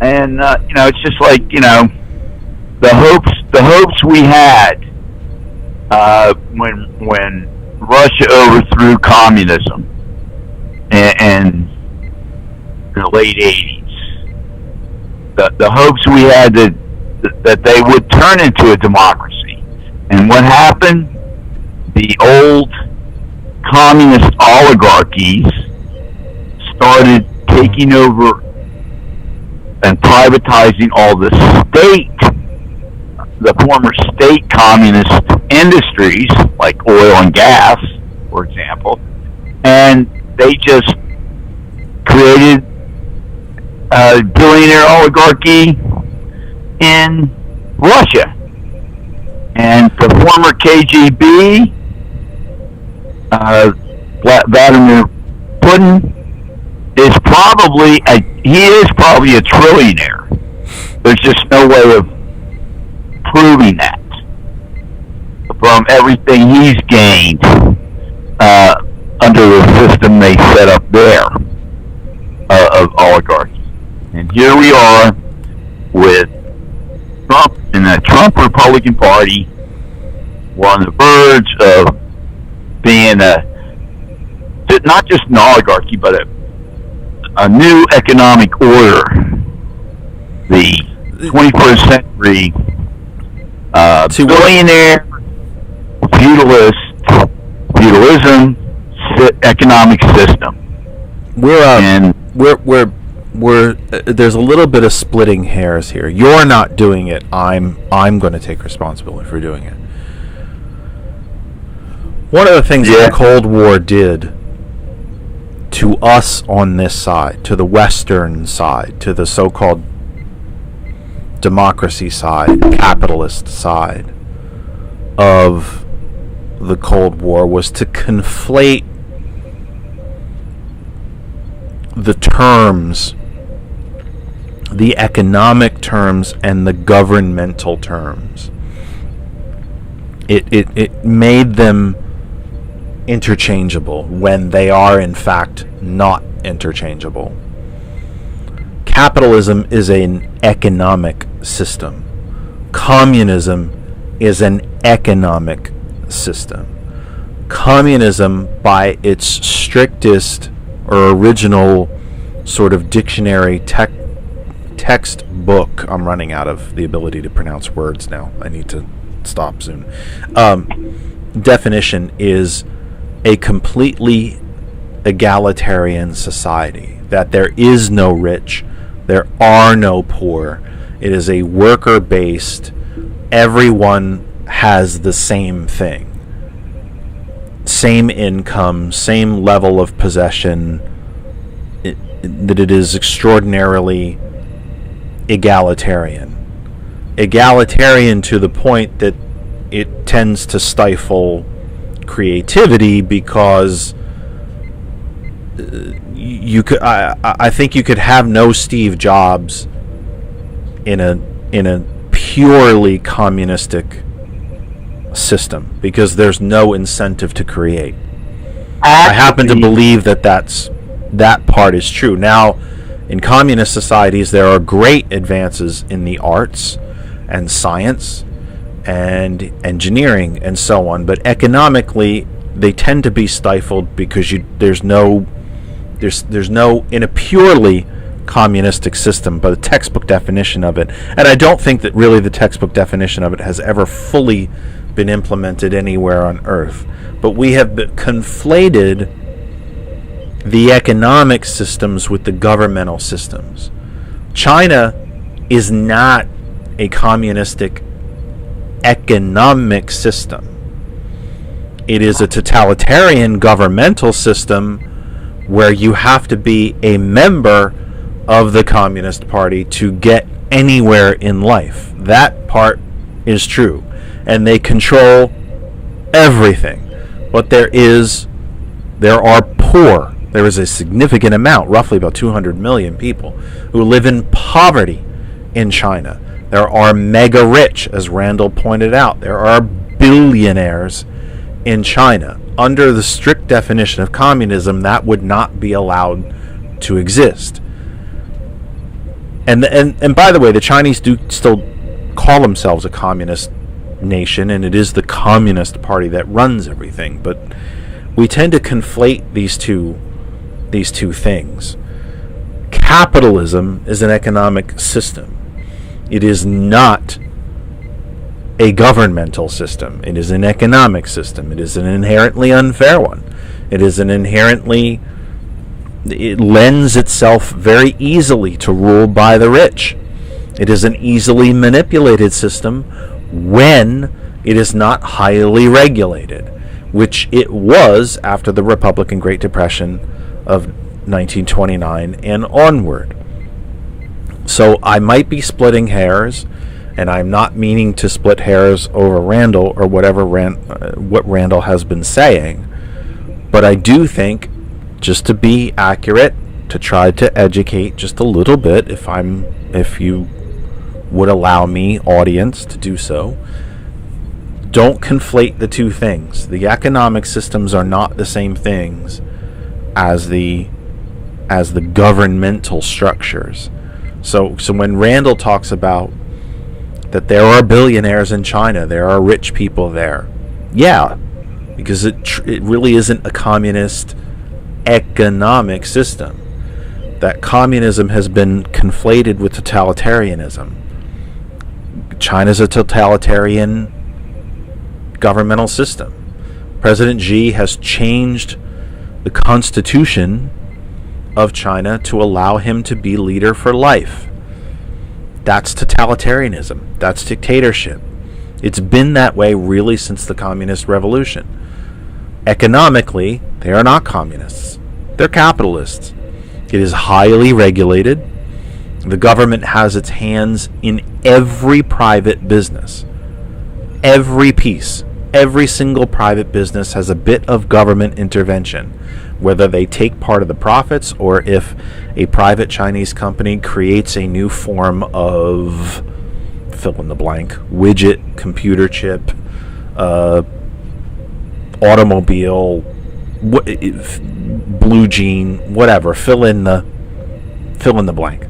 And, you know, it's just like, you know, the hopes we had when Russia overthrew communism in the late 80s. The hopes we had that they would turn into a democracy. And what happened? The old communist oligarchies started taking over and privatizing all the former state communist industries, like oil and gas, for example, and they just created a billionaire oligarchy in Russia. And the former KGB, Vladimir Putin, is probably a trillionaire. There's just no way of proving that from everything he's gained under the system they set up there of oligarchy. And here we are with Trump and the Trump Republican Party. We're on the verge of being not just an oligarchy, but a new economic order. The 21st century billionaire feudalism economic system. We're there's a little bit of splitting hairs here. You're not doing it. I'm going to take responsibility for doing it. One of the things that the Cold War did to us on this side, to the Western side, to the so-called democracy side, capitalist side of the Cold War, was to conflate the terms, the economic terms and the governmental terms. It made them interchangeable when they are in fact not interchangeable. Capitalism is an economic system. Communism is an economic system. Communism, by its strictest or original sort of dictionary textbook, I'm running out of the ability to pronounce words now. I need to stop soon. Definition is a completely egalitarian society, that there is no rich, there are no poor. It is a worker-based, everyone has the same thing. Same income, same level of possession, that it is extraordinarily egalitarian. Egalitarian to the point that it tends to stifle creativity, because you could, I think you could have no Steve Jobs in a purely communistic system, because there's no incentive to create. I happen to believe that part is true. Now, in communist societies, there are great advances in the arts and science and engineering and so on, but economically they tend to be stifled because there's no in a purely communistic system, but a textbook definition of it, and I don't think that really the textbook definition of it has ever fully been implemented anywhere on earth. But we have conflated the economic systems with the governmental systems. China is not a communistic economic system. It is a totalitarian governmental system where you have to be a member of the Communist Party to get anywhere in life. That part is true. And they control everything. But there are poor. There is a significant amount, roughly about 200 million people, who live in poverty in China. There are mega rich, as Randall pointed out. There are billionaires in China. Under the strict definition of communism, that would not be allowed to exist. And by the way, the Chinese do still call themselves a communist nation, and it is the Communist Party that runs everything. But we tend to conflate these two things. Capitalism is an economic system. It is not a governmental system. It is an economic system. It is an inherently unfair one. It lends itself very easily to rule by the rich. It is an easily manipulated system when it is not highly regulated, which it was after the Republican Great Depression of 1929 and onward. So I might be splitting hairs, and I'm not meaning to split hairs over Randall or whatever what Randall has been saying, but I do think, just to be accurate, to try to educate just a little bit, if you would allow me, audience, to do so, don't conflate the two things. The economic systems are not the same things as the governmental structures. So when Randall talks about that there are billionaires in China, there are rich people there, yeah, because it really isn't a communist economic system. That communism has been conflated with totalitarianism. China's a totalitarian governmental system. President Xi has changed the constitution of China to allow him to be leader for life. That's totalitarianism. That's dictatorship. It's been that way really since the Communist Revolution. Economically, they are not communists. They're capitalists. It is highly regulated. The government has its hands in every private business. Every piece. Every single private business has a bit of government intervention, whether they take part of the profits or if a private Chinese company creates a new form of fill in the blank, widget, computer chip, automobile, blue jean, whatever, fill in the blank.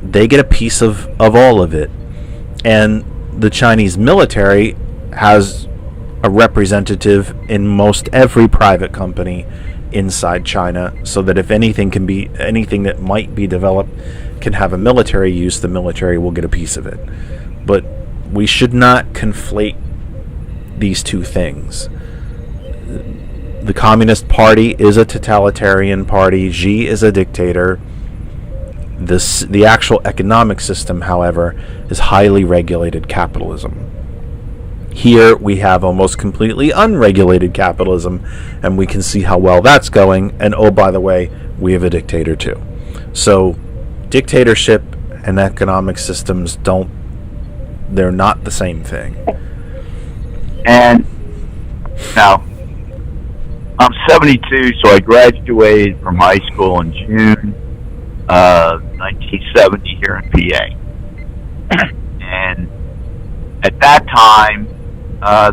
They get a piece of all of it. And the Chinese military has a representative in most every private company inside China, so that if anything that might be developed can have a military use, the military will get a piece of it. But we should not conflate these two things. The Communist Party is a totalitarian party. Xi is a dictator. The actual economic system, however, is highly regulated capitalism. Here we have almost completely unregulated capitalism, and we can see how well that's going. And oh, by the way, we have a dictator too. So dictatorship and economic systems they're not the same thing. And now, I'm 72, so I graduated from high school in June 1970 here in PA. And at that time,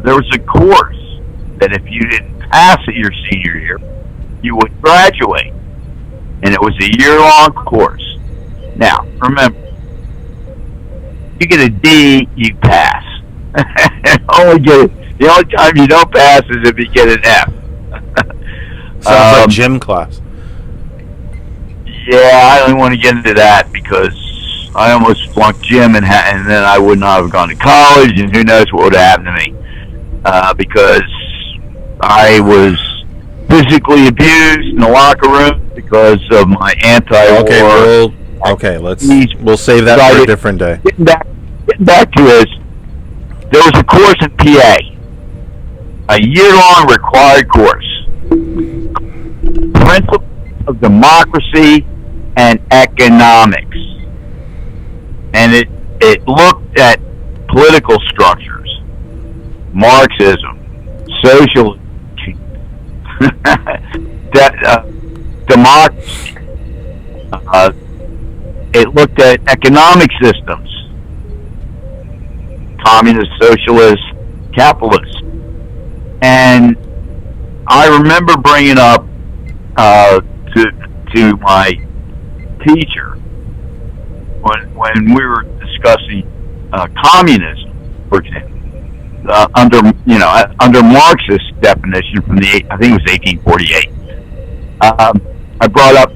there was a course that if you didn't pass it your senior year, you would graduate. And it was a year-long course. Now, remember, you get a D, you pass. The only time you don't pass is if you get an F. Sounds like gym class. Yeah, I don't want to get into that because I almost flunked gym and then I would not have gone to college, and who knows what would have happened to me. Because I was physically abused in the locker room because of my anti-war. We'll save that for a different day. Getting back to this, there was a course in PA, a year-long required course, Principles of Democracy and Economics, and it looked at political structures, Marxism, socialism, democracy. It looked at economic systems, communist, socialist, capitalist. And I remember bringing up to my teacher when we were discussing communism, for example, under Marxist definition from I think it was 1848. I brought up,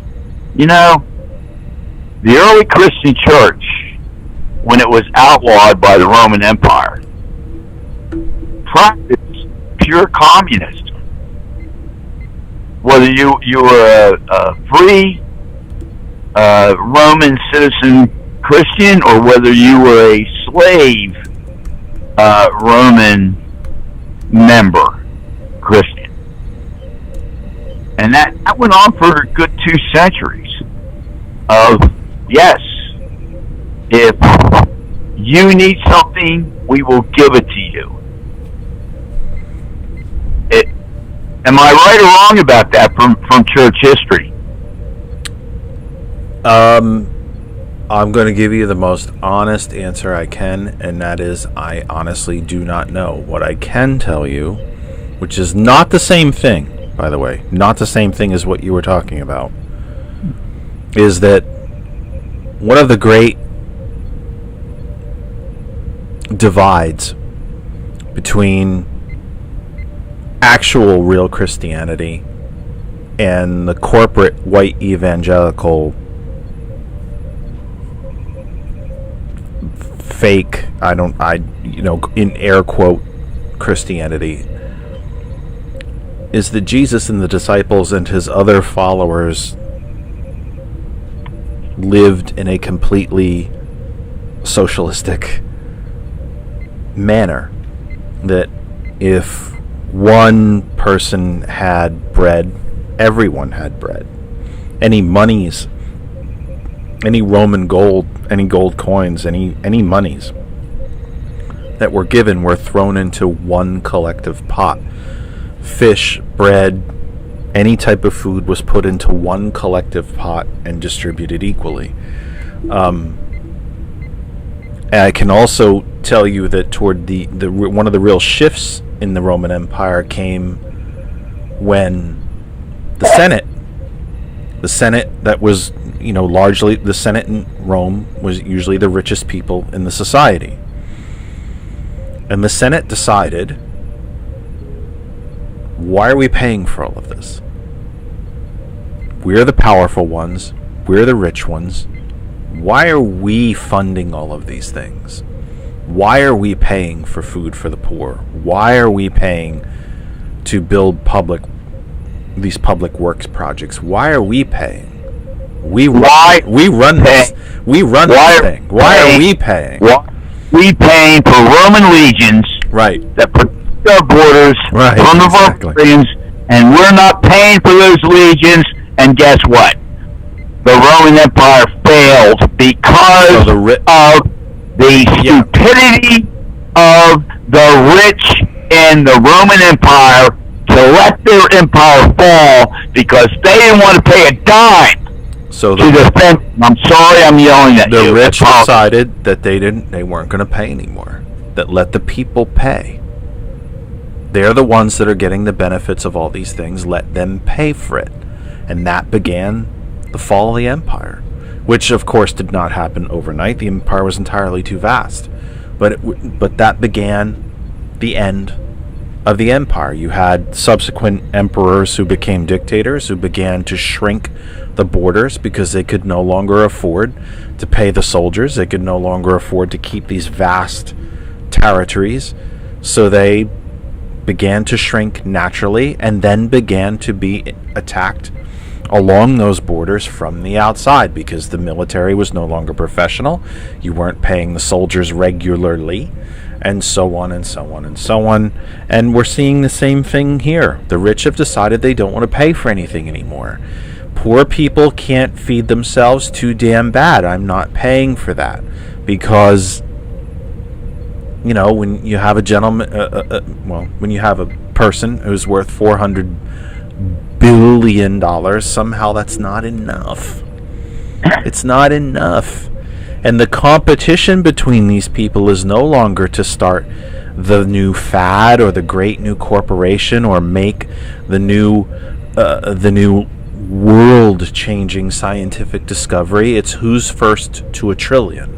the early Christian church, when it was outlawed by the Roman Empire, practiced pure communism. Whether you were a free Roman citizen Christian or whether you were a slave Roman member Christian. And that went on for a good 2 centuries of, yes, if you need something, we will give it to you. Am I right or wrong about that from church history? I'm going to give you the most honest answer I can, and that is I honestly do not know. What I can tell you, which is not the same thing, by the way, not the same thing as what you were talking about, is that one of the great divides between actual real Christianity and the corporate white evangelical fake, in air quote, Christianity is that Jesus and the disciples and his other followers lived in a completely socialistic manner. That if one person had bread, everyone had bread. Any monies, any Roman gold, any gold coins, any monies that were given were thrown into one collective pot. Fish, bread, any type of food was put into one collective pot and distributed equally. And I can also tell you that toward the one of the real shifts in the Roman Empire came when the Senate that was, largely the Senate in Rome was usually the richest people in the society. And the Senate decided, why are we paying for all of this? We're the powerful ones. We're the rich ones. Why are we funding all of these things? Why are we paying for food for the poor? Why are we paying to build these public works projects? Why are we paying? We run this thing. Why are we paying? We paying for Roman legions, right, that protect our borders from the barbarians, and we're not paying for those legions. And guess what? The Roman Empire failed because of the stupidity of the rich in the Roman Empire to let their empire fall because they didn't want to pay a dime to defend. I'm sorry, I'm yelling at you. The rich decided that they weren't going to pay anymore. That let the people pay. They're the ones that are getting the benefits of all these things. Let them pay for it. And that began the fall of the empire, which of course did not happen overnight. The empire was entirely too vast. But that began the end of the empire. You had subsequent emperors who became dictators, who began to shrink the borders because they could no longer afford to pay the soldiers. They could no longer afford to keep these vast territories. So they began to shrink naturally and then began to be attacked along those borders from the outside because the military was no longer professional. You weren't paying the soldiers regularly, and so on and so on and so on. And we're seeing the same thing here. The rich have decided they don't want to pay for anything anymore. Poor people can't feed themselves, too damn bad. I'm not paying for that because, when you have a gentleman, when you have a person who's worth $400 billion, somehow that's not enough. It's not enough. And the competition between these people is no longer to start the new fad or the great new corporation or make the new world-changing scientific discovery. It's who's first to $1 trillion.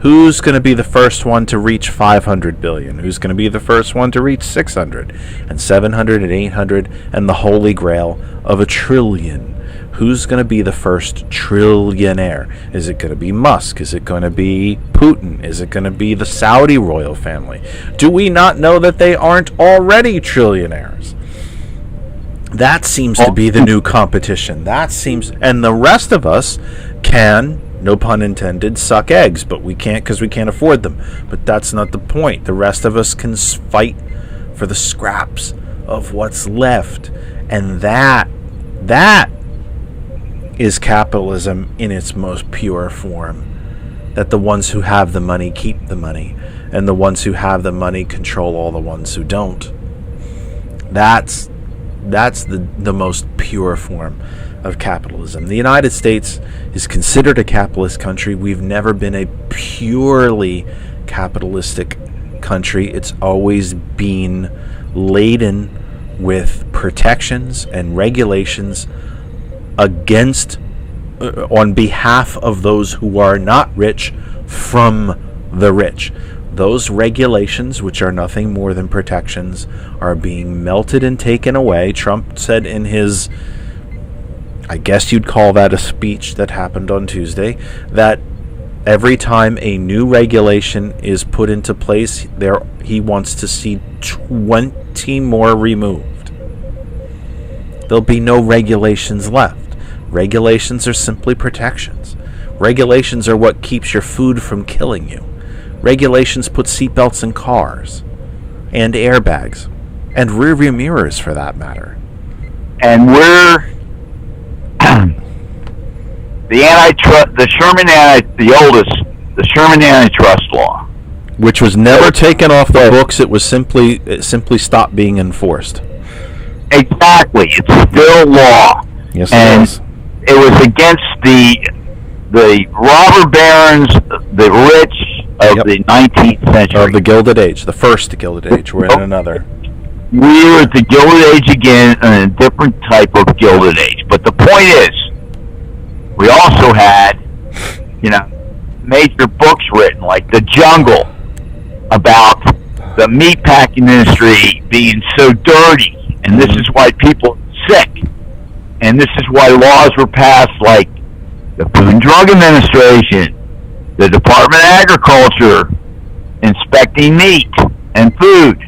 Who's going to be the first one to reach 500 billion? Who's going to be the first one to reach 600 and 700 and 800 and the holy grail of $1 trillion? Who's going to be the first trillionaire? Is it going to be Musk? Is it going to be Putin? Is it going to be the Saudi royal family? Do we not know that they aren't already trillionaires? That seems to be the new competition. And the rest of us can, no pun intended, suck eggs, but we can't because we can't afford them. But that's not the point. The rest of us can fight for the scraps of what's left. And that is capitalism in its most pure form. That the ones who have the money keep the money, and the ones who have the money control all the ones who don't. That's the most pure form of capitalism. The United States is considered a capitalist country. We've never been a purely capitalistic country. It's always been laden with protections and regulations against, on behalf of those who are not rich, from the rich. Those regulations, which are nothing more than protections, are being melted and taken away. Trump said in his, I guess you'd call that a speech that happened on Tuesday, that every time a new regulation is put into place, he wants to see 20 more removed. there'll be no regulations left. Regulations are simply protections. Regulations are what keeps your food from killing you. Regulations put seatbelts in cars, and airbags, and rearview mirrors for that matter. And we're the Sherman antitrust law, which was never taken off the books. It simply stopped being enforced. Exactly, it's still law. Yes, and it is. It was against the robber barons, the rich of the 19th century, of the Gilded Age, the first Gilded Age. We're in another. We were at the Gilded Age again, and a different type of Gilded Age. But the point is, we also had, major books written, like The Jungle, about the meatpacking industry being so dirty, and this is why people are sick, and this is why laws were passed, like the Food and Drug Administration, the Department of Agriculture, inspecting meat and food.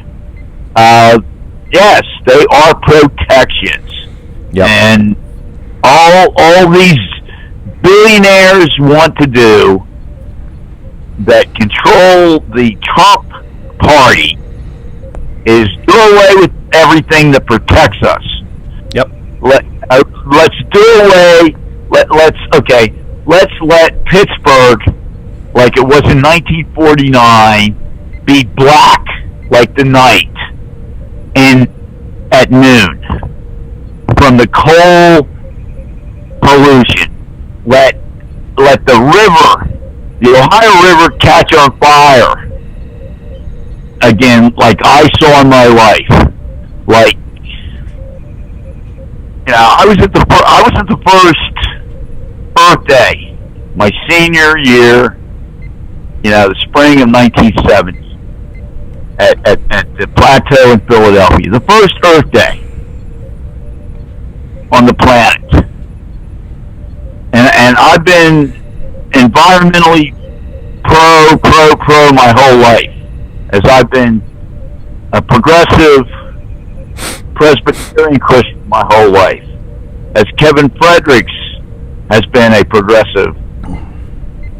Yes, they are protections. Yep. And all these billionaires want to do that control the Trump party is do away with everything that protects us. Yep. Let's do away. Let's let Pittsburgh, like it was in 1949, be black like the night at noon from the coal pollution. Let the river, the Ohio River, catch on fire again, like I saw in my life. Like, I was at the first birthday, my senior year, the spring of 1970. At the Plateau in Philadelphia, the first Earth Day on the planet, and I've been environmentally pro my whole life, as I've been a progressive Presbyterian Christian my whole life, as Kevin Fredericks has been a progressive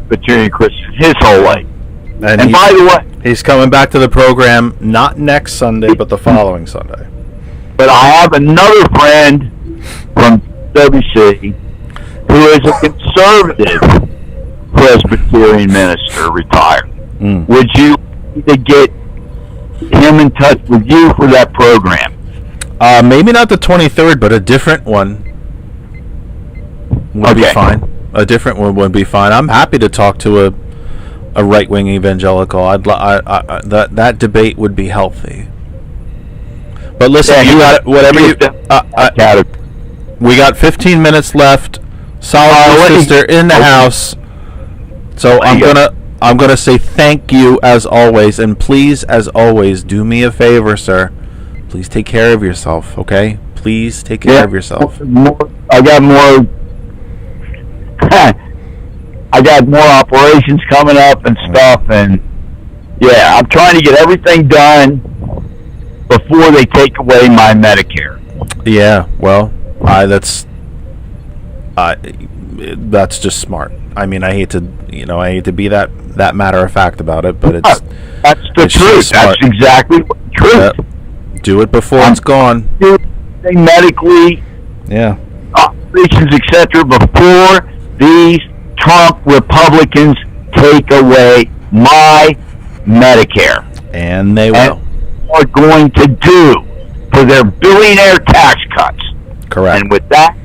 Presbyterian Christian his whole life. And by the way, he's coming back to the program not next Sunday, but the following Sunday. But I have another friend from WC who is a conservative Presbyterian minister, retired. Would you to get him in touch with you for that program? Maybe not the 23rd, but a different one would be fine. A different one would be fine. I'm happy to talk to a right-wing evangelical. That debate would be healthy. But listen, you got whatever you. We got 15 minutes left. Solid sister in the house. So I'm gonna say thank you as always, and please, as always, do me a favor, sir. Please take care of yourself, okay? Please take care of yourself. I got more operations coming up and stuff, and I'm trying to get everything done before they take away my Medicare. Yeah, well, that's just smart. I mean, I hate to be that matter of fact about it, but that's the truth. That's exactly the truth. Yep. Do it before it's gone. Medically, operations, etc., before these Trump Republicans take away my Medicare. And they will. And are going to do for their billionaire tax cuts. Correct. And with that,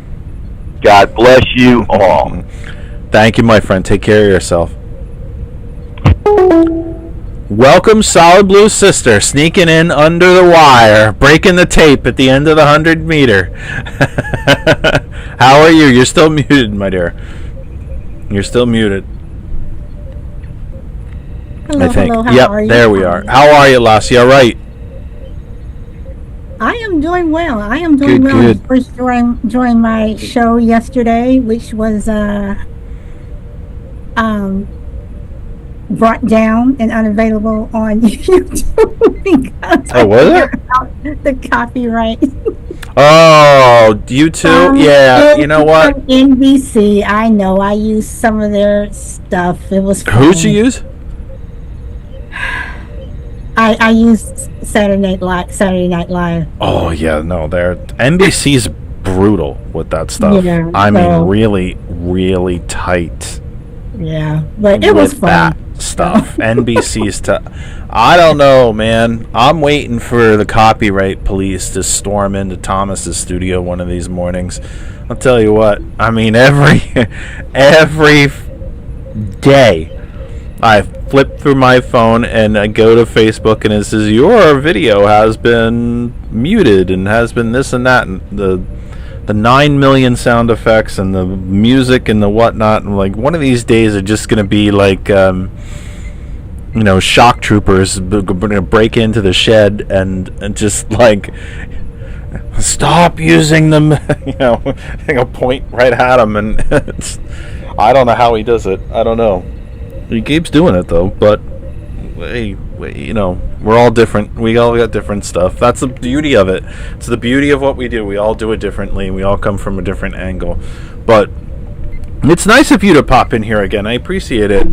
God bless you all. Thank you, my friend. Take care of yourself. Welcome, Solid Blue Sister, sneaking in under the wire, breaking the tape at the end of the 100-meter. How are you? You're still muted, my dear. You're still muted. Hello, I think. hello. How are you? There we are. How are you, Lassie? All right. I am doing well. I am doing well. Good. I first joined my show yesterday, which was brought down and unavailable on YouTube because Oh, was it? The copyright. Oh, you too? Yeah, you know what? NBC. I know. I used some of their stuff. It was fun. Who'd you use? I used Saturday Night Live. Oh yeah, no, they're NBC's brutal with that stuff. Yeah, I mean, really, really tight. Yeah, but it was with fun. that stuff. NBC's I don't know, man. I'm waiting for the copyright police to storm into Thomas's studio one of these mornings. I'll tell you what. I mean, every day I flip through my phone and I go to Facebook and it says your video has been muted and has been this and that, and the 9 million sound effects and the music and the whatnot. And like, one of these days are just going to be like, shock troopers going to break into the shed and just like, stop using them, I'll point right at them. And I don't know how he does it. I don't know. He keeps doing it though, but hey, we're all different. We all got different stuff. That's the beauty of it. It's the beauty of what we do. We all do it differently. We all come from a different angle. But it's nice of you to pop in here again. I appreciate it.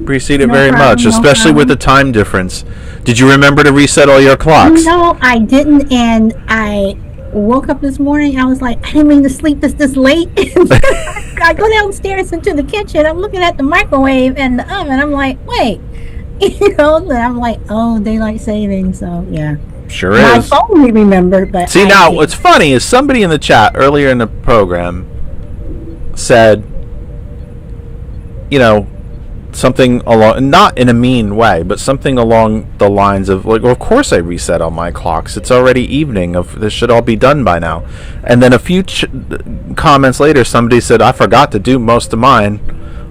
Appreciate it very much, especially with the time difference. Did you remember to reset all your clocks? No, I didn't, and I woke up this morning. I was like, I didn't mean to sleep this late. I go downstairs into the kitchen. I'm looking at the microwave and the oven. I'm like, wait. Then I'm like, oh, daylight savings. So yeah, sure my is. phone remembered, but see, now what's funny is somebody in the chat earlier in the program said, something along, not in a mean way, but something along the lines of like, well, of course I reset all my clocks. It's already evening. This should all be done by now. And then a few comments later, somebody said, I forgot to do most of mine.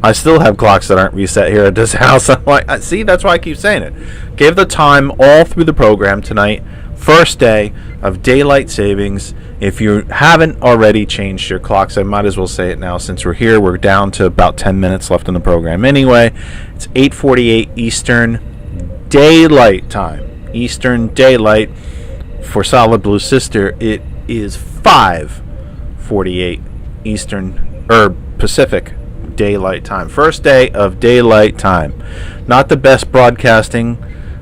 I still have clocks that aren't reset here at this house. I'm like, see, that's why I keep saying it. Give the time all through the program tonight. First day of daylight savings. If you haven't already changed your clocks, I might as well say it now since we're here. We're down to about 10 minutes left in the program anyway. It's 8:48 Eastern Daylight Time. Eastern Daylight. For Solid Blue Sister, it is 5:48 Eastern Pacific Daylight Time. First day of daylight time. Not the best broadcasting.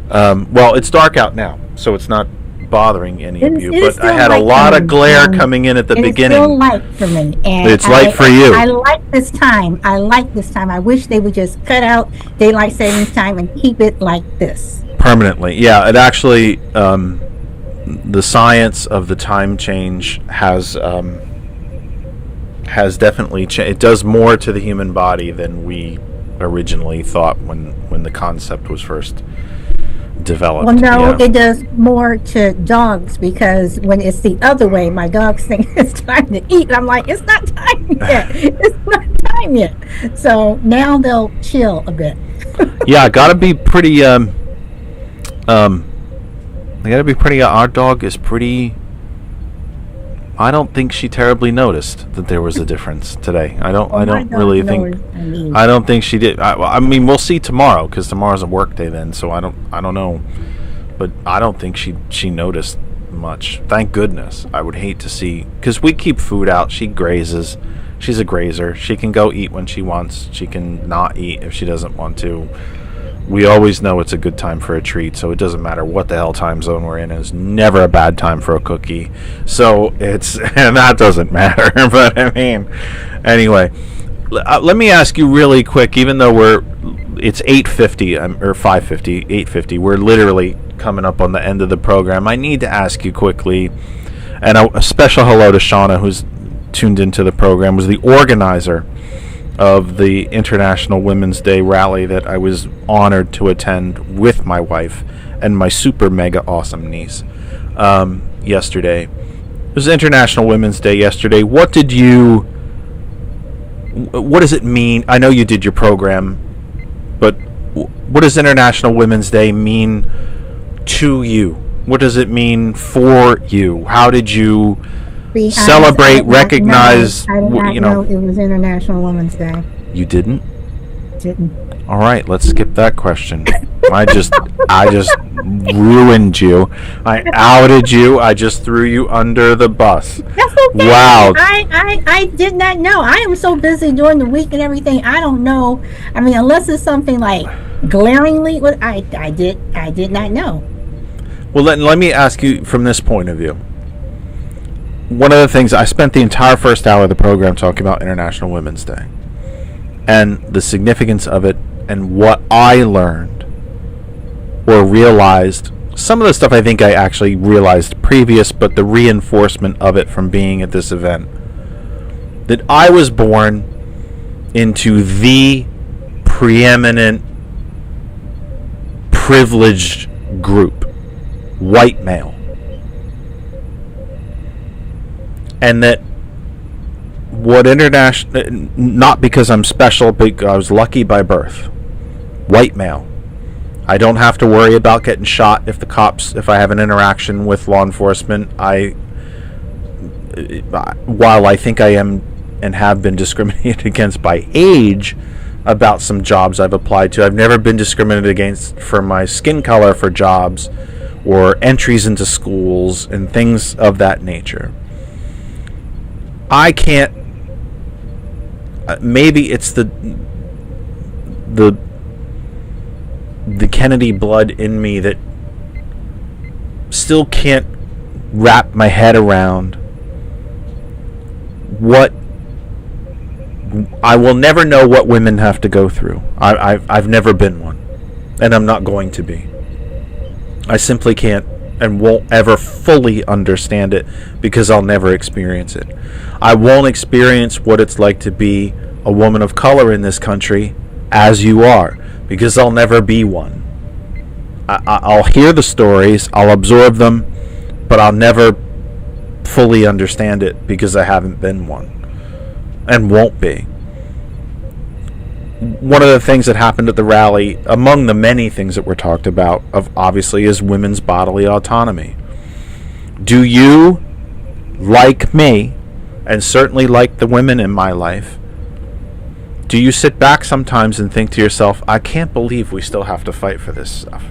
Well, it's dark out now, so it's not bothering any of you, but I had a lot of glare coming in at the beginning. It's still light for me. And it's light for you. I like this time. I wish they would just cut out daylight savings time and keep it like this. Permanently. Yeah, it actually, the science of the time change has definitely changed. It does more to the human body than we originally thought when the concept was first developed. Well, no, It does more to dogs, because when it's the other way, my dogs think it's time to eat. I'm like, it's not time yet. It's not time yet. So now they'll chill a bit. Yeah, gotta be pretty. They gotta be pretty. Our dog is pretty. I don't think she terribly noticed that there was a difference today. I don't really think. I don't think she did. I mean, we'll see tomorrow, because tomorrow's a work day then. So I don't know, but I don't think she noticed much. Thank goodness. I would hate to see, because we keep food out. She grazes. She's a grazer. She can go eat when she wants. She can not eat if she doesn't want to. We always know it's a good time for a treat, so it doesn't matter what the hell time zone we're in. It's never a bad time for a cookie. So and that doesn't matter. But I mean, anyway, let me ask you really quick, even though it's 8:50 or 5:50, 8:50, we're literally coming up on the end of the program. I need to ask you quickly, and a special hello to Shauna, who's tuned into the program, was the organizer of the International Women's Day rally that I was honored to attend with my wife and my super mega awesome niece yesterday. It was International Women's Day yesterday. What does it mean? I know you did your program, but what does International Women's Day mean to you? What does it mean for you? How did you celebrate, recognize? I did not know it was International Women's Day. You didn't? Didn't. All right, let's skip that question. I just ruined you. I outed you. I just threw you under the bus. That's okay. Wow. I did not know. I am so busy during the week and everything. I don't know. I mean, unless it's something like glaringly, I did not know. Well, let me ask you from this point of view. One of the things, I spent the entire first hour of the program talking about International Women's Day and the significance of it and what I learned or realized. Some of the stuff I think I actually realized previous, but the reinforcement of it from being at this event. That I was born into the preeminent privileged group, white male. And that what international, not because I'm special, but I was lucky by birth. White male. I don't have to worry about getting shot if I have an interaction with law enforcement. While I think I am and have been discriminated against by age about some jobs I've applied to, I've never been discriminated against for my skin color for jobs or entries into schools and things of that nature. I can't. Maybe it's the Kennedy blood in me that still can't wrap my head around what I will never know what women have to go through. I've never been one, and I'm not going to be. I simply can't and won't ever fully understand it because I'll never experience it. I won't experience what it's like to be a woman of color in this country as you are because I'll never be one. I'll hear the stories, I'll absorb them, but I'll never fully understand it because I haven't been one and won't be. One of the things that happened at the rally, among the many things that were talked about, obviously, is women's bodily autonomy. Do you, like me, and certainly like the women in my life, do you sit back sometimes and think to yourself, I can't believe we still have to fight for this stuff?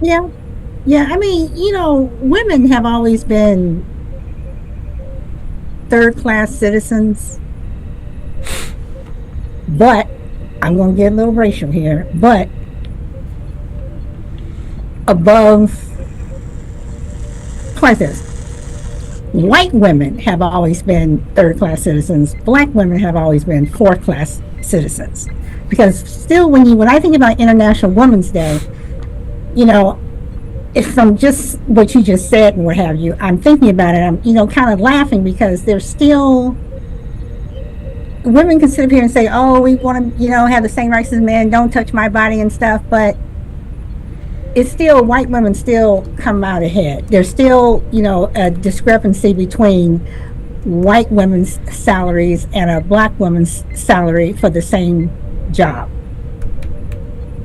Yeah. I mean, women have always been third-class citizens. But, I'm going to get a little racial here, but like this, white women have always been third-class citizens. Black women have always been fourth-class citizens. Because still, when I think about International Women's Day, if from just what you just said and what have you, I'm thinking about it, I'm, kind of laughing because there's still... Women can sit up here and say, oh, we want to, have the same rights as men, don't touch my body and stuff, but it's still, white women still come out ahead. There's still, a discrepancy between white women's salaries and a black woman's salary for the same job.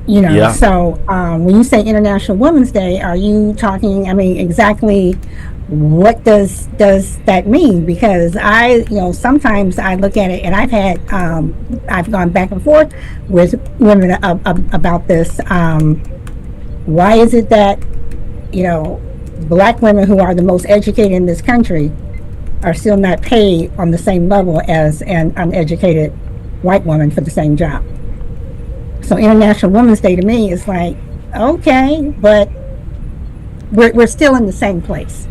Yeah. So when you say International Women's Day, are you talking, exactly what does that mean? Because sometimes I look at it, and I've gone back and forth with women about this. Why is it that black women who are the most educated in this country are still not paid on the same level as an uneducated white woman for the same job? So International Women's Day to me is like, okay, but we're still in the same place.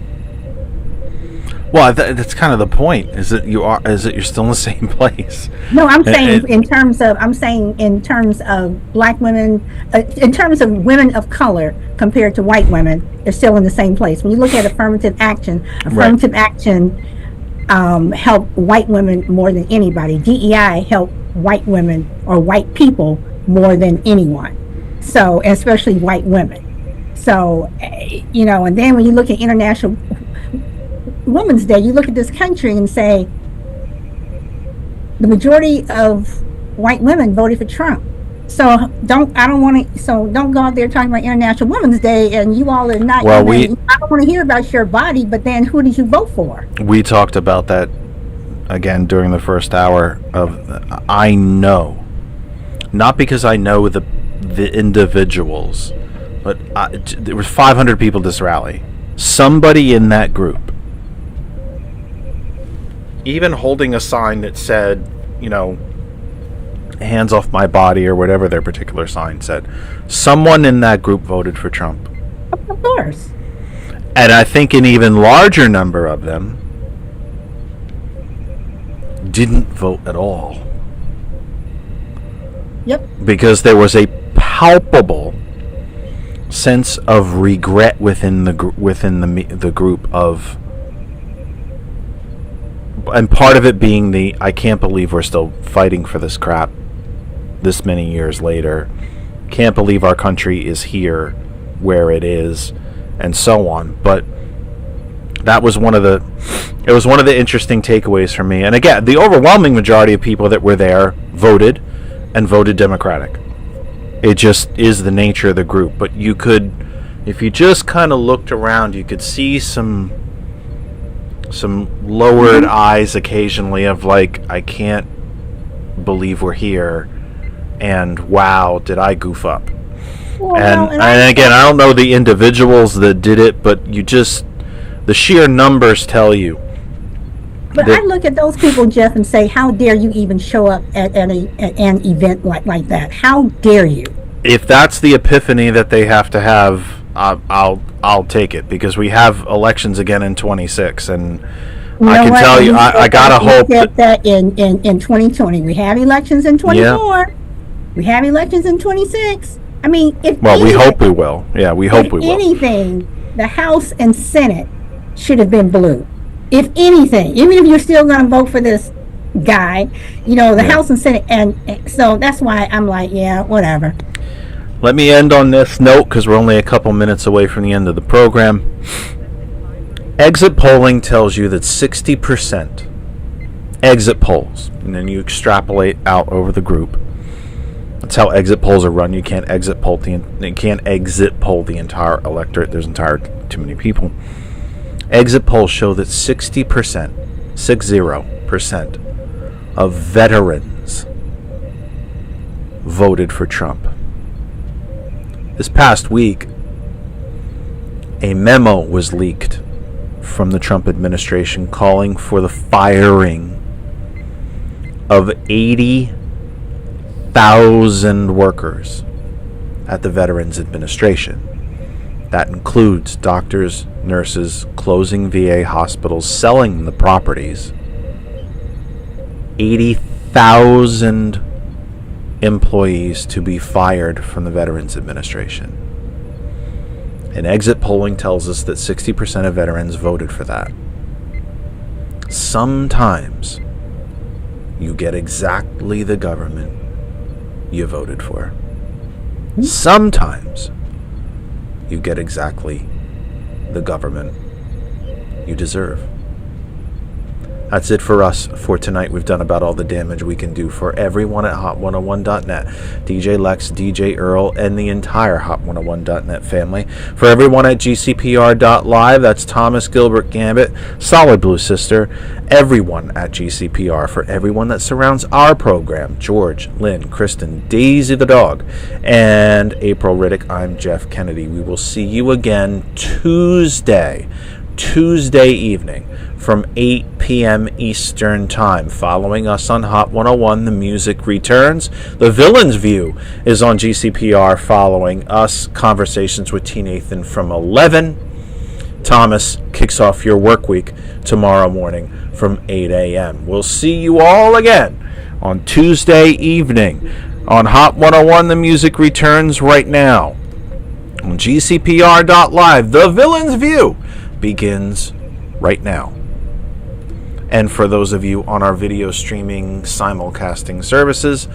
Well, that's kind of the point. Is that you're still in the same place? No, I'm saying in terms of black women, in terms of women of color compared to white women, they're still in the same place. When you look at affirmative action help white women more than anybody. DEI help white women or white people more than anyone. So, especially white women. So, and then when you look at International Women's Day, you look at this country and say the majority of white women voted for Trump. So don't go out there talking about International Women's Day and you all are not. Well, I don't want to hear about your body, but then who did you vote for? We talked about that again during the first hour I know, not because I know the individuals, but there was 500 people at this rally. Somebody in that group, even holding a sign that said, hands off my body, or whatever their particular sign said, someone in that group voted for Trump. Of course. And I think an even larger number of them didn't vote at all. Yep. Because there was a palpable sense of regret within the group of, and part of it being I can't believe we're still fighting for this crap this many years later. Can't believe our country is here where it is, and so on. But that was one of the interesting takeaways for me. And again, the overwhelming majority of people that were there voted Democratic. It just is the nature of the group. But you could, if you just kind of looked around, you could see some lowered eyes occasionally of like, I can't believe we're here, and wow, did I goof up? Well, and again, I don't know the individuals that did it, but the sheer numbers tell you. But I look at those people, Jeff, and say, how dare you even show up at an event like that? How dare you? If that's the epiphany that they have to have, I'll take it, because we have elections again in 26, and I can tell you, I gotta hope that in 2020 we have elections in 24, we have elections in 26. I mean, we hope we will. Yeah, we hope we will. If anything, the House and Senate should have been blue. If anything, even if you're still going to vote for this guy, the House and Senate, and so that's why I'm like, yeah, whatever. Let me end on this note, because we're only a couple minutes away from the end of the program. Exit polling tells you that 60% exit polls, and then you extrapolate out over the group. That's how exit polls are run. You can't exit poll the entire electorate. There's too many people. Exit polls show that 60% of veterans voted for Trump. This past week, a memo was leaked from the Trump administration calling for the firing of 80,000 workers at the Veterans Administration. That includes doctors, nurses, closing VA hospitals, selling the properties. 80,000 employees to be fired from the Veterans Administration. And exit polling tells us that 60% of veterans voted for that. Sometimes you get exactly the government you voted for. Sometimes you get exactly the government you deserve. That's it for us for tonight. We've done about all the damage we can do. For everyone at Hot101.net, DJ Lex, DJ Earl, and the entire Hot101.net family. For everyone at GCPR.live, that's Thomas, Gilbert, Gambit, Solid Blue Sister, everyone at GCPR. For everyone that surrounds our program, George, Lynn, Kristen, Daisy the dog, and April Riddick, I'm Jeff Kennedy. We will see you again Tuesday evening from 8 p.m. Eastern Time. Following us on Hot 101, the music returns. The Villain's View is on GCPR following us. Conversations with T. Nathan from 11. Thomas kicks off your work week tomorrow morning from 8 a.m. We'll see you all again on Tuesday evening on Hot 101. The music returns right now on GCPR.live. The Villain's View begins right now. And for those of you on our video streaming simulcasting services,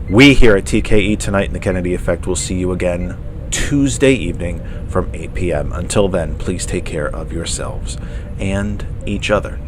we here at TKE Tonight in the Kennedy Effect will see you again Tuesday evening from 8 p.m. Until then, please take care of yourselves and each other.